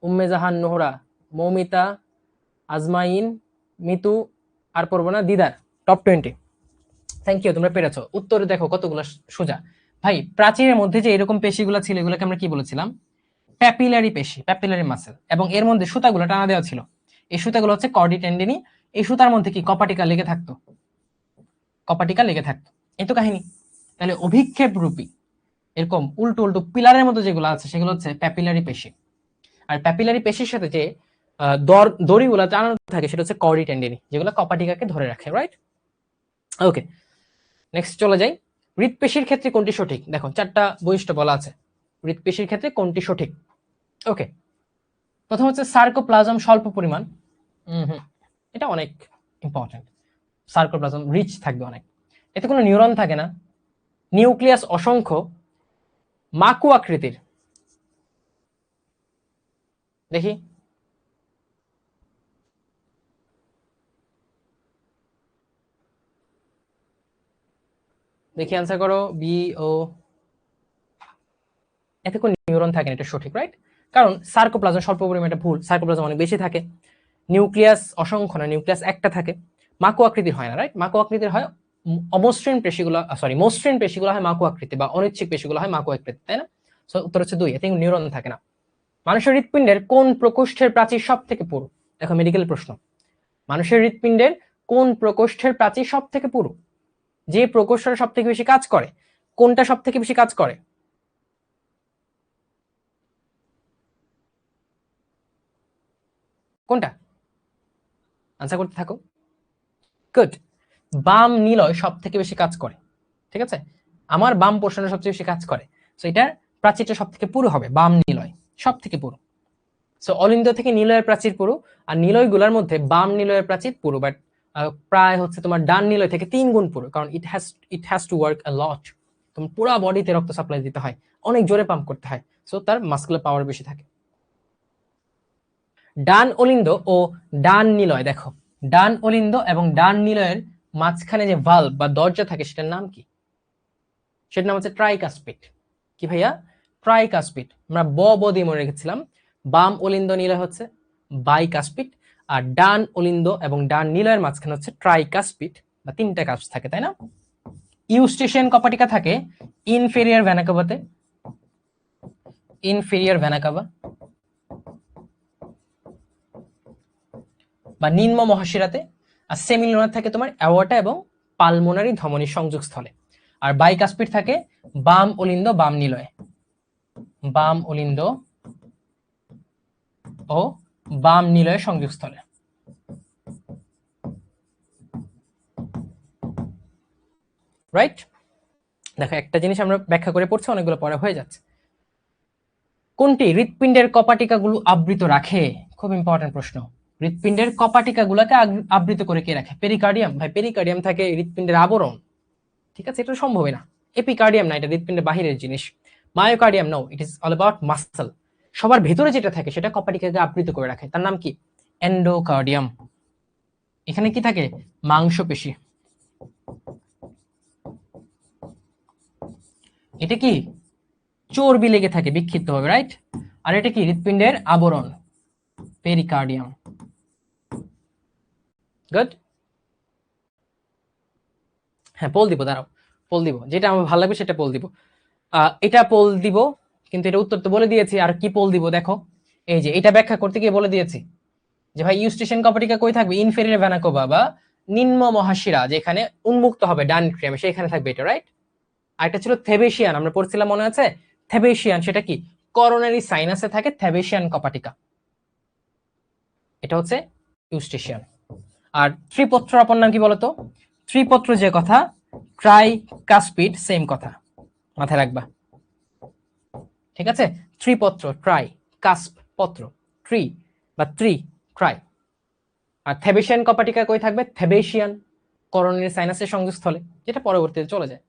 উম্মে জাহান নোহরা, মৌমিতা, আজমাইন, মিতু, আর পড়বো না, দিদার। টপ 20। থ্যাংক ইউ, তোমরা পেরেছো। উত্তরে দেখো কতগুলো সোজা। ভাই, প্রাচীরের মধ্যে যে এরকম পেশিগুলো ছিল এগুলোকে আমরা কি বলেছিলাম? প্যাপিলারি পেশি, প্যাপিলারি মাসেল। এবং এর মধ্যে সুতাগুলো টানা দেওয়া ছিল, এই সুতাগুলো হচ্ছে কর্ডি টেন্ডিনি। এই সুতার মধ্যে কি কপাটিকা লেগে থাকতো, কপাটিকা লেগে থাকতো, এই তো কাহিনী। তাহলে অভিক্ষেপ রূপী এরকম উল্টো উল্টো পিলারের মতো যেগুলো আছে সেগুলো হচ্ছে প্যাপিলারি পেশি। আর প্যাপিলারি পেশির সাথে যে দড়িগুলো টানানো থাকে সেটা হচ্ছে কর্ডি টেন্ডিনি, যেগুলো কপাটিকাকে ধরে রাখে, রাইট? ওকে, নেক্সট চলে যাই। হৃৎপেশির ক্ষেত্রে কোনটি সঠিক? দেখো 4টা বৈশিষ্ট্য বলা আছে, হৃৎপেশির ক্ষেত্রে কোনটি সঠিক। ওকে, প্রথম হচ্ছে সার্কোপ্লাজম স্বল্প পরিমাণ। এটা অনেক ইম্পর্টেন্ট। সার্কোপ্লাজম রিচ থাকবে অনেক, এতে কোনো নিউরন থাকে না, নিউক্লিয়াস অসংখ্য, মাকু আকৃতির। দেখি দেখি অ্যান্সার করো। বি ও, এতে কোনো নিউরন থাকে না, এটা সঠিক, রাইট? কারণ সার্কোপ্লাজম স্বল্প পরিমাণে, এটা ভুল, সার্কোপ্লাজম অনেক বেশি থাকে। নিউক্লিয়াস অসংখ্য না, নিউক্লিয়াস একটা থাকে। মাকু আকৃতির হয় না, রাইট? মাকু আকৃতির হয় অমসৃণ পেশিগুলো, সরি মসৃণ পেশিগুলো হয় মাকু আকৃতি, বা অনিচ্ছিক পেশিগুলো হয় মাকু আকৃতি, তাই না? সো উত্তর হচ্ছে 2, এতে নিউরন থাকে না। মানুষের হৃৎপিণ্ডের কোন প্রকোষ্ঠের প্রাচীর সব থেকে পুরু? দেখো মেডিকেল প্রশ্ন। মানুষের হৃৎপিণ্ডের কোন প্রকোষ্ঠের প্রাচীর সব থেকে পুরু? যে প্রকোষ্ঠটা সব থেকে বেশি কাজ করে, কোনটা সব থেকে বেশি কাজ করে? কোনটা? আনসার করতে থাকো। গুড, বাম নিলয় সব থেকে বেশি কাজ করে, ঠিক আছে? আমার বাম পোর্শনটা সবচেয়ে বেশি কাজ করে, সো এটার প্রাচীরটা সব থেকে পুরু হবে, বাম নিলয় সব থেকে পুরু। সো অলিন্দ থেকে নিলয়ের প্রাচীর পুরু, আর নিলয় গুলার মধ্যে বাম নিলয়ের প্রাচীর পুরু, বাট প্রায় হচ্ছে তোমার ডান নিলয় থেকে 3 গুণ পুরু, কারণ ইট হ্যাজ টু ওয়ার্ক আ লট। তোমার পুরো বডিতে রক্ত সাপ্লাই দিতে হয়, অনেক জোরে পাম্প করতে হয়, সো তার মাসকুলার পাওয়ার বেশি থাকে। ডান অলিন্দ ও ডান নিলয়, দেখো ডান অলিন্দ এবং ডান নিলয়ের মাঝখানে যে ভালভ বা দরজা থাকে সেটার নাম কি? সেটার নাম হচ্ছে ট্রাইকাসপিড। কি ভাইয়া? ট্রাইকাসপিড। আমরা ব দিয়ে মনে রেখেছিলাম। বাম অলিন্দ নিলয় হচ্ছে বাইকাসপিড, আর ডান অলিন্দ এবং ডান নিলয়ের মাঝখানে হচ্ছে ট্রাইকাসপিড, বা 3টা কাস্প থাকে, তাই না? ইউস্টেশিয়ান কপাটিকা থাকে ইনফেরিয়র ভেনা কাভাতে, ইনফেরিয়র ভেনা কাভা বা নিম্ন মহাশিরাতে, আর সেমিলুনার থাকে তোমার অ্যাওর্টা এবং পালমোনারি ধমনী সংযোগস্থলে, আর বাইকাসপিড থাকে বাম অলিন্দ বাম নিলয়ে, বাম অলিন্দ ও বাম নিলয়ের সংযোগস্থলে। রাইট? দেখো একটা জিনিস আমরা ব্যাখ্যা করে পড়ছি, অনেকগুলো পড়া হয়ে যাচ্ছে। কোনটি হৃৎপিণ্ডের কপাটিকাগুলো আবৃত রাখে? খুব ইম্পর্টেন্ট প্রশ্ন। হৃৎপিণ্ডের কপাটিকাগুলোকে আবৃত করে কে রাখে? পেরিকার্ডিয়াম। ভাই পেরিকার্ডিয়াম থাকে হৃৎপিণ্ডের আবরণ, ঠিক আছে? এটা সম্ভবই না। এপিকার্ডিয়াম না, এটা হৃৎপিণ্ডের বাহিরের জিনিস। Myocardium no, it is all about muscle. সবার ভেতরে যেটা থাকে সেটা কপাটিকাকে আবৃত করে রাখে, তার নাম কি? এন্ডোকার্ডিয়াম। এখানে কি থাকে? মাংসপেশি। এটা কি? চর্বি লেগে থাকে বিক্ষিপ্ত হবে, রাইট? আর এটা কি? হৃৎপিণ্ডের আবরণ, পেরিকার্ডিয়াম। গুড। হ্যাঁ পোল দিব, দাঁড়াও পোল দিব, যেটা আমার ভালো লাগবে সেটা পোল দিব। এটা পোল দিব, কিন্তু এটা উত্তর তো বলে দিয়েছি। আর কি পোল দিব? দেখো এই যে এটা ব্যাখ্যা করতে গিয়ে বলে দিয়েছি যে ভাই ইউস্টেশন কপাটিকা কই থাকবে? ইনফেরিয়র ভেনা কাভা বা নিম্ন মহাশিরা যেখানে উন্মুক্ত হবে ডান ক্রিয়ামে, সেখানে থাকবে এটা, রাইট? আরেকটা ছিল থেবেশিয়ান, আমরা পড়ছিলাম মনে আছে? থেবেশিয়ান সেটা কি? করোনারি সাইনাসে থাকে থেবেশিয়ান কপাটিকা, এটা হচ্ছে ইউস্টেশিয়ান। আর ত্রিপত্র অপর নাম কি বলতো? ত্রিপত্র যে কথা, ট্রাইকাসপিড, সেম কথা মাথায় রাখবা, ঠিক আছে? ত্রিপত্র, ট্রাই কাস্প পত্র, ট্রি বা ট্রাই। আর থেবেশিয়ান কপাটিকা কই থাকবে? থেবেশিয়ান করোনারি সাইনাসের সংযোগস্থলে, যেটা পরবর্তীতে চলে যায়।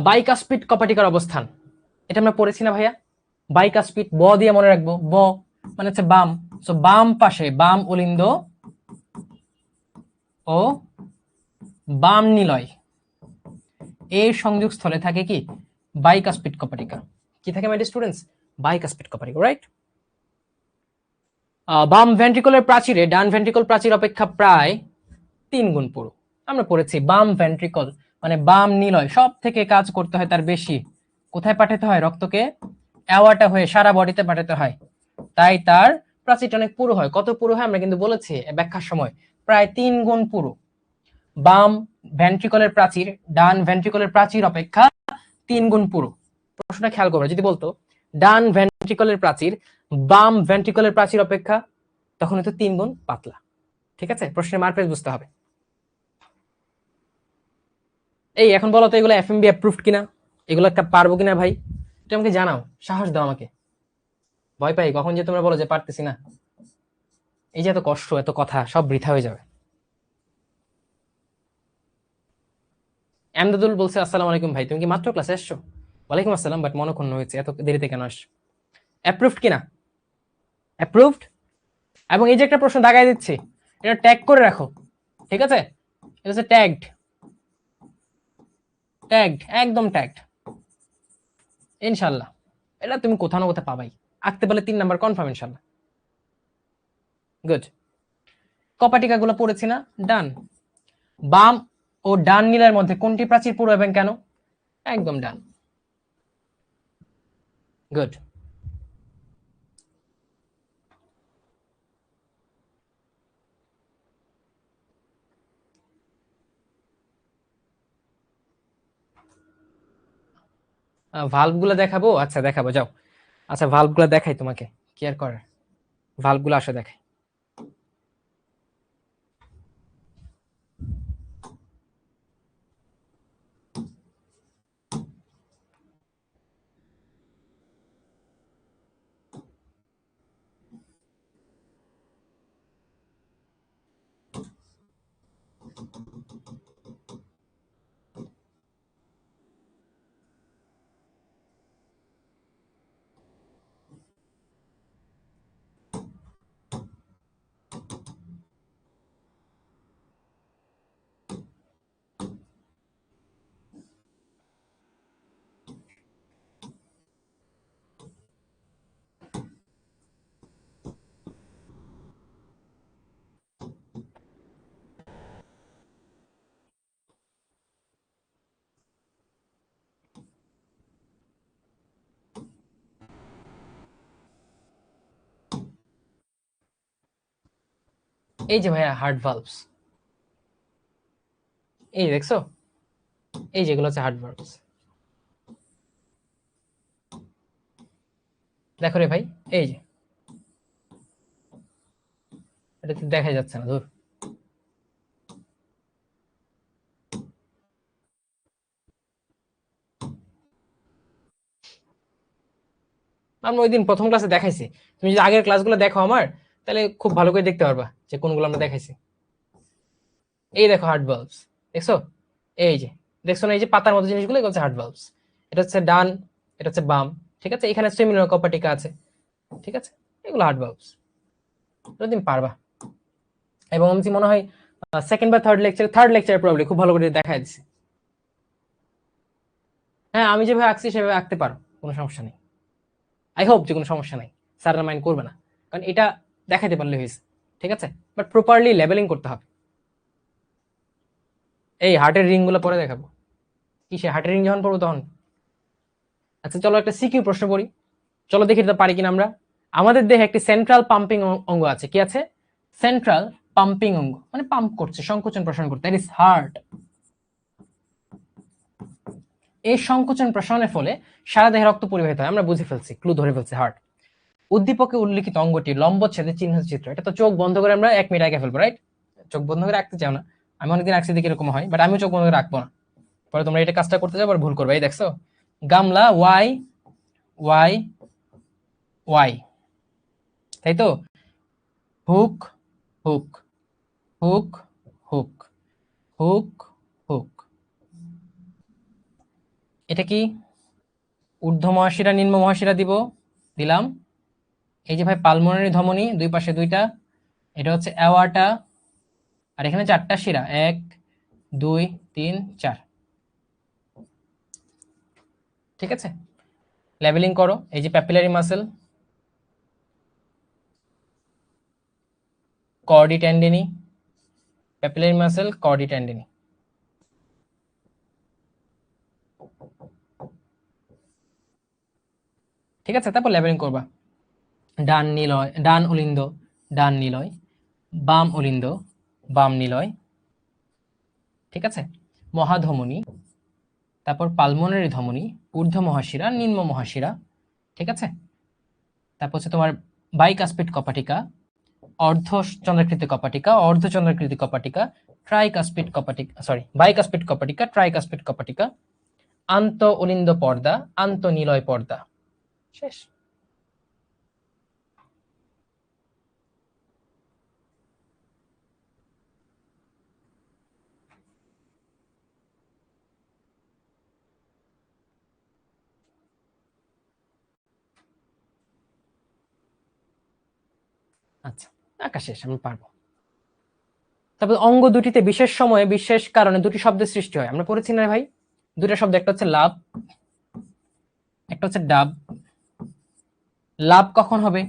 বাইকাসপিড কপাটিকার অবস্থান, এটা আমরা পড়েছি না ভাইয়া? বাইকাসপিড ব দিয়ে মনে রাখবো, ব মানে হচ্ছে বাম, সো বাম পাশে বাম অলিন্দ ও বাম নিলয় এর সংযোগস্থলে থাকে কি? বাইকাসপিড কপাটিকা। কি থাকে মাই স্টুডেন্টস? বাইকাসপিড কপাটিকা, রাইট? বাম ভেন্ট্রিকলের প্রাচীরে ডান ভেন্ট্রিকল প্রাচীর অপেক্ষা প্রায় 3 গুণ পুরু। আমরা পড়েছি বাম ভেন্ট্রিকল মানে বাম নিলয় সব থেকে কাজ করতে হয় তার বেশি। কোথায় পাঠাতে হয়? রক্তকে অ্যাওয়ার্টা হয়ে সারা বডিতে পাঠাতে হয়, তাই তার প্রাচীরটা অনেক পুরু হয়। কত পুরু হয় আমরা কিন্তু বলেছি ব্যাখ্যার সময়, প্রায় 3 গুণ পুরু। বাম ভেন্ট্রিকলের প্রাচীর ডান ভেন্ট্রিকলের প্রাচীর অপেক্ষা 3 গুণ পুরু। প্রশ্নটা খেয়াল করবে, যদি বলতো ডান ভেন্ট্রিকলের প্রাচীর বাম ভেন্ট্রিকলের প্রাচীর অপেক্ষা, তখন হয়তো 3 গুণ পাতলা। ঠিক আছে, প্রশ্নের মারপ্যাচ বুঝতে হবে। এই এখন বলো তো এগুলো এফএমবি অ্যাপ্রুভড কিনা, এগুলো একটা পারবো কিনা ভাই, এটা আমাকে জানাও, সাহস দাও আমাকে। ভয় পাই কখন যে তোমরা বলো যে পারতেছি না, এই যে এত কষ্ট এত কথা সব বৃথা হয়ে যাবে। এমদাদুল বলছে আসসালামু আলাইকুম ভাই, তুমি কি মাত্র ক্লাসে এসছো? ওয়ালাইকুম আসসালাম, বাট মনক্ষুণ্ণ হয়েছে, এত দেরিতে কেন আসছো? অ্যাপ্রুভড কিনা? অ্যাপ্রুভড। এবং এই যে একটা প্রশ্ন দাগাই দিচ্ছি, এটা ট্যাগ করে রাখো, ঠিক আছে? এটা হচ্ছে ট্যাগড, ট্যাগড, একদম ট্যাগড ইনশাল্লাহ। এটা তুমি কোথাও না কোথাও পাবাই, আঁকতে পারলে 3 নাম্বার কনফার্ম ইনশাল্লাহ। গুড। কপাটিকা গুলো পড়েছি না? ডান। বাম ও ডান নীলের মধ্যে কোনটি প্রাচীর পুরু এবং কেন? একদম ডান। গুড। ভাল্ব গুলো দেখাবো? আচ্ছা দেখাবো, যাও। আচ্ছা ভাল্ব গুলো দেখাই তোমাকে, কি আর করার, ভাল্ব গুলো আসো দেখাই। এই যে ভাইয়া হার্ট ভালভস, এই দেখছো, এই যেগুলো হচ্ছে হার্ট ভালভস। দেখো রে ভাই, এই যে এটা তো দেখা যাচ্ছে না, ধর। আমরা ওই দিন প্রথম ক্লাসে দেখাইছি, তুমি যদি আগের ক্লাসগুলো দেখো আমার, তাহলে খুব ভালো করে দেখতে পারবা যে কোনগুলো আমরা দেখাইছি। এই দেখো হার্ট ভালভস, দেখছো? এই যে দেখছো না, এই যে পাতার মতো জিনিসগুলো, এগুলো হচ্ছে হার্ট ভালভস। এটা হচ্ছে ডান, এটা হচ্ছে বাম, ঠিক আছে? এখানে সেমিনার কপাটিকা আছে, ঠিক আছে? এগুলো হার্ট ভালভস, এটা তুমি পারবা। এবং আমি মনে হয় সেকেন্ড বা থার্ড লেকচারে প্রবলি খুব ভালো করে দেখাই দিছি। হ্যাঁ, আমি যেভাবে আঁকছি সেভাবে আঁকতে পারো, কোনো সমস্যা নেই। আই হোপ যে কোনো সমস্যা নাই, স্যাররা মাইন্ড করবে না, কারণ এটা দেখাতে পারলে হয়েছে, ঠিক আছে? বাট প্রপারলি লেবেলিং করতে হবে। এই হার্টের রিং গুলো পরে দেখাবো, কিসে হার্টের রিং যখন পড়বো তখন। আচ্ছা চলো একটা সিকিউ প্রশ্ন পড়ি, চলো দেখি এটা পারি কিনা আমরা। আমাদের দেহে একটি সেন্ট্রাল পাম্পিং অঙ্গ আছে, কি আছে? সেন্ট্রাল পাম্পিং অঙ্গ, মানে পাম্প করছে, সংকোচন প্রসারণ করতে, দ্যাট ইজ হার্ট। এই সংকোচন প্রসারণের ফলে সারা দেহে রক্ত পরিবাহিত হয়, আমরা বুঝে ফেলছি, ক্লু ধরে ফেলছি, হার্ট। উদ্দীপকে উল্লিখিত অঙ্গটি লম্বচ্ছেদে চিহ্ন চিত্র, এটা তো চোখ বন্ধ করে আমরা 1 মিনিট আগে ফেলবো, রাইট? চোখ বন্ধ করে রাখতে চাও না, আমি অনেকদিন রাখছি দেখি এরকম হয়, বাট আমিও চোখ বন্ধ করে রাখবো না। পরে তোমরা এটা কাজটা করতে যাবো আর ভুল করবে। এই দেখছো, গামলা ওয়াই ওয়াই ওয়াই, তাই তো? Hook hook hook hook hook hook, এটা কি? ঊর্ধ্ব মহাশিরা নিম্ন মহাশিরা দিব, দিলাম। এই যে ভাই পালমোনারি ধমনী, দুই পাশে দুইটা, এটা হচ্ছে অ্যাওয়ার্টা, আর এখানে 4টা শিরা, 1 2 3 4, ঠিক আছে? লেভেলিং করো। এই যে প্যাপিলারি মাসেল, কর্ডি টেন্ডেনি, প্যাপিলারি মাসেল, কর্ডি টেন্ডেনি, ঠিক আছে? তারপর লেভেলিং করবা। ডান নিলয়, ডান অলিন্দ, ডান নিলয়, বাম অলিন্দ, বাম নিলয়, ঠিক আছে। মহাধমনী, তারপর পালমোনারি ধমনী, ঊর্ধ্ব মহাশিরা, নিম্ন মহাশিরা, ঠিক আছে। তারপর হচ্ছে তোমার বাইকাস্পিড কপাটিকা, অর্ধ চন্দ্রাকৃতি কপাটিকা, অর্ধ চন্দ্রাকৃতি কপাটিকা, ট্রাইকাস্পিড কপাটিকা, সরি বাইকাস্পিড কপাটিকা, ট্রাইকাস্পিড কপাটিকা, আন্ত অলিন্দ পর্দা, আন্ত নিলয় পর্দা, শেষ। আচ্ছা, আঁকা শেষ, আমি পারবো। তারপর অঙ্গ দুটিতে বিশেষ সময়ে বিশেষ কারণে দুটি শব্দের সৃষ্টি হয়, আমরা পড়েছি না ভাই? দুটা শব্দ, একটা হচ্ছে লাভ, একটা হচ্ছে ডাব। লাভ কখন হবে?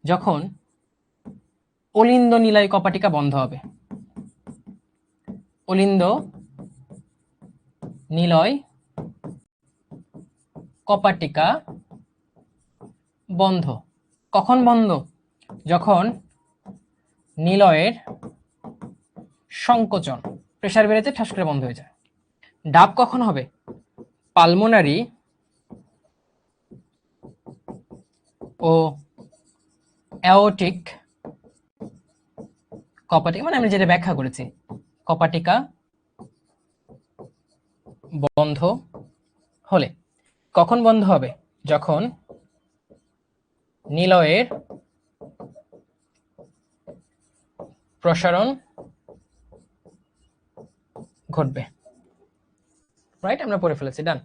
যখন অলিন্দ নিলয় কপাটিকা বন্ধ হবে। অলিন্দ নিলয় কপাটিকা বন্ধ। কখন বন্ধ? যখন নিলয়ের সংকোচন, প্রেসার বেড়েছে, ঠাস করে বন্ধ হয়ে যায়। ডাব কখন হবে? পালমোনারি ও অ্যাওটিক কপাটিকা, মানে আমরা যেটা ব্যাখ্যা করেছি, কপাটিকা বন্ধ হলে। কখন বন্ধ হবে? যখন নিলয়ের প্রসারণ ঘটবে। রাইট, আমরা পড়ে ফেলেছি, ডান।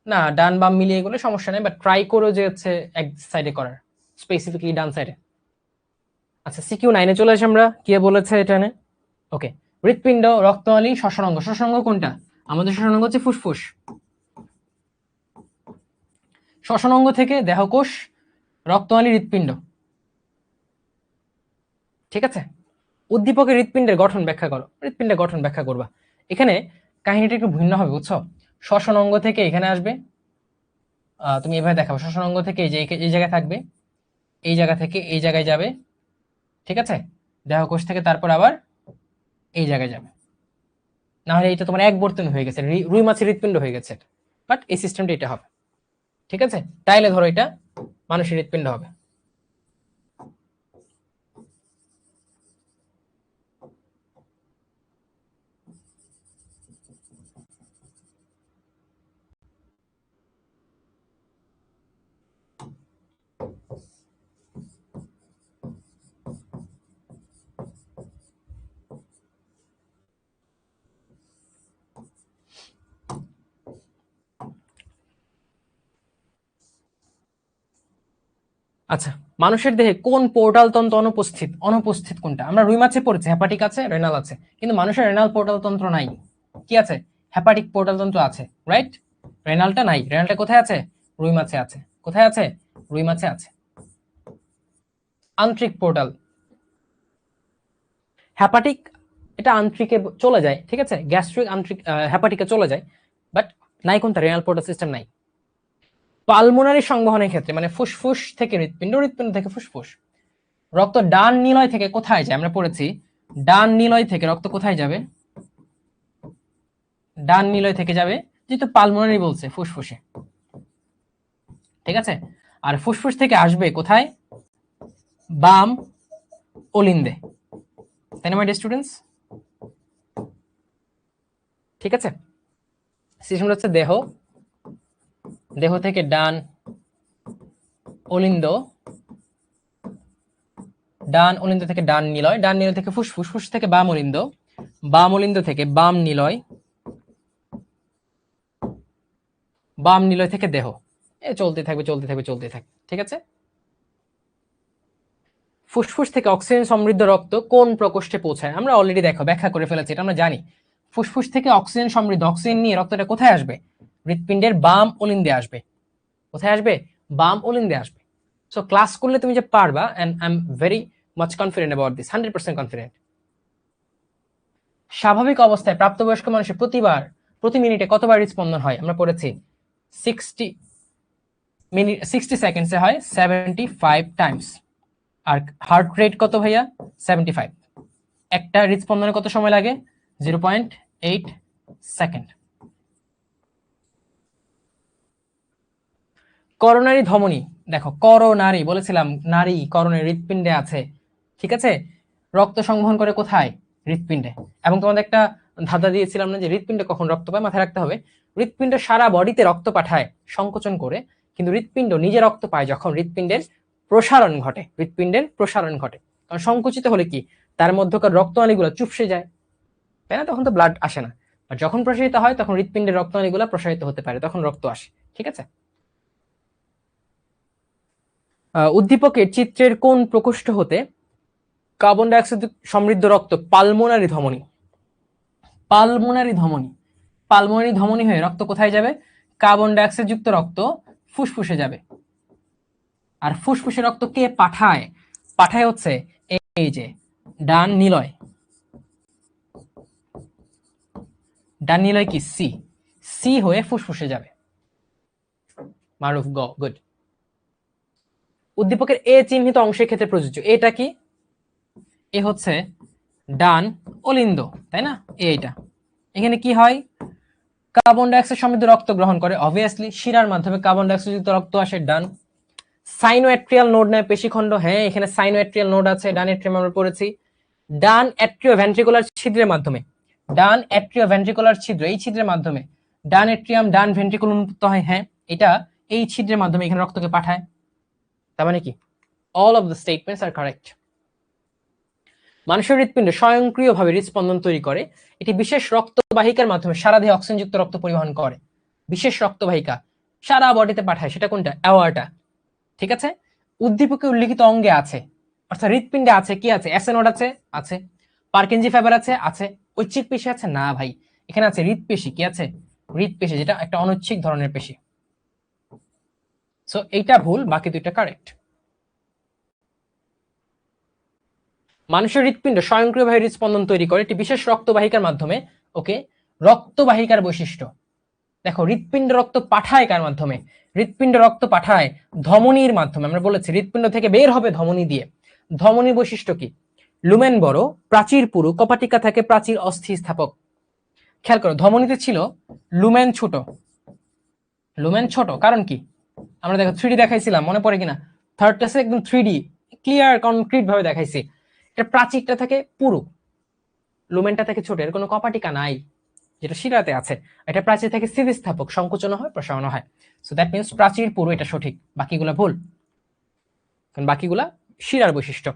না, ডান বাম মিলিয়ে গেলে সমস্যা নেই, বাট ট্রাই করো যে হচ্ছে এক সাইডে করার, স্পেসিফিকলি ডান সাইডে। আচ্ছা, সিকিউ 9-এ চলে আসি আমরা, কে বলেছে এটা নে। ওকে, হৃৎপিণ্ড, রক্তনালী, শ্বসনাঙ্গ। শ্বসনাঙ্গ কোনটা? আমাদের শ্বসনাঙ্গ হচ্ছে ফুসফুস। শ্বসনাঙ্গ থেকে দেহকোষ, রক্তনালী, হৃৎপিণ্ড, ঠিক আছে। উদ্দীপকের হৃৎপিণ্ডের গঠন ব্যাখ্যা করো। হৃৎপিণ্ডের গঠন ব্যাখ্যা করবা। এখানে কাহিনীটা একটু ভিন্ন হবে, বুঝছো? শ্বসনাঙ্গ থেকে এখানে আসবে, তুমি এভাবে দেখাবো, শ্বসনাঙ্গ থেকে এই জায়গায় থাকবে, এই জায়গা থেকে এই জায়গায় যাবে, ঠিক আছে। দেহকোষ থেকে তারপর আবার এই জায়গায় যাবে। না হলে এটা তোমার এক বর্তন হয়ে গেছে, রুই মাছের হৃৎপিণ্ড হয়ে গেছে। বাট এই সিস্টেমটা এটা হবে, ঠিক আছে। তাইলে ধরো এটা মানুষের হৃৎপিণ্ড হবে। আচ্ছা, মানুষের দেহে কোন পোর্টাল তন্ত্র অনুপস্থিত? অনুপস্থিত কোনটা? আমরা রুই মাছে পড়েছি, হেপাটিক আছে, রেনাল আছে, কিন্তু মানুষের রেনাল পোর্টাল তন্ত্র নাই। কি আছে? হেপাটিক পোর্টাল তন্ত্র আছে, রাইট। রেনালটা নাই। রেনালটা কোথায় আছে? রুই মাছে আছে। কোথায় আছে? রুই মাছে আছে। আন্ত্রিক পোর্টাল, হেপাটিক, এটা আন্ত্রিকে চলে যায়, ঠিক আছে। গ্যাস্ট্রিক আন্ত্রিক, হেপাটিকে চলে যায়, বাট নাই কোনটা? রেনাল পোর্টাল সিস্টেম নাই। পালমোনারি সংবহনের ক্ষেত্রে, মানে ফুসফুস থেকে হৃৎপিণ্ড, হৃৎপিণ্ড থেকে ফুসফুস। রক্ত ডান নিলয় থেকে কোথায় যায়? আমরা পড়েছি ডান নিলয় থেকে রক্ত কোথায় যাবে? ডান নিলয় থেকে যাবে, যেহেতু পালমোনারি বলছে, ফুসফুসে, ঠিক আছে। আর ফুসফুস থেকে আসবে কোথায়? বাম অলিন্দে, তাই না মাই ডিয়ার স্টুডেন্টস? ঠিক আছে। সিস্টেমটা হচ্ছে দেহ, দেহ থেকে ডান অলিন্দ, ডান অলিন্দ থেকে ডান নিলয়, ডান নিলয় থেকে ফুসফুস, ফুসফুস থেকে বাম অলিন্দ, বাম অলিন্দ থেকে বাম নিলয়, বাম নিলয় থেকে দেহ। এ চলতে থাকবে, চলতে থাকবে, চলতে থাকবে, ঠিক আছে। ফুসফুস থেকে অক্সিজেন সমৃদ্ধ রক্ত কোন প্রকোষ্ঠে পৌঁছায়? আমরা অলরেডি দেখো ব্যাখ্যা করে ফেলেছি, এটা আমরা জানি। ফুসফুস থেকে অক্সিজেন সমৃদ্ধ, অক্সিজেন নিয়ে রক্তটা কোথায় আসবে? হৃৎপিণ্ডের বাম অলিন্দে আসবে। কোথায় আসবে? বাম অলিন্দে আসবে। সো ক্লাস করলে তুমি যে পারবা, and I am very much confident about this, 100% confident. স্বাভাবিক অবস্থায় প্রাপ্তবয়স্ক মানুষের প্রতি মিনিটে কতবার হৃদস্পন্দন হয়? আমরা পড়েছি 60 মিনিট 60 সেকেন্ডসে হয় 75 টাইমস। আর হার্ট রেট কত ভাইয়া? 75। একটা হৃদস্পন্দনে কত সময় লাগে? 0.8 সেকেন্ড। করোনারি ধমনী, দেখো করোনারি বলেছিলাম, নারী করোনারি হৃৎপিণ্ডে আছে, ঠিক আছে? রক্ত সংবহন করে কোথায়? হৃৎপিণ্ডে। এবং তোমাদের একটা ধাঁধা দিয়েছিলাম না যে হৃৎপিণ্ডে কখন রক্ত পায়? মাথায় রাখতে হবে হৃৎপিণ্ড সারা বডিতে রক্ত পাঠায় সংকোচন করে, কিন্তু হৃৎপিণ্ড নিজে রক্ত পায় যখন হৃৎপিণ্ডের প্রসারণ ঘটে। হৃৎপিণ্ডের প্রসারণ ঘটে, কারণ সংকুচিত হলে কি তার মধ্যকার রক্তনালীগুলো চুপসে যায়, তাই না? তখন তো ব্লাড আসে না। আর যখন প্রসারিত হয় তখন হৃৎপিণ্ডের রক্তনালীগুলো প্রসারিত হতে পারে, তখন রক্ত আসে, ঠিক আছে? উদ্দীপকের চিত্রের কোন প্রকোষ্ঠ হতে কার্বন ডাইঅক্সাইড সমৃদ্ধ রক্ত পালমোনারি ধমনী, পালমোনারি ধমনী, পালমোনারি ধমনী হয়ে রক্ত কোথায় যাবে? কার্বন ডাইঅক্সাইড যুক্ত রক্ত ফুসফুসে যাবে। আর ফুসফুসে রক্ত কে পাঠায়? পাঠায় হচ্ছে এই যে ডান নিলয়। ডান নিলয় কি? সি। সি হয়ে ফুসফুসে যাবে। মারুফ গ, গুড। উদ্দীপকের এ চিহ্নিত অংশের ক্ষেত্রে প্রযোজ্য। এটা কি? এ হচ্ছে ডান অলিন্দ, তাই না? এইটা এখানে কি হয়? কার্বন ডাইঅক্সাইড সমৃদ্ধ রক্ত গ্রহণ করে, অবভিয়াসলি শিরার মাধ্যমে কার্বন ডাইঅক্সাইড যুক্ত রক্ত আসে। ডান। সাইনোএট্রিয়াল নোড নেয় পেশিখণ্ড, হ্যাঁ এখানে সাইনোএট্রিয়াল নোড আছে, ডান এট্রিয়াম আমরা পড়েছি। ডান অ্যাট্রিও ভেন্ট্রিকুলার ছিদ্রের মাধ্যমে, ডান অ্যাট্রিও ভেন্ট্রিকুলার ছিদ্র, এই ছিদ্রের মাধ্যমে ডান এট্রিয়াম ডান ভেন্ট্রিকুল উন্মুক্ত হয়, হ্যাঁ এটা এই ছিদ্রের মাধ্যমে এখানে রক্তকে পাঠায়। তার মানে কি all of the statements are correct. মানুষের হৃৎপিণ্ড স্বয়ংক্রিয়ভাবে হৃদস্পন্দন তৈরি করে, এটি বিশেষ রক্তবাহিকার মাধ্যমে সারা দেহে অক্সিজেনযুক্ত রক্ত পরিবহন করে। বিশেষ রক্তবাহিকা সারা বডিতে পাঠায়, সেটা কোনটা? অ্যাওয়ার্টা, ঠিক আছে? উদ্দীপকে উল্লিখিত অঙ্গে আছে, অর্থাৎ হৃৎপিণ্ডে আছে কি আছে? অ্যাসেনোড আছে, আছে। পার্কিনজি ফাইবার আছে, আছে। ঐচ্ছিক পেশি আছে না ভাই, এখানে আছে হৃৎপেশি। কি আছে? হৃৎপেশি, যেটা একটা অনৈচ্ছিক ধরনের পেশি। সো এইটা ভুল, বাকি দুইটা কারেক্ট। মানুষের হৃৎপিণ্ড স্বয়ংক্রিয়ভাবে হৃদস্পন্দন তৈরি করে একটি বিশেষ রক্তবাহিকার মাধ্যমে। ওকে, রক্তবাহিকার বৈশিষ্ট্য দেখো, হৃৎপিণ্ড রক্ত পাঠায় কার মাধ্যমে? হৃৎপিণ্ড রক্ত পাঠায় ধমনীর মাধ্যমে। আমরা বলেছি হৃৎপিণ্ড থেকে বের হবে ধমনী দিয়ে। ধমনীর বৈশিষ্ট্য কি? লুমেন বড়, প্রাচীর পুরু, কপাটিকা থাকে প্রাচীর অস্থিস্থাপক। খেয়াল করো, ধমনীতে ছিল লুমেন ছোট, লুমেন ছোট, কারণ কি? আমরা দেখো 3D দেখাইছিলাম, মনে পড়ে কিনা? থার্ড ক্লাসে একদম 3D ক্লিয়ার কনক্রিট ভাবে দেখাইছি। এটা প্রাচীরটা থাকে পুরু, লুমেনটা থেকে ছোট, এর কোনো কপাটিকা নাই, যেটা শিরাতে আছে। এটা প্রাচীর থেকে স্থিতিস্থাপক, সংকোচন হয় প্রসারণ হয়। সো দ্যাট মিনস প্রাচীর পুরু, এটা সঠিক, বাকিগুলা ভুল, কারণ বাকিগুলা শিরার বৈশিষ্ট্য।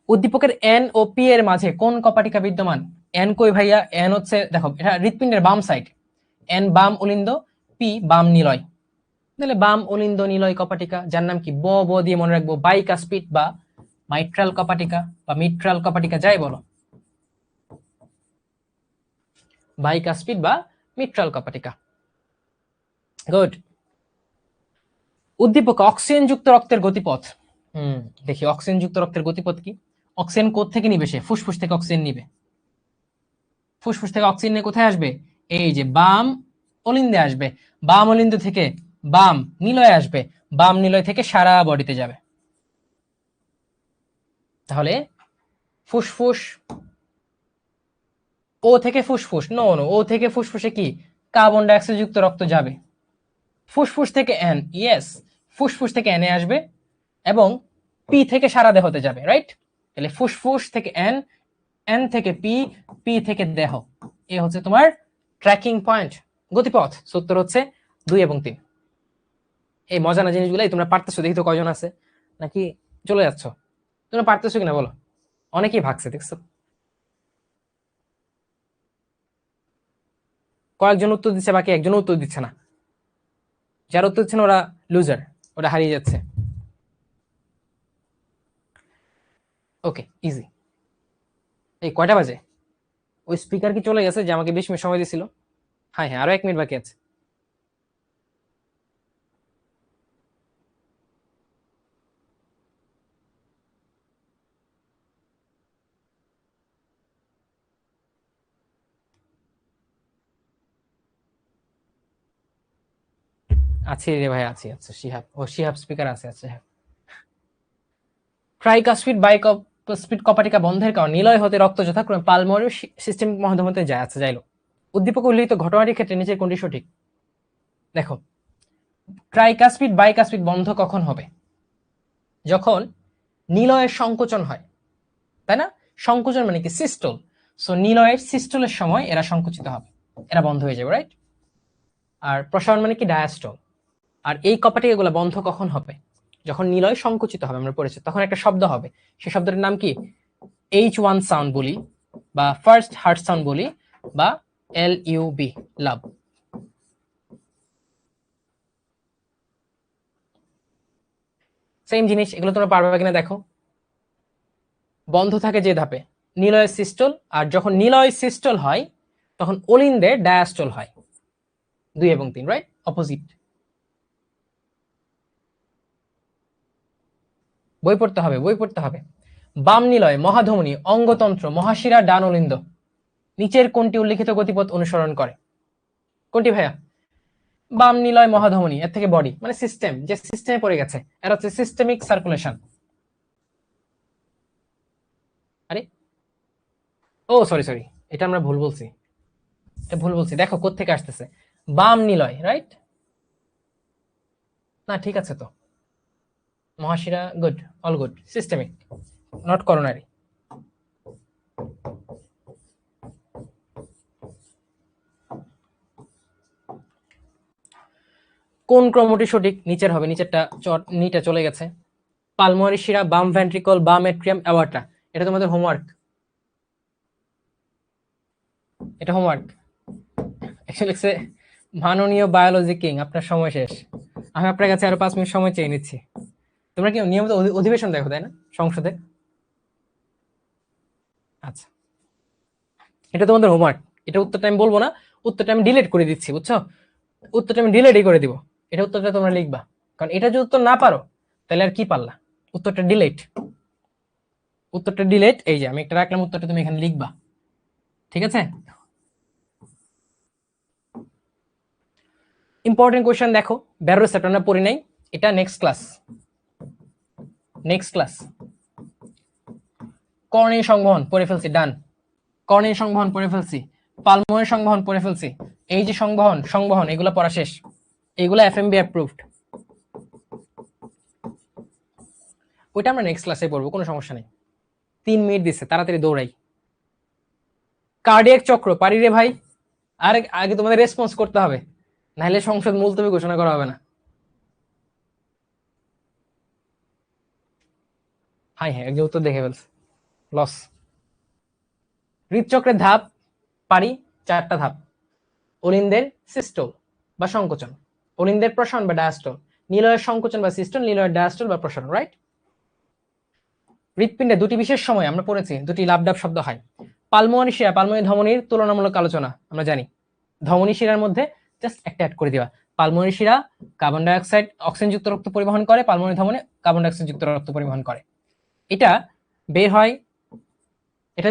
উদ্দীপকের এন ও পি এর মাঝে কোন কপাটিকা বিদ্যমান? এন কই ভাইয়া? এন হচ্ছে দেখো এটা হৃৎপিণ্ডের বাম সাইড, এন বাম অলিন্দ, পি বাম নিলয়, তাহলে বাম অলিন্দ নিলয় কপাটিকা, যার নাম কি? ব ব দিয়ে মনে রাখবো, বাইকাস্পিড বা মাইট্রাল কপাটিকা বা মিট্রাল কপাটিকা, যাই বলো, বাইকাস্পিড বা মিট্রাল কপাটিকা। গুড। উদ্দীপক অক্সিজেন যুক্ত রক্তের গতিপথ। দেখি অক্সিজেন যুক্ত রক্তের গতিপথ কি? অক্সিজেন কোথা থেকে নিবে? সে ফুসফুস থেকে অক্সিজেন নিবে। ফুসফুস থেকে অক্সিজেন নিয়ে কোথায় আসবে? এই যে বাম অলিন্দে আসবে, বাম অলিন্দ থেকে বাম নিলয়ে আসবে, বাম নিলয় থেকে সারা বডিতে যাবে। তাহলে ফুসফুস, ও থেকে ফুসফুস, নো নো, ও থেকে ফুসফুসে কি কার্বন ডাইঅক্সাইড যুক্ত রক্ত যাবে। ফুসফুস থেকে এন, ইয়েস, ফুসফুস থেকে এনে আসবে এবং পি থেকে সারা দেহতে যাবে, রাইট? তাহলে ফুসফুস থেকে এন, এন থেকে পি, পি থেকে দেহ, এ হচ্ছে তোমার ট্র্যাকিং পয়েন্ট, গতিপথ। সত্তর হচ্ছে 2 এবং 3। এই মজা না জিনিসগুলাই তোমরা পারতেছো, দেখি তো কয়জন আছে, নাকি চলে যাচ্ছ? তোমরা পারতেছো কিনা বলো? অনেকেই ভাগছে, দেখছো? কয়েকজন উত্তর দিচ্ছে, বাকি একজন উত্তর দিচ্ছে না। যারা উত্তর দিচ্ছে না ওরা লুজার, ওরা হারিয়ে যাচ্ছে। ওকে, ইজি। এই কয়টা বাজে? ওই স্পিকার কি চলে গেছে যে আমাকে 20 মিনিট সময় দিয়েছিল? হ্যাঁ হ্যাঁ, আরো 1 মিনিট বাকি আছে। আছি রে ভাই, আছি। আচ্ছা শিহাব, ও শিহাব স্পিকার আছে। আচ্ছা হ্যাঁ। ট্রাইকাসপিড বাইকাসপিড কপাটিকা বন্ধের কারণে নিলয় হতে রক্ত যথাক্রমে পালমোনারি সিস্টেমিক মাধ্যমে যায়। আচ্ছা যাইলো। উদ্দীপক উল্লিখিত ঘটনাটির ক্ষেত্রে নিচের কোনটি সঠিক? দেখো, ট্রাইকাসপিড বাইকাসপিড বন্ধ কখন হবে? যখন নিলয়ের সংকোচন হয়, তাই না? সংকোচন মানে কি? সিস্টল। সো নিলয়ের সিস্টলের সময় এরা সংকুচিত হবে, এরা বন্ধ হয়ে যাবে, রাইট? আর প্রসারণ মানে কি? ডায়াস্টল। আর এই কপাটিকাগুলো বন্ধ কখন হবে? যখন নিলয় সংকুচিত হবে, আমরা পড়েছি, তখন একটা শব্দ হবে। সেই শব্দটার নাম কি? H1 সাউন্ড বলি, বা ফার্স্ট হার্ট সাউন্ড বলি, বা LUB, লাভ। সেম জিনিস, এগুলো তোমরা পারবে কিনা দেখো। বন্ধ থাকে যে ধাপে, নিলয়ের সিস্টল, আর যখন নিলয় সিস্টল হয় তখন অলিন্দের ডায়াস্টল হয়। 2 এবং 3, রাইট? অপোজিট। বই পড়তে হবে, বই পড়তে হবে। বাম নিলয়, মহাধমনী, অঙ্গতন্ত্র, মহাশিরা, ডান অলিন্দ নিচের কোনটি উল্লিখিত গতিপথ অনুসরণ করে? কোনটি ভাইয়া? বাম নিলয়, মহাধমনী, এর থেকে বডি মানে সিস্টেম, যে সিস্টেমে পড়ে গেছে, এর হচ্ছে সিস্টেমিক সার্কুলেশন। আরে ও সরি সরি, এটা আমরা ভুল বলছি, এটা ভুল বলছি। দেখো কোত্থেকে আসতেছে, বাম নিলয়, রাইট? না ঠিক আছে তো, মহাশিরা, good, all good, systemic, not coronary. কোন ক্রমটি সঠিক? নিচের হবে, নিচেরটা নিটা চলে গেছে। পালমোনারি শিরা, বাম ভেন্ট্রিকল, বাম এট্রিয়াম, অ্যাওর্টা। এটা তোমাদের হোমওয়ার্ক, এটা হোমওয়ার্ক। অ্যাকচুয়ালি মাননীয় বায়োলজি কিং, আপনার সময় শেষ। আমি আপনার কাছে আরো 5 মিনিট সময় চেয়ে নিচ্ছি। তোমরা কি নিয়মিত অধিবেশন দেখো, তাই না, সংসদে? আচ্ছা, এটা তোমাদের হোমওয়ার্ক। এটা উত্তরটা আমি বলবো না, উত্তরটা আমি ডিলিট করে দিচ্ছি, বুঝছো? উত্তরটা আমি ডিলিটই করে দিব। এটা উত্তরটা তোমরা লিখবা, কারণ এটা যদি উত্তর না পারো তাহলে আর কি পারলা? উত্তরটা ডিলিট, উত্তরটা ডিলিট। এই যে আমি একটা রাখলাম, উত্তরটা তুমি এখানে লিখবা, ঠিক আছে? ইম্পর্টেন্ট কোয়েশ্চেন দেখো, ব্যারোসেপ্ট আমরা পড়ি নাই, এটা নেক্সট ক্লাস, নেক্সট ক্লাস। কর্ণের সংবহন পড়ে ফেলছি, ডান। কর্ণের সংবহন পড়ে ফেলছি, পালমোনের সংবহন পড়ে ফেলছি। এই যে সংবহন, সংবহন, এগুলো পড়া শেষ, এগুলো এফএমবি অ্যাপ্রুভড। ওইটা আমরা নেক্সট ক্লাসে পড়বো, কোনো সমস্যা নেই। 3 মিনিট দিচ্ছে, তাড়াতাড়ি দৌড়াই। কার্ডিয়াক চক্র পারি রে ভাই, আর আগে তোমাদের রেসপন্স করতে হবে, নাহলে সংসদ মুলতবি ঘোষণা করা হবে না। হাই হ্যাঁ, একজন উত্তর দেখে ফেলছে, লস। হৃদচক্রের ধাপ পারি 4টা ধাপ। অলিন্দের সিস্টল বা সংকোচন, অলিন্দের প্রসারণ বা ডায়াস্টল, নিলয়ের সংকোচন বা সিস্টল, নিলয়ের ডায়াস্টল বা প্রসারণ, রাইট? হৃৎপিণ্ডে 2টি বিশেষ সময় আমরা পড়েছি, 2টি লাভডাব শব্দ হয়। পালমোনারি শিরা, পালমোনারি ধমনির তুলনামূলক আলোচনা আমরা জানি। ধমনী শিরার মধ্যে জাস্ট একটা অ্যাড করে দিবা। পালমোনারি শিরা কার্বন ডাইঅক্সাইড অক্সিজেনযুক্ত রক্ত পরিবহন করে, পালমোনারি ধমনী কার্বন ডাইঅক্সাইড যুক্ত রক্ত পরিবহন করে। এটা বের হয়, এটা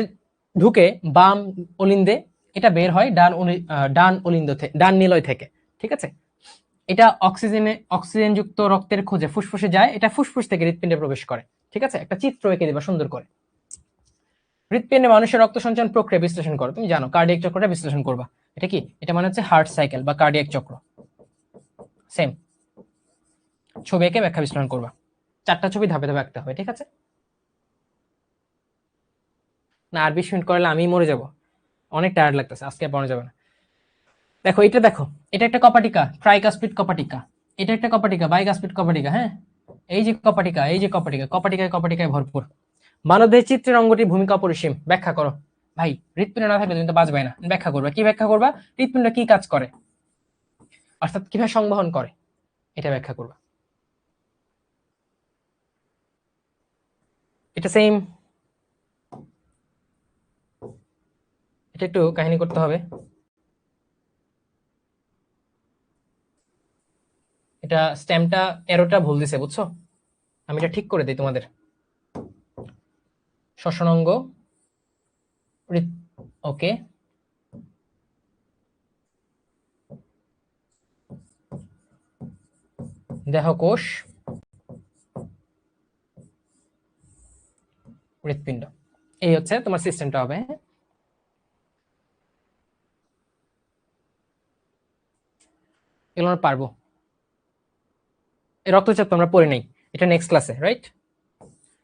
ঢুকে বাম অলিন্দে, এটা বের হয় ডান অলিন্দ থেকে, ডান নিলয় থেকে, ঠিক আছে? এটা অক্সিজেন যুক্ত রক্তের খোঁজে ফুসফুসে যায়, এটা ফুসফুস থেকে হৃৎপিণ্ডে প্রবেশ করে, ঠিক আছে? একটা চিত্র এঁকে দিবা সুন্দর করে। হৃৎপিণ্ডে মানুষের রক্ত সঞ্চালন প্রক্রিয়া বিশ্লেষণ করো, তুমি জানো কার্ডিয়াক চক্রটা বিশ্লেষণ করবা। এটা কি? এটা মানে হচ্ছে হার্ট সাইকেল বা কার্ডিয়াক চক্র। সেম ছবি এঁকে ব্যাখ্যা বিশ্লেষণ করবা, 4টা ছবি ধাপে ধাপে আঁকতে হবে, ঠিক আছে? না আর 20 মিনিট করলে আমি মরে যাব, অনেক টায়ার্ড লাগতেছে, আজকে আর পড়ানো যাবে না। দেখো এটা, দেখো এটা একটা কপাটিকা, ট্রাইকাসপিড কপাটিকা, এটা একটা কপাটিকা, বাইকাসপিড কপাটিকা। হ্যাঁ, এই যে কপাটিকা, এই যে কপাটিকা, কপাটিকায় কপাটিকায় ভরপুর। মানবদেহের চিত্রের অঙ্গটির ভূমিকা অপরিসীম, ব্যাখ্যা করো। ভাই হৃৎপিণ্ড না থাকলে তুমি তো বাঁচবে না, ব্যাখ্যা করবা। কি ব্যাখ্যা করবা? হৃৎপিণ্ড কি কাজ করে, অর্থাৎ কিভাবে সংবহন করে, এটা ব্যাখ্যা করবা। এটা সেম, এটা একটু কাহিনী করতে হবে। এটা স্ট্যাম্পটা এরোটা ভুল দিছে, বুঝছো? আমি এটা ঠিক করে দিই তোমাদের। শ্বসনাঙ্গ, ওকে, দেহকোষ, হৃৎপিণ্ড, এই হচ্ছে তোমার সিস্টেমটা হবে। এগুলো আমরা পারবো। এই রক্তচাপ তো আমরা পড়ি নাই, এটা নেক্সট ক্লাসে, রাইট?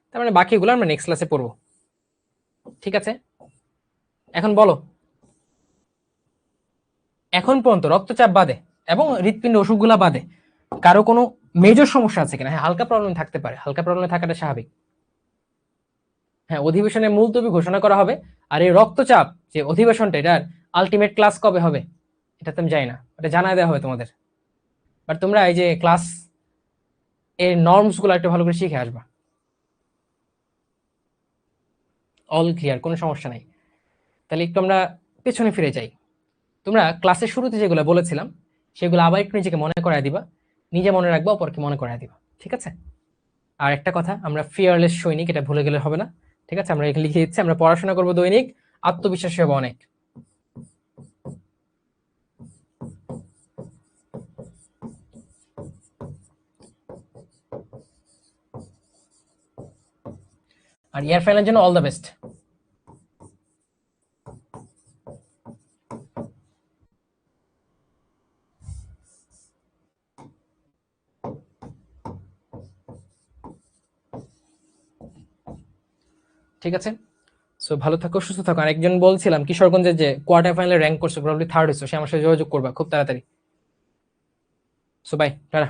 তার মানে বাকিগুলো আমরা নেক্সট ক্লাসে পড়বো, ঠিক আছে? এখন বলো, এখন পর্যন্ত রক্তচাপ বাদে এবং হৃৎপিণ্ড অসুখগুলা বাদে কারো কোনো মেজর সমস্যা আছে কিনা? হ্যাঁ, হালকা প্রবলেম থাকতে পারে, হালকা প্রবলেম থাকাটা স্বাভাবিক। হ্যাঁ, অধিবেশনে মুলতবি ঘোষণা করা হবে। আর এই রক্তচাপ যে অধিবেশনটা, এটার আলটিমেট ক্লাস কবে হবে এটা তো আমি জানি না, এটা জানাই দেওয়া হবে তোমাদের। বাট তোমরা এই যে ক্লাস এর নর্মস গুলো একটু ভালো করে শিখে আসবা। অল ক্লিয়ার, কোনো সমস্যা নাই। তাহলে একটু আমরা পেছনে ফিরে যাই। তোমরা ক্লাসের শুরুতে যেগুলো বলেছিলাম সেগুলো আবার একটু নিজেকে মনে করায় দিবা, নিজে মনে রাখবা, অপরকে মনে করায় দিবা, ঠিক আছে? আর একটা কথা, আমরা ফিয়ারলেস সৈনিক, এটা ভুলে গেলে হবে না, ঠিক আছে? আমরা এখানে লিখে দিচ্ছি, আমরা পড়াশোনা করবো দৈনিক, আত্মবিশ্বাসী হবে অনেক। আর ইয়ার ফাইনালের জন্য অল দ্য বেস্ট। ঠিক আছে, সো ভালো থাকো, সুস্থ থাকো। আর একজন বলছিলাম কিশোরগঞ্জের যে কোয়ার্টার ফাইনালে র্যাঙ্ক করছে, প্রবলি থার্ড হয়েছে, সে আমার সাথে যোগাযোগ করবা খুব তাড়াতাড়ি। So bye, tata.